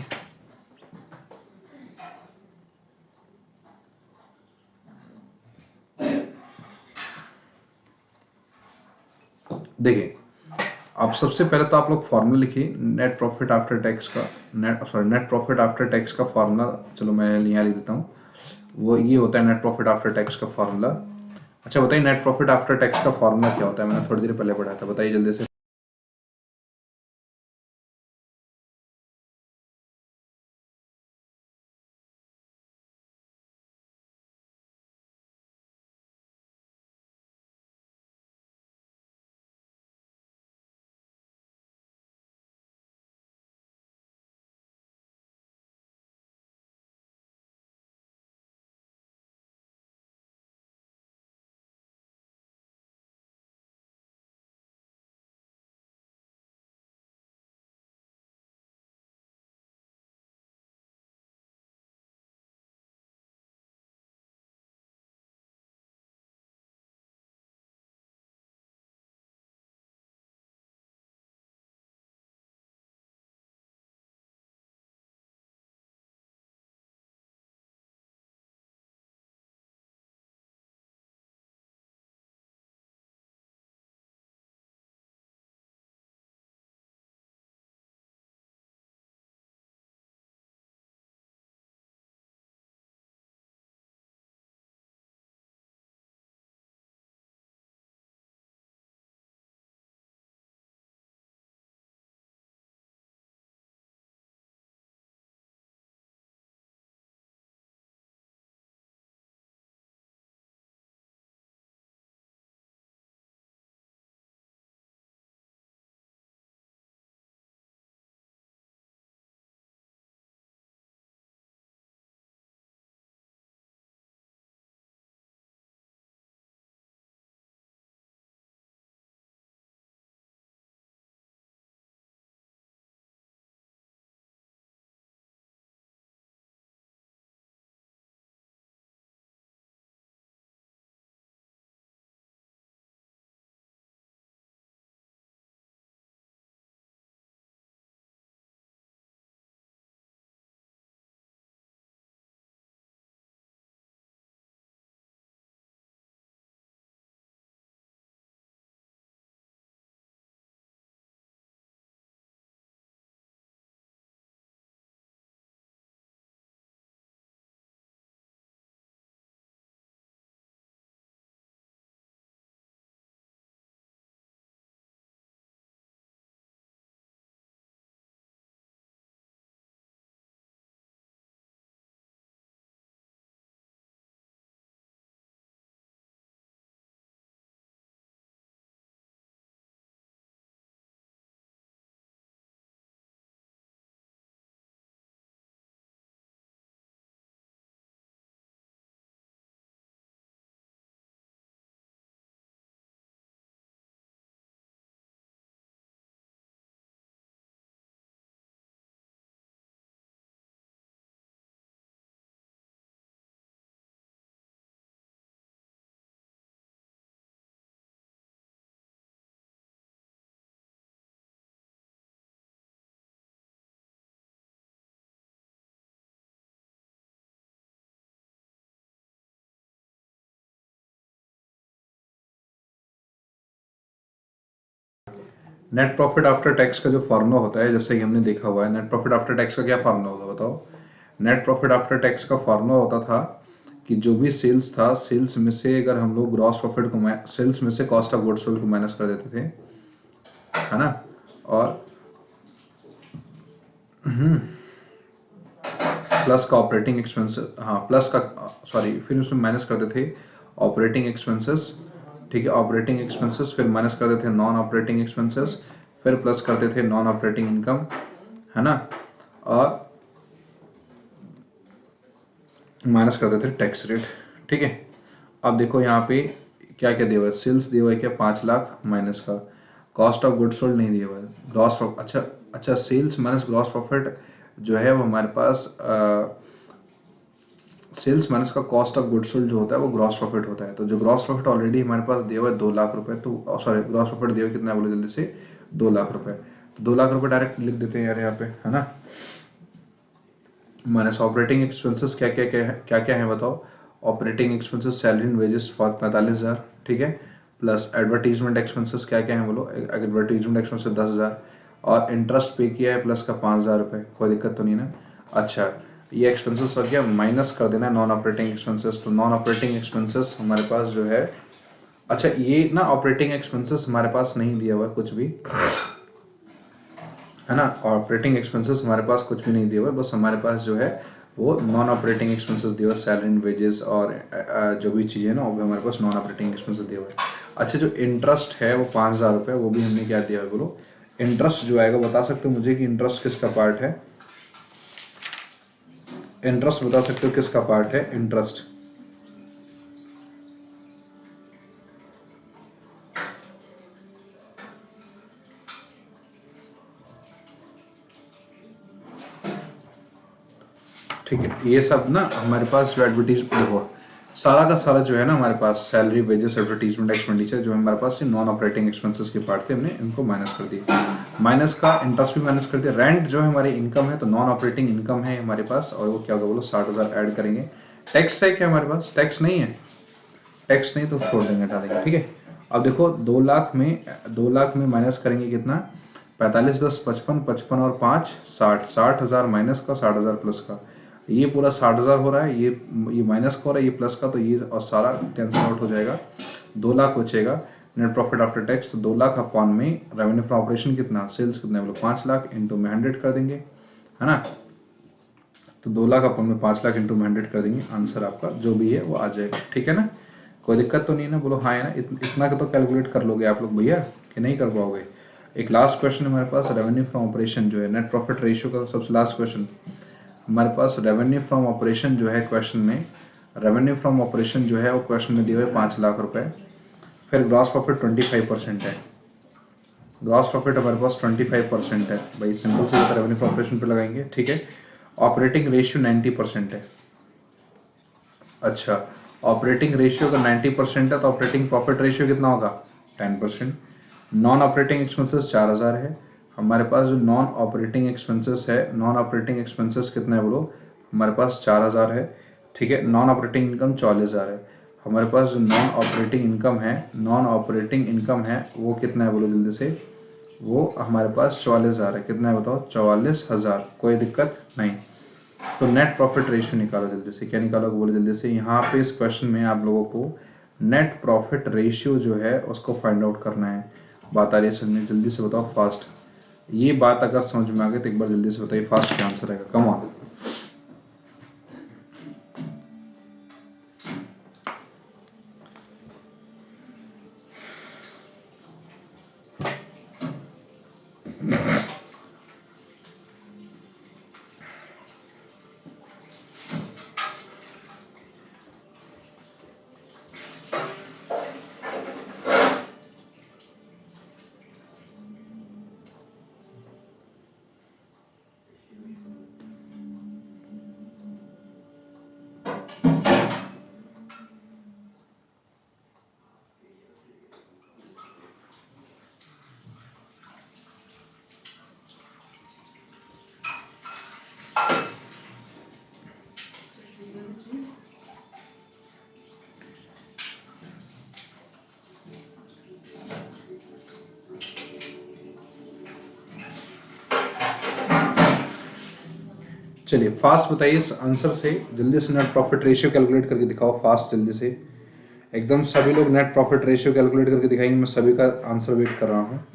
देखिए, आप सबसे पहले तो आप लोग फॉर्मूला लिखिए नेट प्रॉफिट आफ्टर टैक्स का। नेट प्रॉफिट आफ्टर टैक्स का फॉर्मूला, चलो मैं यहाँ लिख देता हूँ। वो ये होता है नेट प्रॉफिट आफ्टर टैक्स का फॉर्मूला। अच्छा बताइए, नेट प्रॉफिट आफ्टर टैक्स का फॉर्मूला क्या होता है? मैंने थोड़ी देर पहले पढ़ा था, बताइए जल्दी से। नेट प्रॉफिट आफ्टर टैक्स का जो फॉर्मूला होता है, जैसे कि हमने देखा हुआ है, नेट प्रॉफिट आफ्टर टैक्स का क्या फॉर्मूला होता है बताओ। नेट प्रॉफिट आफ्टर टैक्स का फॉर्मूला होता था कि जो भी सेल्स था, सेल्स में से अगर हम लोग ग्रॉस प्रॉफिट को, सेल्स में से कॉस्ट ऑफ गुड्स सोल्ड को माइनस कर देते थे, है ना, और प्लस का ऑपरेटिंग एक्सपेंसेस, हाँ प्लस का, सॉरी, फिर उसमें माइनस करते थे ऑपरेटिंग एक्सपेंसेस, ठीक है, ऑपरेटिंग एक्सपेंसेस, फिर माइनस करते थे नॉन ऑपरेटिंग एक्सपेंसेस, फिर प्लस करते थे नॉन ऑपरेटिंग इनकम, है ना, और माइनस करते थे टैक्स रेट, ठीक है। अब देखो यहाँ पे क्या क्या दिया हुआ है, सेल्स दिया हुआ है क्या 5 लाख, माइनस का कॉस्ट ऑफ गुड्स सोल्ड नहीं दिया हुआ है, ग्रॉस, अच्छा अच्छा, सेल्स माइनस ग्रॉस प्रॉफिट जो है वो हमारे पास, सेल्स माइनस का कॉस्ट ऑफ गुड्स सोल्ड जो होता है वो ग्रॉस प्रॉफिट होता है। तो जो ग्रॉस प्रॉफिट ऑलरेडी हमारे पास दिया हुआ है 2 लाख रुपए, तो सॉरी, ग्रॉस प्रॉफिट दिया हुआ कितना है बोलो जल्दी से, 2 लाख रुपए। तो 2 लाख रुपए डायरेक्ट लिख देते हैं यार यहाँ पे, है ना। माइनस ऑपरेटिंग एक्सपेंसेस क्या क्या है बताओ। Operating expenses salary and wages for 45,000, ठीक है, प्लस एडवर्टीजमेंट एक्सपेंसेस क्या क्या है बोलो, एडवर्टीजमेंट एक्सपेंसेस 10,000, और इंटरेस्ट पे किया है प्लस का 5,000 रुपये, कोई दिक्कत तो नहीं ना। अच्छा, ये एक्सपेंसेस और क्या माइनस कर देना है नॉन ऑपरेटिंग एक्सपेंसेस, तो नॉन ऑपरेटिंग एक्सपेंसेस हमारे पास जो है, अच्छा ये ना ऑपरेटिंग एक्सपेंसेस हमारे पास नहीं दिया हुआ है कुछ भी, है ना, ऑपरेटिंग एक्सपेंसेस हमारे पास कुछ भी नहीं दिया हुआ है, बस हमारे पास जो है वो नॉन ऑपरेटिंग एक्सपेंसेस दिया हुआ है, सैलरी एंड वेजेस और जो भी चीज़ें ना, वो भी हमारे पास नॉन ऑपरेटिंग एक्सपेंसेस दिया हुआ है। अच्छा, जो इंटरेस्ट है वो 5,000 रुपये, वो भी हमने क्या दिया है बोलो। इंटरेस्ट जो आएगा, बता सकते हो मुझे कि इंटरेस्ट किसका पार्ट है, इंटरेस्ट बता सकते हो किसका पार्ट है इंटरेस्ट। ठीक है, ये सब ना हमारे पास जो एडवर्टीजमेंट हो, सारा का सारा जो है ना हमारे पास सैलरी वेजेस एडवर्टीजमेंट एक्सपेंडिचर जो है हमारे पास, ये नॉन ऑपरेटिंग एक्सपेंसेस के पार्ट थे, हमने इनको माइनस कर दिया, माइनस का इंटरेस्ट भी माइनस कर दिया। रेंट जो है हमारी इनकम है, तो नॉन ऑपरेटिंग इनकम है हमारे पास, और वो क्या होगा बोलो, 60,000 ऐड करेंगे। टैक्स है क्या हमारे पास, टैक्स नहीं है, टैक्स नहीं तो छोड़ देंगे, हटा देंगे, ठीक है। अब देखो 2 लाख में माइनस करेंगे कितना, 45 10 55, 55 और 5 60, 60,000 माइनस का, 60,000 प्लस का, ये पूरा 60,000 हो रहा है, ये माइनस का हो रहा है, ये प्लस का, तो ये और सारा कैंसिल आउट हो जाएगा, 2 लाख बचेगा नेट प्रॉफिट आफ्टर टैक्स। तो 2 लाख अपॉन में रेवेन्यू फ्रॉम ऑपरेशन कितना, सेल्स कितना बोलो 5 लाख, इंटू में 100 कर देंगे, है ना। तो 2 लाख अपन में 5 लाख इंटू में 100 कर देंगे, आंसर आपका जो भी है वो आ जाएगा, ठीक है ना। कोई दिक्कत तो नहीं है ना, बोलो हाँ है ना, इतना का तो कैलकुलेट कर लोगे आप लोग भैया, कि नहीं कर पाओगे। एक लास्ट क्वेश्चन है हमारे पास, रेवेन्यू फ्रॉम ऑपरेशन जो है, नेट प्रॉफिट रेशियो का सबसे लास्ट क्वेश्चन हमारे पास, रेवेन्यू फ्रॉम ऑपरेशन जो है क्वेश्चन में, रेवेन्यू फ्रॉम ऑपरेशन जो है वो क्वेश्चन में दिया हुआ है 5 लाख रुपए, फिर ग्रॉस प्रॉफिट 25% है, ग्रॉस प्रॉफिट हमारे पास 25% है भाई, सिंपल से रेवेन्यू फ्रॉम ऑपरेशन पे लगाएंगे, ठीक है। ऑपरेटिंग रेशियो 90% है, अच्छा, ऑपरेटिंग रेशियो अगर 90% है तो ऑपरेटिंग प्रॉफिट रेशियो कितना होगा, 10%। नॉन ऑपरेटिंग एक्सपेंसेस 4,000 है हमारे पास, जो नॉन ऑपरेटिंग एक्सपेंसेस है, नॉन ऑपरेटिंग एक्सपेंसेस कितना है बोलो, हमारे पास 4,000 है, ठीक है। नॉन ऑपरेटिंग इनकम 44,000 है हमारे पास, जो नॉन ऑपरेटिंग इनकम है, नॉन ऑपरेटिंग इनकम है वो कितना है बोलो जल्दी से, वो हमारे पास 44,000 है, कितना है बताओ, 44,000, कोई दिक्कत नहीं। तो नेट प्रॉफिट रेशियो निकालो जल्दी से, क्या निकालोगे बोलो जल्दी से, यहाँ पे इस क्वेश्चन में आप लोगों को नेट प्रॉफिट रेशियो जो है उसको फाइंड आउट करना है। बात आ रही है समझ में, जल्दी से बताओ फास्ट। ये बात अगर समझ में आ गई तो एक बार जल्दी से बताइए, फास्ट क्या आंसर आएगा, कम ऑन। चलिए फास्ट बताइए इस आंसर से, जल्दी से नेट प्रॉफिट रेशियो कैलकुलेट करके दिखाओ फास्ट, जल्दी से एकदम सभी लोग नेट प्रॉफिट रेशियो कैलकुलेट करके दिखाएंगे, मैं सभी का आंसर वेट कर रहा हूँ।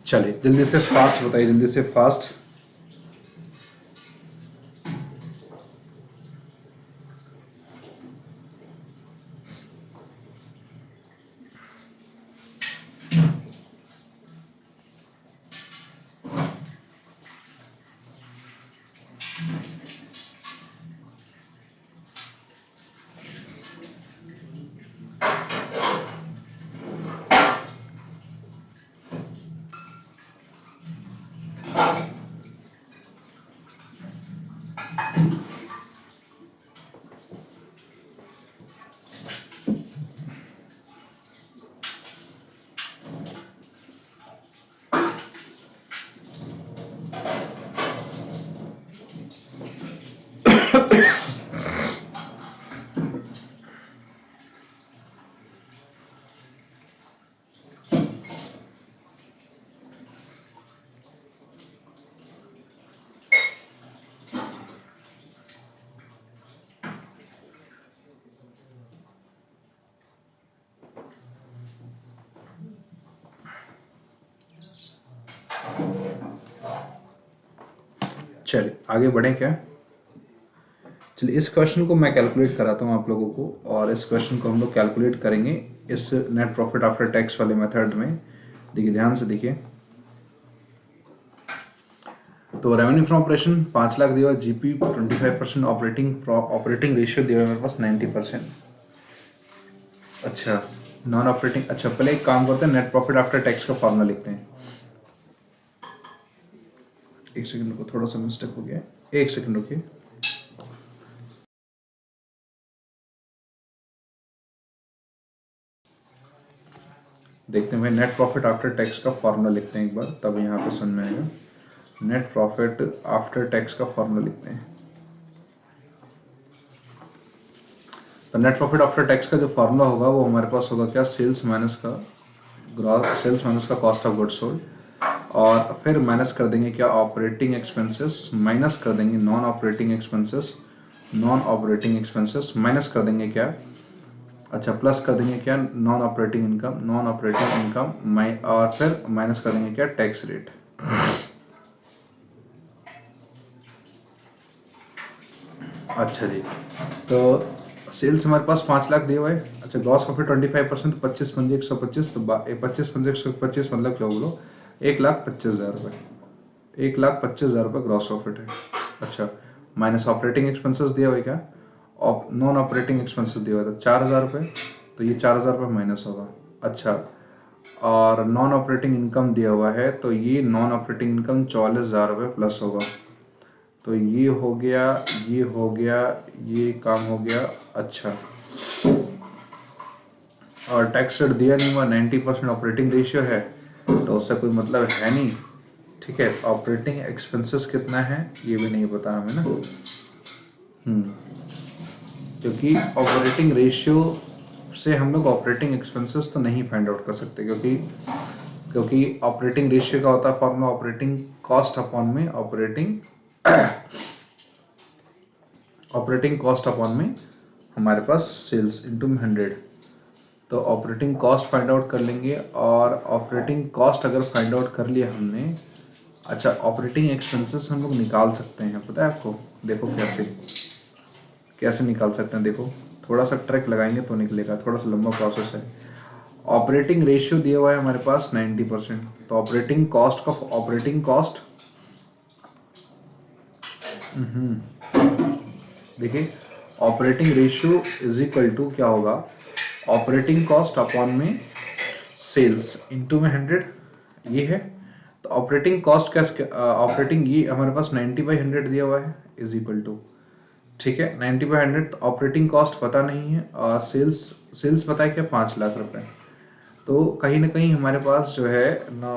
चलिए जल्दी से फास्ट बताइए, जल्दी से फास्ट। चलिए आगे बढ़े क्या? चलिए इस क्वेश्चन को मैं कैलकुलेट कराता हूँ आप लोगों को, और इस क्वेश्चन को हम लोग कैलकुलेट करेंगे इस नेट प्रॉफिट आफ्टर टैक्स वाले मेथड में। देखिए ध्यान से देखिए, तो रेवेन्यू फ्रॉम ऑपरेशन 5 लाख दिया, जीपी 25%, ऑपरेटिंग रेशियो दिया मेरे पास 90%। अच्छा नॉन ऑपरेटिंग, अच्छा पहले एक काम करते हैं, नेट प्रॉफिट आफ्टर टैक्स का फॉर्मूला लिखते हैं। एक सेकंड को, थोड़ा सा मिस्टेक हो गया, एक सेकंड रुकिए। देखते हैं भाई, नेट प्रॉफिट आफ्टर टैक्स का फॉर्मूला लिखते हैं एक बार, तब यहाँ पे समझ में आएगा। नेट प्रॉफिट आफ्टर टैक्स का फॉर्मूला लिखते हैं। तो नेट प्रॉफिट आफ्टर टैक्स का जो फॉर्मूला होगा वो हमारे पास होगा क्या, सेल्स माइनस का ग्रॉस, सेल्स माइनस का कॉस्ट ऑफ गुड्स सोल्ड, और फिर माइनस कर देंगे क्या, ऑपरेटिंग एक्सपेंसेस, माइनस कर देंगे non operating expenses, non operating expenses minus कर देंगे क्या, अच्छा प्लस कर देंगे क्या, non operating income, non operating income, और फिर माइनस कर देंगे क्या, टैक्स रेट। अच्छा जी, तो सेल्स हमारे पास 5 लाख दिए हुए, अच्छा ग्रॉस प्रॉफिट 25%, 25 पंजे 125, तो 25 पंजे 125 मतलब क्या बोलो, 1,25,000 रुपये, 1,25,000 रुपये ग्रॉस प्रॉफिट है। अच्छा माइनस ऑपरेटिंग एक्सपेंसेस दिया हुआ है क्या, नॉन ऑपरेटिंग एक्सपेंसेस दिया हुआ था 4,000 रुपये, तो ये 4,000 रुपये माइनस होगा। अच्छा और नॉन ऑपरेटिंग इनकम दिया हुआ है, तो ये नॉन ऑपरेटिंग इनकम 44,000 रुपये प्लस होगा। तो ये हो गया, ये हो गया, ये काम हो गया। अच्छा और टैक्स रेट दिया नहीं हुआ, 90% ऑपरेटिंग रेशियो है, तो उससे कोई मतलब है नहीं। ठीक है, ऑपरेटिंग एक्सपेंसेस कितना है ये भी नहीं पता हमें ना, क्योंकि ऑपरेटिंग रेशियो से हम लोग ऑपरेटिंग एक्सपेंसेस तो नहीं फाइंड आउट कर सकते, क्योंकि ऑपरेटिंग रेशियो का होता है फॉर्मूला ऑपरेटिंग कॉस्ट अपॉन में ऑपरेटिंग ऑपरेटिंग कॉस्ट अपॉन में हमारे पास सेल्स इंटू में 100। तो ऑपरेटिंग कॉस्ट फाइंड आउट कर लेंगे, और ऑपरेटिंग कॉस्ट अगर फाइंड आउट कर लिया हमने, अच्छा ऑपरेटिंग एक्सपेंसेस हम लोग निकाल सकते हैं, पता है आपको? देखो कैसे कैसे निकाल सकते हैं, देखो थोड़ा सा ट्रिक लगाएंगे तो निकलेगा, थोड़ा सा लंबा प्रोसेस है। ऑपरेटिंग रेशियो दिया हुआ है हमारे पास 90%, तो ऑपरेटिंग कॉस्ट का ऑपरेटिंग कॉस्ट देखिए operating ratio is equal to क्या होगा, ऑपरेटिंग कॉस्ट अपॉन में सेल्स इंटू में 100, ये है। तो ऑपरेटिंग कॉस्ट कैसे, ऑपरेटिंग ये हमारे पास 90/100 दिया हुआ है इज इक्वल टू, ठीक है 90/100। तो ऑपरेटिंग कॉस्ट पता नहीं है, और सेल्स सेल्स पता है क्या, 5 लाख रुपए। तो कहीं ना कहीं हमारे पास जो है ना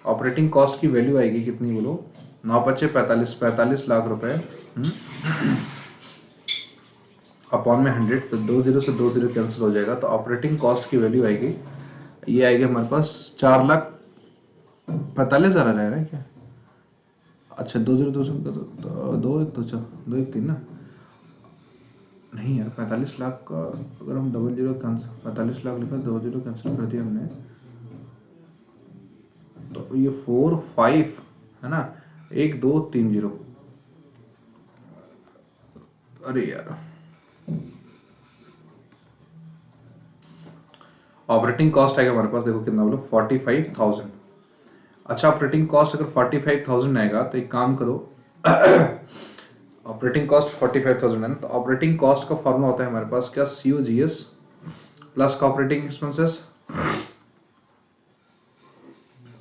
ऑपरेटिंग कॉस्ट की वैल्यू आएगी कितनी बोलो, 9×5 = 45, 45 लाख रुपए अपॉन में 100। तो 2 0 से 2 0 कैंसिल हो जाएगा, तो ऑपरेटिंग कॉस्ट की वैल्यू आएगी, ये आएगी हमारे पास 4,45,000 आ रहा है क्या? अच्छा 2 0 2 1 3 ना, नहीं यार 45 लाख का अगर हम डबल जीरो कैंसिल, 45 लाख लिखा, 2 0 कैंसिल कर दिया हमने, तो ये 4 5 है ना, 1 2 3 0, अरे यार ऑपरेटिंग कॉस्ट आएगा हमारे पास, देखो कितना बोलो 45,000। अच्छा ऑपरेटिंग कॉस्ट अगर 45,000 आएगा तो एक काम करो ऑपरेटिंग कॉस्ट 45,000 है ना, तो ऑपरेटिंग कॉस्ट का फॉर्मूला होता है हमारे पास क्या, COGS प्लस का ऑपरेटिंग एक्सपेंसेस।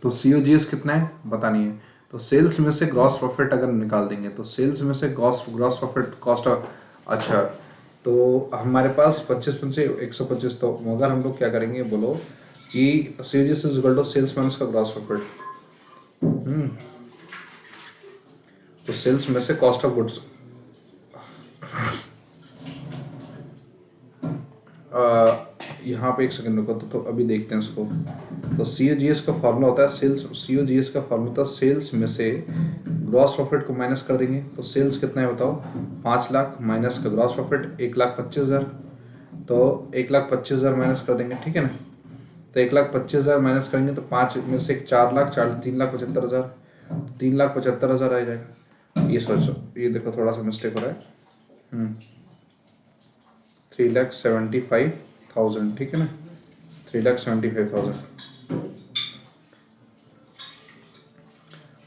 तो COGS कितना है पता नहीं है, तो सेल्स में से ग्रॉस प्रॉफिट अगर निकाल देंगे, तो सेल्स में से ग्रॉस ग्रॉस प्रॉफिट कॉस्ट, अच्छा तो हमारे पास 25 में से 125, तो मगर हम लोग क्या करेंगे बोलो कि COGS is equal to sales minus का ग्रॉस प्रॉफिट। तो सेल्स में से कॉस्ट ऑफ गुड्स, यहाँ पे एक सेकंड रुको, तो अभी देखते हैं इसको। तो COGS का फॉर्मूला होता है सेल्स, COGS का फॉर्मूला होता है सेल्स में से ग्रॉस प्रॉफिट को माइनस कर देंगे। तो सेल्स कितना है बताओ, 5 लाख माइनस का ग्रॉस प्रॉफिट 1,25,000, तो 1,25,000 माइनस कर देंगे, ठीक है ना। तो 1,25,000 माइनस करेंगे तो 5 में से 4 लाख, 3,75,000, 3,75,000 आ जाएगा। ये सोचो, ये देखो थोड़ा सा मिस्टेक हो रहा है, 3,75,000, ठीक है ना, 3,75,000।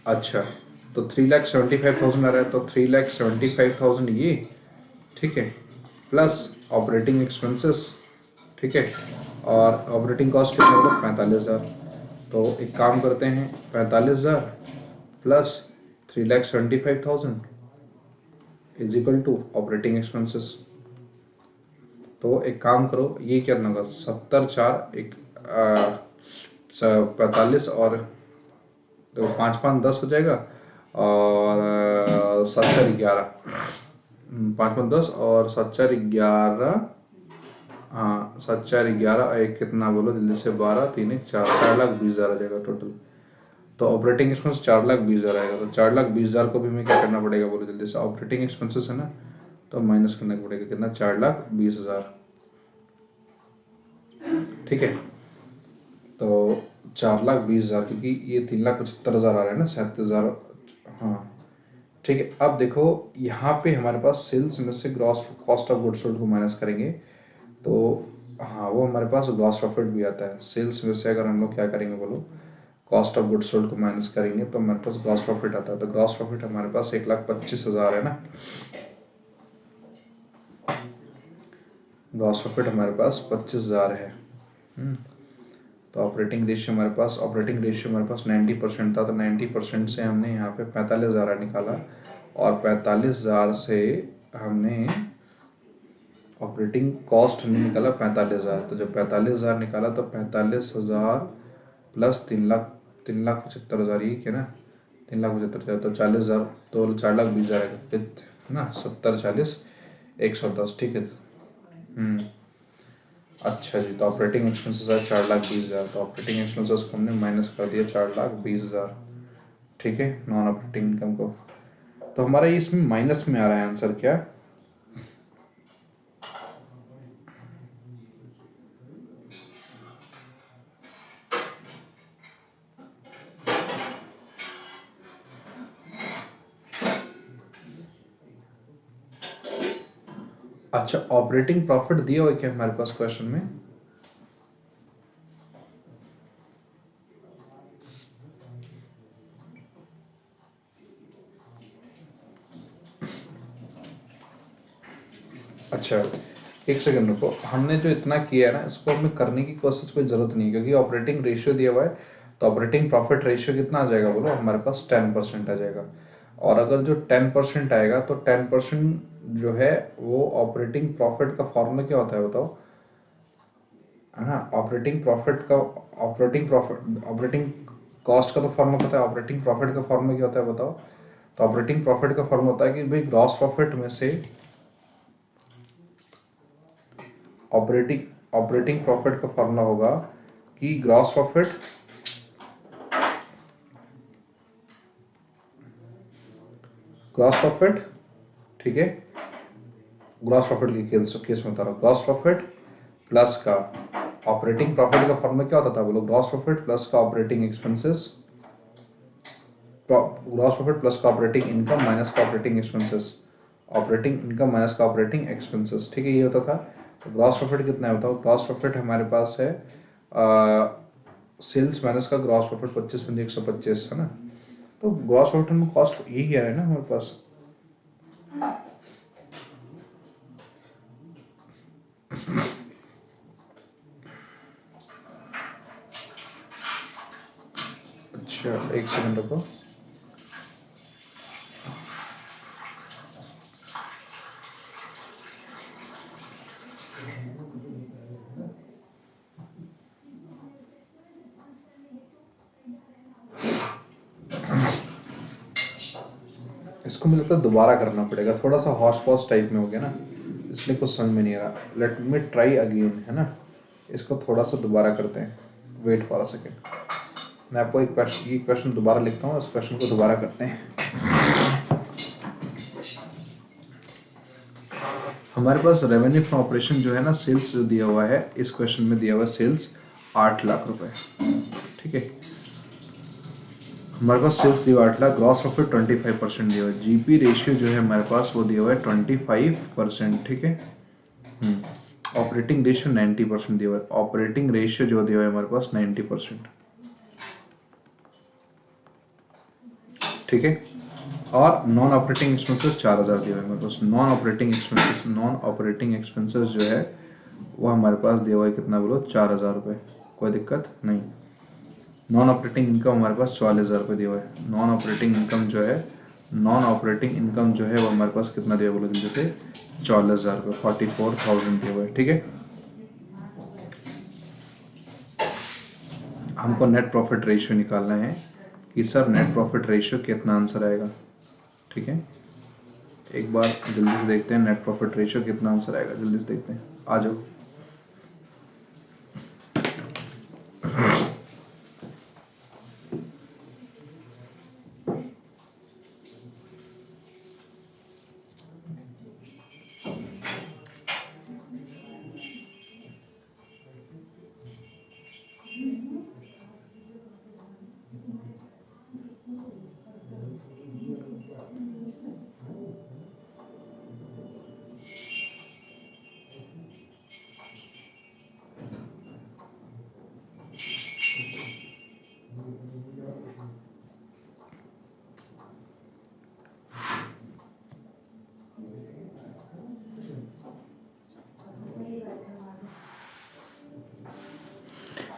अच्छा तो 3,75,000 आ रहा है, तो 3,75,000 ये, ठीक है, प्लस ऑपरेटिंग एक्सपेंसेस, ठीक है, और ऑपरेटिंग कॉस्ट कितना होगा 45,000। तो एक काम करते हैं 45,000 plus 3,75,000 is equal to operating expenses. तो एक काम करो, ये क्या होगा 70 4 एक 45, और तो 5 5 10 हो जाएगा, और 7 4 11, 5 5 10 और 7 4 11, हाँ 7 4 11, एक कितना बोलो जल्दी से, 12 3 1 4, 4,20,000 आ जाएगा टोटल। तो ऑपरेटिंग एक्सपेंस 4,20,000 आएगा, तो 4,20,000 को भी हमें क्या करना पड़ेगा बोलो जल्दी से, ऑपरेटिंग एक्सपेंसेस है ना, तो माइनस करना पड़ेगा कितना, 4,20,000, ठीक है। तो 4,20,000, क्योंकि ये 3,75,000 आ रहा है ना, 37,000, हाँ ठीक है। अब देखो यहाँ पे हमारे पास सेल्स में से gross cost of goods sold को माइनस करेंगे, तो हाँ वो हमारे पास ग्रॉस प्रॉफिट भी आता है। सेल्स में से अगर हम लोग क्या करेंगे बोलो, कॉस्ट ऑफ गुड्स सोल्ड को माइनस करेंगे तो हमारे पास ग्रॉस प्रॉफिट आता है। तो ग्रॉस प्रॉफिट हमारे पास 1,25,000 है ना, ग्रॉस प्रॉफिट हमारे पास 25,000 है। तो ऑपरेटिंग रेशियो हमारे पास, ऑपरेटिंग रेशियो हमारे पास 90% था, तो 90% से हमने यहाँ पे 45,000 निकाला, और 45,000 से हमने ऑपरेटिंग कॉस्ट हमने निकाला 45,000। तो जब 45,000 निकाला तो 45,000 प्लस 3,75,000, ये क्या ना, 3,75,000, तो 40,000, तो 4,20,000 है ना, 70 40 110, ठीक है। अच्छा जी, तो ऑपरेटिंग एक्सपेंसेस है 4,20,000, तो ऑपरेटिंग एक्सपेंसेस को हमने माइनस कर दिया 4,20,000, ठीक है, नॉन ऑपरेटिंग इनकम को। तो हमारा ये इसमें माइनस में आ रहा है आंसर क्या? अच्छा, ऑपरेटिंग प्रॉफिट दिया हुआ है क्या हमारे पास क्वेश्चन में? अच्छा, एक सेकंड रुको, हमने जो इतना किया है ना, इसको हमें करने की कोशिश कोई जरूरत नहीं, क्योंकि ऑपरेटिंग रेशियो दिया हुआ है। तो ऑपरेटिंग प्रॉफिट रेशियो कितना आ जाएगा बोलो? हमारे पास 10% आ जाएगा। और अगर जो 10% आएगा तो 10% जो है वो ऑपरेटिंग प्रॉफिट का फॉर्मूला क्या होता है बताओ? है ना, ऑपरेटिंग कॉस्ट का तो फॉर्मूला पता है, ऑपरेटिंग प्रॉफिट का फॉर्मूला क्या होता है बताओ? तो ऑपरेटिंग प्रॉफिट का फॉर्मूला होता है कि भाई ग्रॉस प्रॉफिट में से ऑपरेटिंग ऑपरेटिंग प्रॉफिट का फॉर्मूला होगा कि ग्रॉस प्रॉफिट, ठीक है, ग्रॉस प्रॉफिट के केस में बता रहा हूँ, ग्रॉस प्रॉफिट प्लस का ऑपरेटिंग प्रॉफिट का फॉर्मूला क्या होता था बोलो? ग्रॉस प्रॉफिट प्लस का operating expenses, gross profit plus का ऑपरेटिंग इनकम माइनस का operating expenses, operating income minus का ऑपरेटिंग एक्सपेंसेस, ठीक है, ये होता था। तो ग्रॉस प्रॉफिट कितना है बताओ? ग्रॉस प्रॉफिट हमारे पास है सेल्स माइनस का ग्रॉस प्रॉफिट 25 125 है ना। तो ग्रॉस प्रॉफिट में कॉस्ट यही आ रहा है ना हमारे पास। अच्छा, एक सेकंड रुको। इसको मुझे लगता है दोबारा करना पड़ेगा, थोड़ा सा हॉश पॉश टाइप में हो गया ना, इसलिए कुछ समझ में नहीं आ रहा। लेट मी ट्राई अगेन, है ना। इसको थोड़ा सा दोबारा करते हैं, वेट फॉर अ सेकेंड। मैं आपको ये क्वेश्चन दोबारा लिखता हूँ, इस क्वेश्चन को दोबारा करते हैं। हमारे पास रेवेन्यू फ्रॉम ऑपरेशन जो है ना, सेल्स जो दिया हुआ है, इस क्वेश्चन में दिया हुआ है सेल्स 8 लाख रुपए, ठीक है। हमारे पास सेल्स दिया हुआ 8 लाख, ग्रॉस प्रॉफिट 25% दिया हुआ है, जीपी रेशियो जो है हमारे पास वो दिया हुआ है 25%, ठीक है। ऑपरेटिंग रेशियो 90% दिया हुआ है, ऑपरेटिंग रेशियो जो दिया हुआ है हमारे पास 90%, ठीक है। और नॉन ऑपरेटिंग एक्सपेंसेस 4,000 दिया हुआ है हमारे पास। नॉन ऑपरेटिंग एक्सपेंसेस जो है वो हमारे पास दिया हुआ है कितना बोलो? 4,000 रुपये, कोई दिक्कत नहीं। नॉन ऑपरेटिंग इनकम हमारे पास 44,000 रुपये दिया हुआ है। नॉन ऑपरेटिंग इनकम जो है वो हमारे पास कितना दिया बोलो जल्दी से? 44,000 रुपये, 44,000 दिया हुआ है, ठीक है। हमको नेट प्रॉफिट रेशियो निकालना है कि सर नेट प्रॉफिट रेशियो कितना आंसर आएगा, ठीक है। एक बार जल्दी से देखते हैं नेट प्रॉफिट रेशियो कितना आंसर आएगा, जल्दी से देखते हैं, आ जाओ।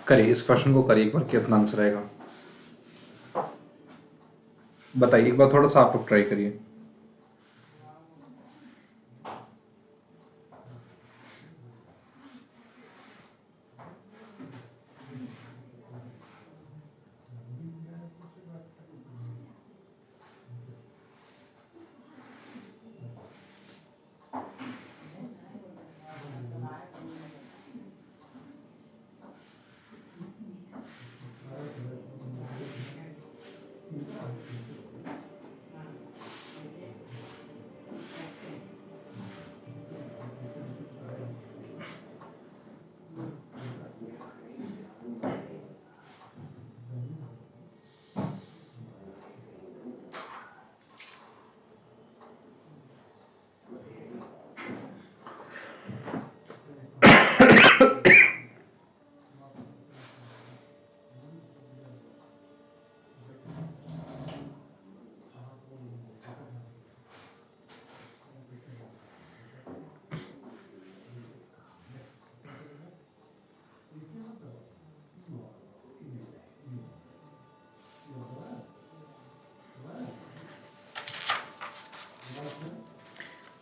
करिए इस क्वेश्चन को, करिए एक बार, कितना आंसर आएगा बताइए एक बार, थोड़ा सा आप लोग ट्राई करिए।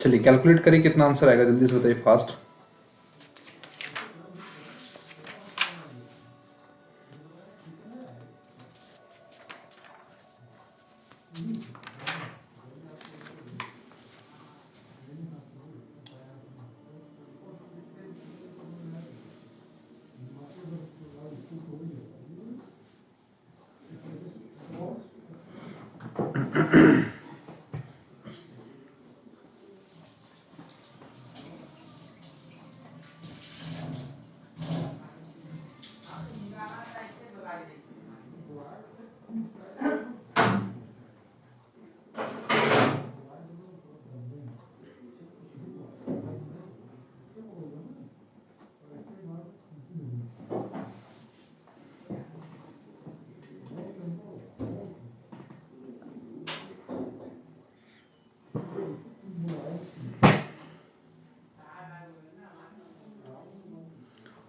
चलिए कैलकुलेट करिए कितना आंसर आएगा, जल्दी से बताइए फास्ट।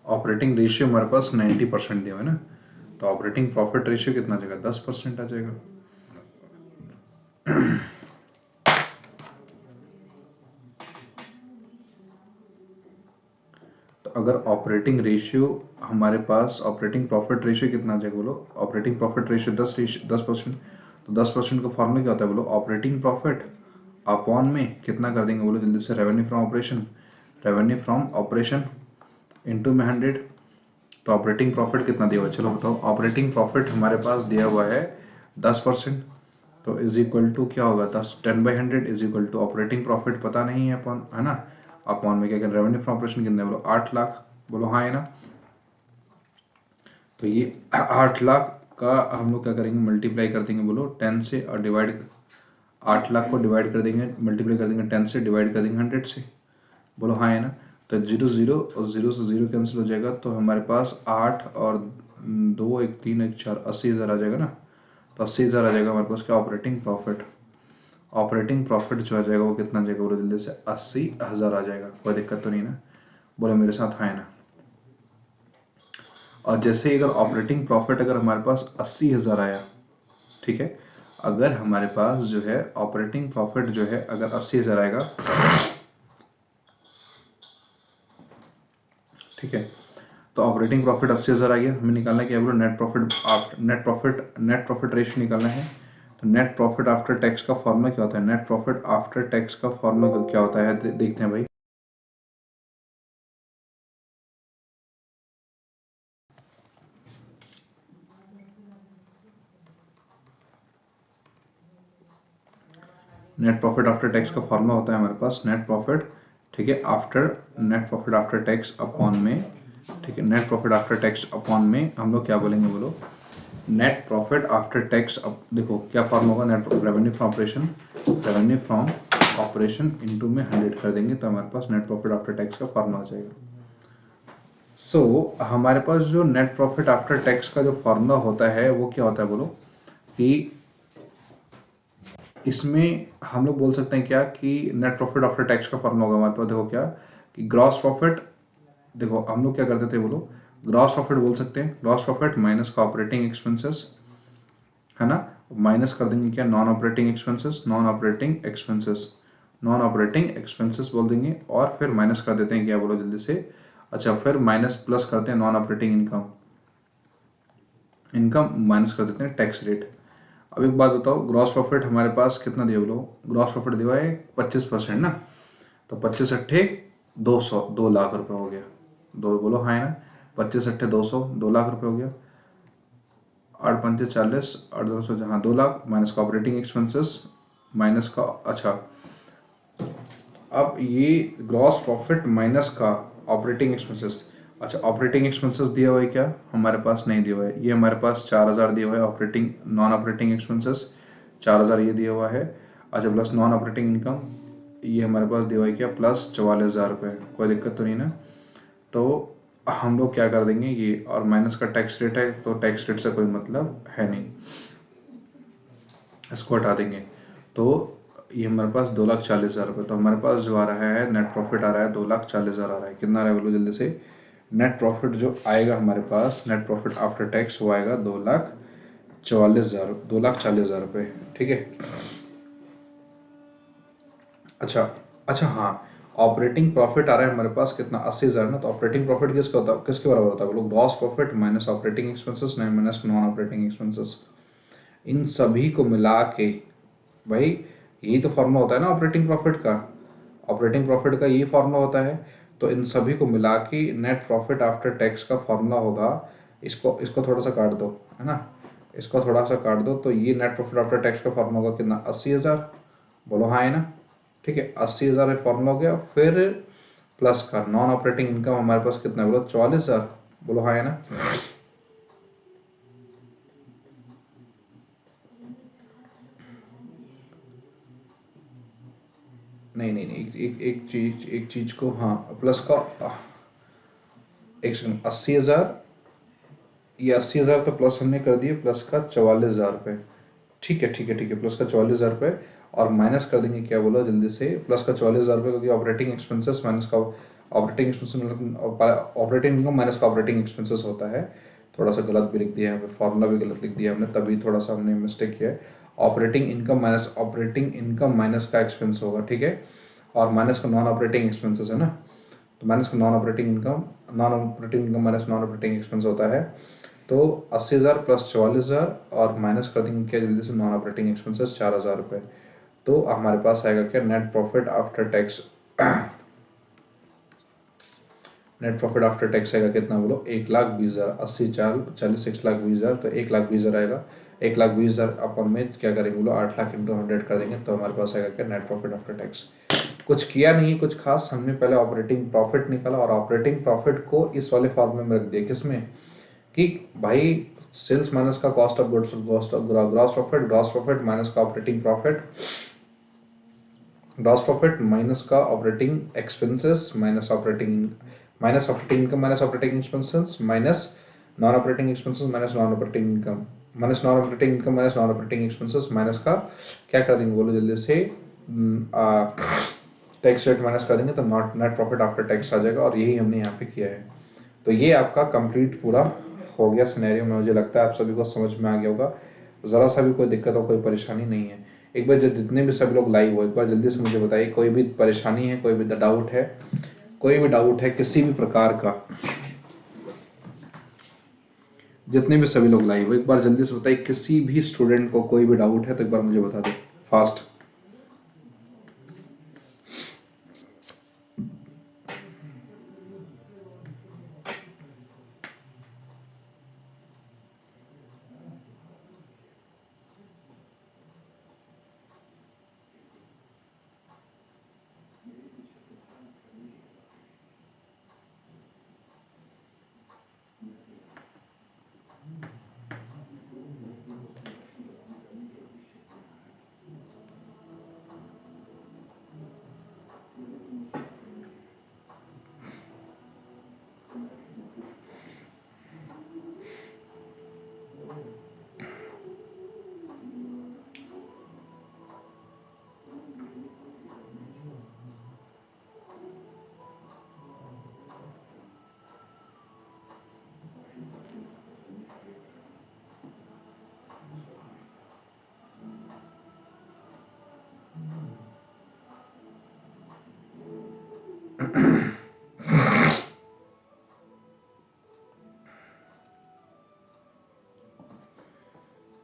ऑपरेटिंग रेशियो हमारे पास 90% दिया है ना, तो ऑपरेटिंग प्रॉफिट रेशियो कितना आ जाएगा, 10% आ जाएगा। तो अगर ऑपरेटिंग रेशियो हमारे पास, ऑपरेटिंग प्रॉफिट रेशियो कितना आ जाएगा बोलो, ऑपरेटिंग प्रॉफिट रेशियो 10%, तो 10% का फॉर्मूला क्या होता है बोलो, ऑपरेटिंग प्रॉफिट अपॉन में कितना कर देंगे बोलो जल्दी से, revenue from operation, revenue from operation into में 100। तो ऑपरेटिंग प्रॉफिट कितना दिया हुआ है, चलो बताओ, ऑपरेटिंग प्रॉफिट हमारे पास दिया हुआ है 10%, तो इज इक्वल टू क्या होगा, 10/100 is equal to operating profit पता नहीं है अपॉन, है ना, अपॉन में क्या करें, रेवेन्यू फ्रॉम ऑपरेशन कितने बोलो 8 लाख, बोलो हाँ है ना। तो ये 8 लाख का हम लोग क्या करेंगे, मल्टीप्लाई कर देंगे बोलो 10 से, और डिवाइड, 8 लाख को डिवाइड कर देंगे, मल्टीप्लाई कर देंगे 10 से, डिवाइड कर देंगे 100 से, बोलो हाँ है ना। तो 0 0 और 0 से 0 कैंसिल हो जाएगा, तो हमारे पास 8 और 2 1 3 1 4 80,000 आ जाएगा ना। तो 80,000 आ जाएगा हमारे पास क्या, ऑपरेटिंग प्रॉफिट। ऑपरेटिंग प्रॉफिट जो आ जाएगा वो कितना आ जाएगा बोलो जल्दी से, 80,000 आ जाएगा, कोई दिक्कत तो नहीं ना, बोलो मेरे साथ हाँ है ना। और जैसे ही अगर ऑपरेटिंग प्रॉफिट अगर हमारे पास 80,000 आया, ठीक है, अगर हमारे पास जो है ऑपरेटिंग प्रॉफिट जो है अगर 80,000 आएगा, ठीक है, तो ऑपरेटिंग प्रॉफिट 80,000 आ गया, हमें निकालना है क्या बोलो, net profit, net profit ratio निकालना है। तो नेट प्रॉफिट आफ्टर टैक्स का फॉर्मूला क्या होता है, नेट प्रॉफिट आफ्टर टैक्स का फॉर्मूला क्या होता है, देखते हैं भाई। नेट प्रॉफिट आफ्टर टैक्स का फॉर्मूला होता है हमारे पास नेट प्रॉफिट, ठीक है, after, net profit after tax upon में, ठीक है, net profit after tax upon में हम लोग क्या बोलेंगे बोलो, नेट प्रॉफिट आफ्टर टैक्स। अब देखो क्या फॉर्मूला होगा, net revenue from operation, revenue from operation into में 100 कर देंगे, तो हमारे पास नेट प्रॉफिट आफ्टर टैक्स का फॉर्मूला आ जाएगा। हमारे पास जो नेट प्रॉफिट आफ्टर टैक्स का जो फॉर्मूला होता है वो क्या होता है बोलो, कि इसमें हम लोग बोल सकते हैं क्या कि नेट प्रॉफिट आफ्टर टैक्स का फॉर्मूला होगा हमारे पास, देखो क्या, कि ग्रॉस प्रॉफिट, देखो हम लोग क्या करते थे बोलो, ग्रॉस प्रॉफिट बोल सकते हैं, ग्रॉस प्रॉफिट माइनस का ऑपरेटिंग एक्सपेंसेस, है ना, माइनस कर देंगे क्या, non operating expenses, non operating expenses बोल देंगे, और फिर माइनस कर देते हैं क्या बोलो जल्दी से, अच्छा फिर माइनस प्लस करते हैं non operating income, income minus कर देते हैं टैक्स रेट। अब एक बात बताओ, ग्रॉस प्रॉफिट हमारे पास कितना दिया बोलो, ग्रॉस प्रॉफिट दिया है 25% ना, तो 25 अट्ठे 200, 2 लाख रुपए हो गया, दो बोलो हाँ है ना, 25 अट्ठे 200, 2 लाख रुपए हो गया, 8 पंचे 40, 8 200 जहाँ 2 लाख, माइनस का ऑपरेटिंग एक्सपेंसेस, माइनस का, अच्छा अब ये ग्रॉस प्रॉफिट माइनस का ऑपरेटिंग एक्सपेंसेस, अच्छा ऑपरेटिंग एक्सपेंसेस दिया हुआ है क्या, हमारे पास नहीं दिया हुआ है, ये हमारे पास 4,000 दिया हुआ है ऑपरेटिंग, नॉन ऑपरेटिंग एक्सपेंसेस 4,000 ये दिया हुआ है, अच्छा प्लस नॉन ऑपरेटिंग इनकम ये हमारे पास दिया हुआ है क्या, प्लस 44,000 रुपये, कोई दिक्कत तो नहीं ना। तो हम लोग क्या कर देंगे ये, और माइनस का टैक्स रेट है, तो टैक्स रेट से कोई मतलब है नहीं, इसको हटा देंगे। तो ये हमारे पास 2,40,000 रुपये, तो हमारे पास जो आ रहा है नेट प्रॉफिट आ रहा है 2,40,000 आ रहा है, कितना आ रहा है बोलो जल्दी से, नेट प्रॉफिट जो आएगा हमारे पास, नेट प्रॉफिट आफ्टर टैक्स वो आएगा 2,40,000 रुपये, ठीक है। अच्छा अच्छा हाँ, ऑपरेटिंग प्रॉफिट आ रहा है हमारे पास कितना, 80,000 ना। तो ऑपरेटिंग प्रॉफिट किसका होता है, किसके बराबर होता है बोलो, gross profit minus operating expenses minus non operating expenses. इन सभी को मिला के भाई, यही तो फॉर्मूला होता है ना ऑपरेटिंग प्रॉफिट का, ऑपरेटिंग प्रॉफिट का यही फॉर्मूला होता है। तो इन सभी को मिला के नेट प्रॉफिट आफ्टर टैक्स का फॉर्मूला होगा, इसको इसको थोड़ा सा काट दो, है ना, इसको थोड़ा सा काट दो, तो ये नेट प्रॉफिट आफ्टर टैक्स का फॉर्मूला होगा कितना, 80,000। बोलो हाँ है ना, ठीक है, 80,000 फॉर्मूला हो गया। फिर प्लस का नॉन ऑपरेटिंग इनकम हमारे पास कितना है बोलो, 44,000। बोलो हाँ है ना। नहीं नहीं नहीं, एक चीज को, हाँ प्लस का, एक सेकंड, 80,000, ये 80,000 तो प्लस हमने कर दिए, प्लस का 44,000 रुपये। ठीक है ठीक है ठीक है, प्लस का 44,000 रुपये, और माइनस कर देंगे क्या बोलो जल्दी से, प्लस का 44,000 रुपये, क्योंकि ऑपरेटिंग एक्सपेंसेस माइनस का operating expenses, operating income minus का ऑपरेटिंग एक्सपेंसेस होता है। थोड़ा सा गलत भी लिख दिया है, फॉर्मूला भी गलत लिख दिया हमने, तभी थोड़ा सा हमने मिस्टेक किया है। ऑपरेटिंग इनकम माइनस का एक्सपेंस होगा, ठीक है, और माइनस का नॉन ऑपरेटिंग एक्सपेंसेस है ना। तो माइनस का non operating income minus non operating expense होता है। तो 80,000 प्लस 44,000, और माइनस कर देंगे क्या जल्दी से, नॉन ऑपरेटिंग एक्सपेंसेस 4,000 रुपये। तो हमारे पास आएगा क्या, net profit after tax, net profit after tax आएगा कितना बोलो, 1,20,000। 80 चार 40, 1,20,000, तो 1,20,000 आएगा। 1,20,000 अपन में क्या करेंगे बोलो, 8 लाख इंटू 100 कर देंगे, तो हमारे पास आएगा क्या, नेट प्रॉफिट आफ्टर टैक्स। कुछ किया नहीं कुछ खास, हमने पहले ऑपरेटिंग प्रॉफिट निकाला, और ऑपरेटिंग प्रॉफिट को इस वाले फॉर्मूले में रख दिया, किसमें, कि भाई सेल्स माइनस का cost of goods, cost of gross profit minus का operating profit, gross profit minus का operating expenses minus operating income minus operating expenses minus non operating expenses minus non operating income minus non operating income minus non operating expenses minus का क्या कर देंगे बोलो जल्दी से, टैक्स रेट माइनस कर देंगे, तो not net profit after tax आ जाएगा, और यही हमने यहाँ पे किया है। तो ये आपका कंप्लीट पूरा हो गया सिनेरियो में, मुझे लगता है आप सभी को समझ में आ गया होगा, ज़रा सा भी कोई दिक्कत हो, कोई परेशानी नहीं है। एक बार जब जितने भी सभी लोग लाइव हो, एक बार जल्दी से मुझे बताइए, कोई भी परेशानी है, कोई भी डाउट है, कोई भी डाउट है किसी भी प्रकार का, जितने भी सभी लोग लाइव हो, एक बार जल्दी से बताइए, किसी भी स्टूडेंट को कोई भी डाउट है तो एक बार मुझे बता दो फास्ट।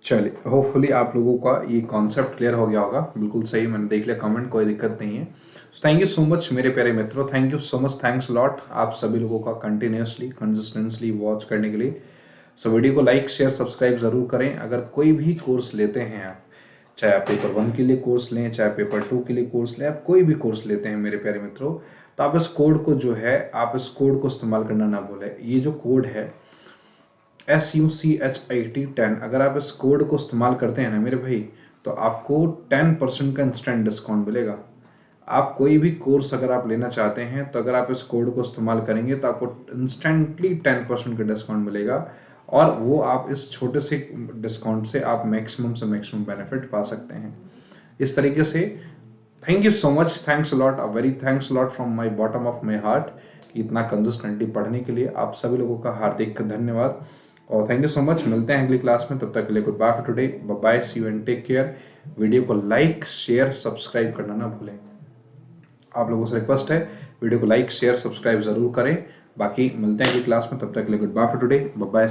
चलिए, होपफुली आप लोगों का ये कॉन्सेप्ट क्लियर हो गया होगा, बिल्कुल सही, मैंने देख लिया कमेंट, कोई दिक्कत नहीं है। थैंक यू सो मच मेरे प्यारे मित्रों, thank you so much, thanks lot आप सभी लोगों का कंटिन्यूसली कंसिस्टेंटली वॉच करने के लिए। सो वीडियो को लाइक शेयर सब्सक्राइब जरूर करें। अगर कोई भी कोर्स लेते हैं आप, चाहे आप पेपर 1 के लिए कोर्स लें, चाहे पेपर 2 के लिए कोर्स लें, आप कोई भी कोर्स लेते हैं मेरे प्यारे मित्रों, तो आप इस कोड को जो है, आप इस कोड को इस्तेमाल करना ना भूलें। ये जो कोड है SUCHIT10, अगर आप इस कोड को इस्तेमाल करते हैं ना मेरे भाई, तो आपको 10% का इंस्टेंट डिस्काउंट मिलेगा। आप कोई भी कोर्स अगर आप लेना चाहते हैं, तो अगर आप इस कोड को इस्तेमाल करेंगे तो आपको इंस्टेंटली 10% का डिस्काउंट मिलेगा, और वो आप इस छोटे से डिस्काउंट से आप मैक्सिमम से मैक्सिमम बेनिफिट पा सकते हैं। इस तरीके से thank you so much, thanks lot, very thanks lot from my bottom of my heart, इतना कंसिस्टेंटली पढ़ने के लिए आप सभी लोगों का हार्दिक धन्यवाद, और थैंक यू सो मच। मिलते हैं अगली क्लास में, तब तक के लिए good bye for today, bye, see you and take care. Video को लाइक शेयर सब्सक्राइब करना ना भूलें। आप लोगों से रिक्वेस्ट है, वीडियो को लाइक शेयर सब्सक्राइब जरूर करें। बाकी मिलते हैं अगली क्लास में, तब तक के लिए good bye for today, bye bye.